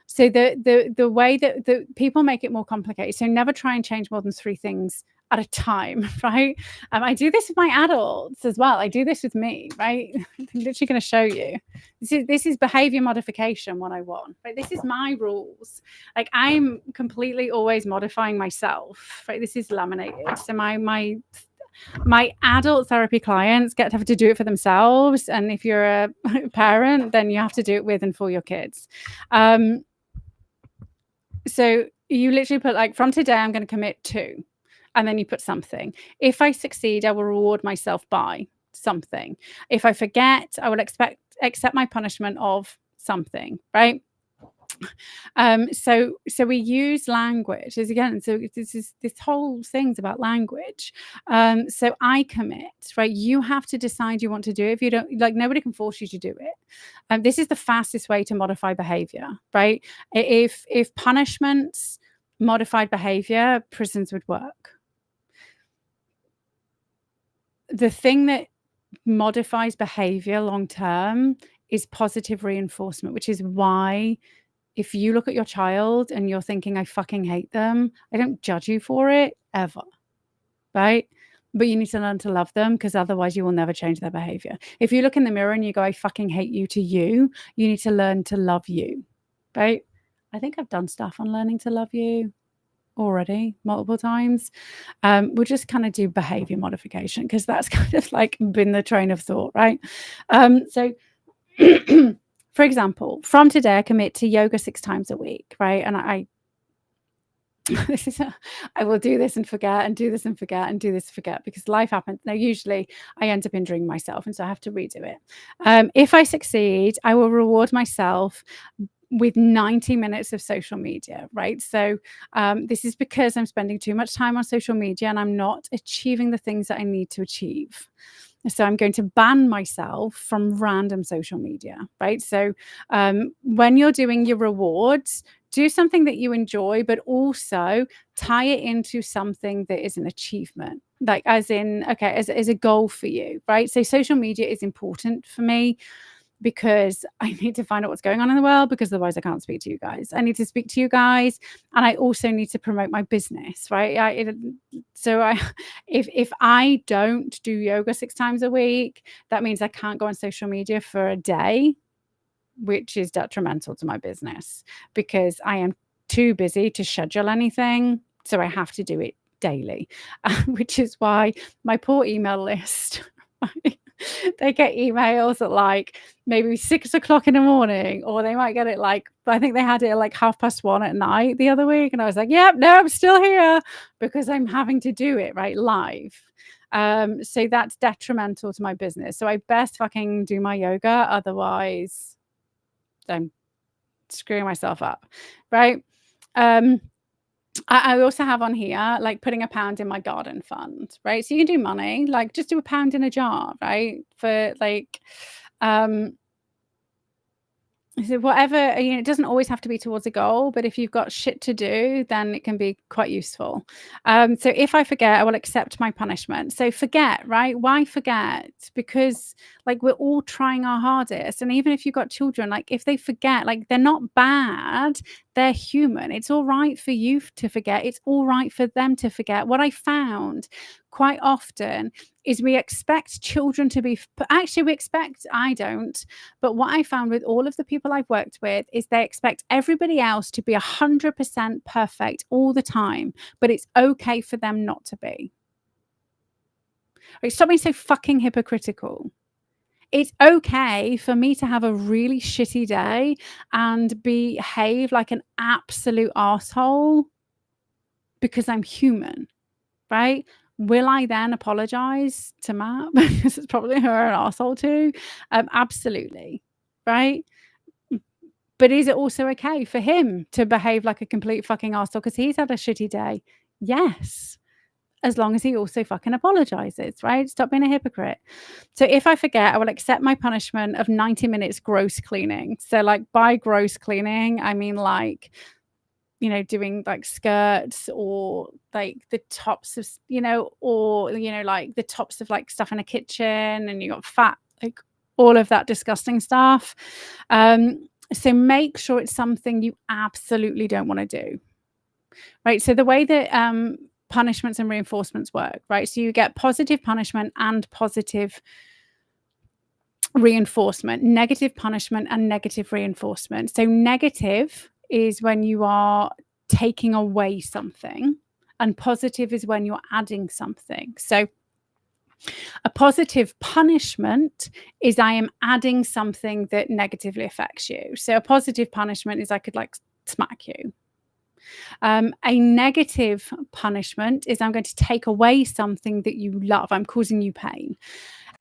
So the way that the people make it more complicated. So never try and change more than 3 things at a time, right? I do this with my adults as well. I do this with me, right? I'm literally going to show you. This is behavior modification 101, right? This is my rules. Like, I'm completely always modifying myself, right? This is laminated. So my adult therapy clients get to have to do it for themselves. And if you're a parent, then you have to do it with and for your kids. So you literally put, like, from today, I'm going to commit to. And then you put something. If I succeed, I will reward myself by something. If I forget, I will accept my punishment of something, right? So we use language as, again, so this whole thing's about language. So I commit, right? You have to decide you want to do it. If you don't, like, nobody can force you to do it. This is the fastest way to modify behavior, right? If punishments modified behavior, prisons would work. The thing that modifies behavior long term is positive reinforcement, which is why if you look at your child and you're thinking, I fucking hate them, I don't judge you for it ever, right? But you need to learn to love them, because otherwise you will never change their behavior. If you look in the mirror and you go, I fucking hate you, to you need to learn to love you, right? I think I've done stuff on learning to love you already multiple times. We'll just kind of do behavior modification, because that's kind of like been the train of thought, right? So for example, from today I commit to yoga 6 times a week, right? And I will do this and forget, and do this and forget, and do this and forget, because life happens. Now, usually I end up injuring myself, and so I have to redo it. If I succeed, I will reward myself with 90 minutes of social media, right? So this is because I'm spending too much time on social media and I'm not achieving the things that I need to achieve. So I'm going to ban myself from random social media, right? So when you're doing your rewards, do something that you enjoy, but also tie it into something that is an achievement, like as in, okay, as a goal for you, right? So social media is important for me, because I need to find out what's going on in the world, because otherwise I can't speak to you guys. I need to speak to you guys, and I also need to promote my business, right? If I don't do yoga 6 times a week, that means I can't go on social media for a day, which is detrimental to my business, because I am too busy to schedule anything. So I have to do it daily, which is why my poor email list, right? They get emails at like maybe 6 o'clock in the morning, or they might get it like, I think they had it at like 1:30 at night the other week. And I was like, yep, no, I'm still here because I'm having to do it right live. So that's detrimental to my business. So I best fucking do my yoga. Otherwise, I'm screwing myself up. Right. I also have on here, like putting £1 in my garden fund, right? So you can do money, like just do £1 in a jar, right? For like, so whatever, it doesn't always have to be towards a goal, but if you've got shit to do, then it can be quite useful. So if I forget, I will accept my punishment. So forget, right? Why forget? Because like we're all trying our hardest. And even if you've got children, like if they forget, like they're not bad, they're human. It's all right for you to forget. It's all right for them to forget. What I found quite often is we expect children to be, actually I don't, but what I found with all of the people I've worked with is they expect everybody else to be 100% perfect all the time, but it's okay for them not to be. Like, stop being so fucking hypocritical. It's okay for me to have a really shitty day and behave like an absolute asshole because I'm human, right? Will I then apologize to Matt because it's probably her an asshole too? Absolutely, right? But is it also okay for him to behave like a complete fucking arsehole because he's had a shitty day? Yes. As long as he also fucking apologizes, right? Stop being a hypocrite. So if I forget, I will accept my punishment of 90 minutes gross cleaning. So like by gross cleaning, I mean like, doing like skirts or like the tops of, or, like the tops of like stuff in a kitchen, and you got fat, like all of that disgusting stuff. So make sure it's something you absolutely don't want to do, right? So the way that punishments and reinforcements work, right? So you get positive punishment and positive reinforcement, negative punishment and negative reinforcement. So negative is when you are taking away something, and positive is when you're adding something. So a positive punishment is I am adding something that negatively affects you. So a positive punishment is I could like smack you. A negative punishment is I'm going to take away something that you love. I'm causing you pain.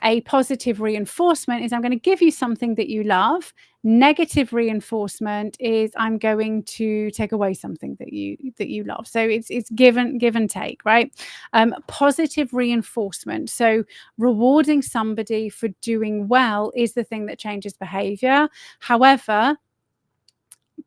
A positive reinforcement is I'm going to give you something that you love. Negative reinforcement is I'm going to take away something that you love. So it's give and take, right? Positive reinforcement. So rewarding somebody for doing well is the thing that changes behavior. However,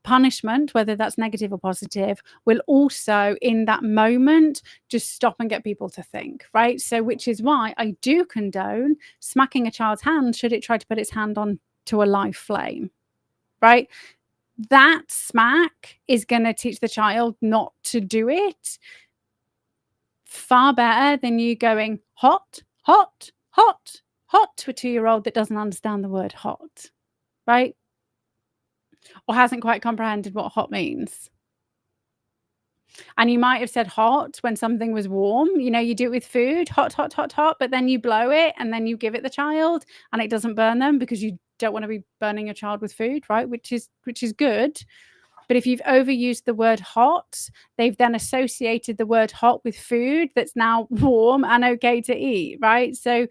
punishment, whether that's negative or positive, will also in that moment just stop and get people to think, right? So which is why I do condone smacking a child's hand should it try to put its hand on to a live flame, right? That smack is going to teach the child not to do it far better than you going hot, hot, hot, hot to a 2-year-old that doesn't understand the word hot, right? Or hasn't quite comprehended what hot means. And you might have said hot when something was warm. You do it with food, hot, hot, hot, hot, but then you blow it and then you give it the child and it doesn't burn them because you don't want to be burning your child with food, right? Which is good. But if you've overused the word hot, they've then associated the word hot with food that's now warm and okay to eat, right? So,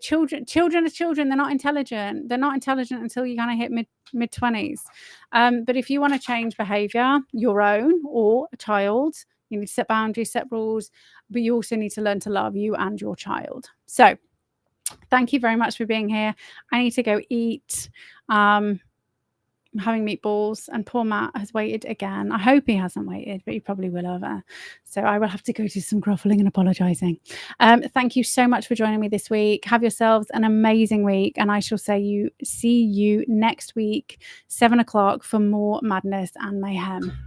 children are children. They're not intelligent. They're not intelligent until you kind of hit mid-20s. But if you want to change behavior, your own or a child, you need to set boundaries, set rules, but you also need to learn to love you and your child. So thank you very much for being here. I need to go eat. I'm having meatballs, and poor Matt has waited again. I hope he hasn't waited, but he probably will have. So I will have to go do some groveling and apologizing. Thank you so much for joining me this week. Have yourselves an amazing week, and I shall see you next week, 7 o'clock for more Madness and Mayhem.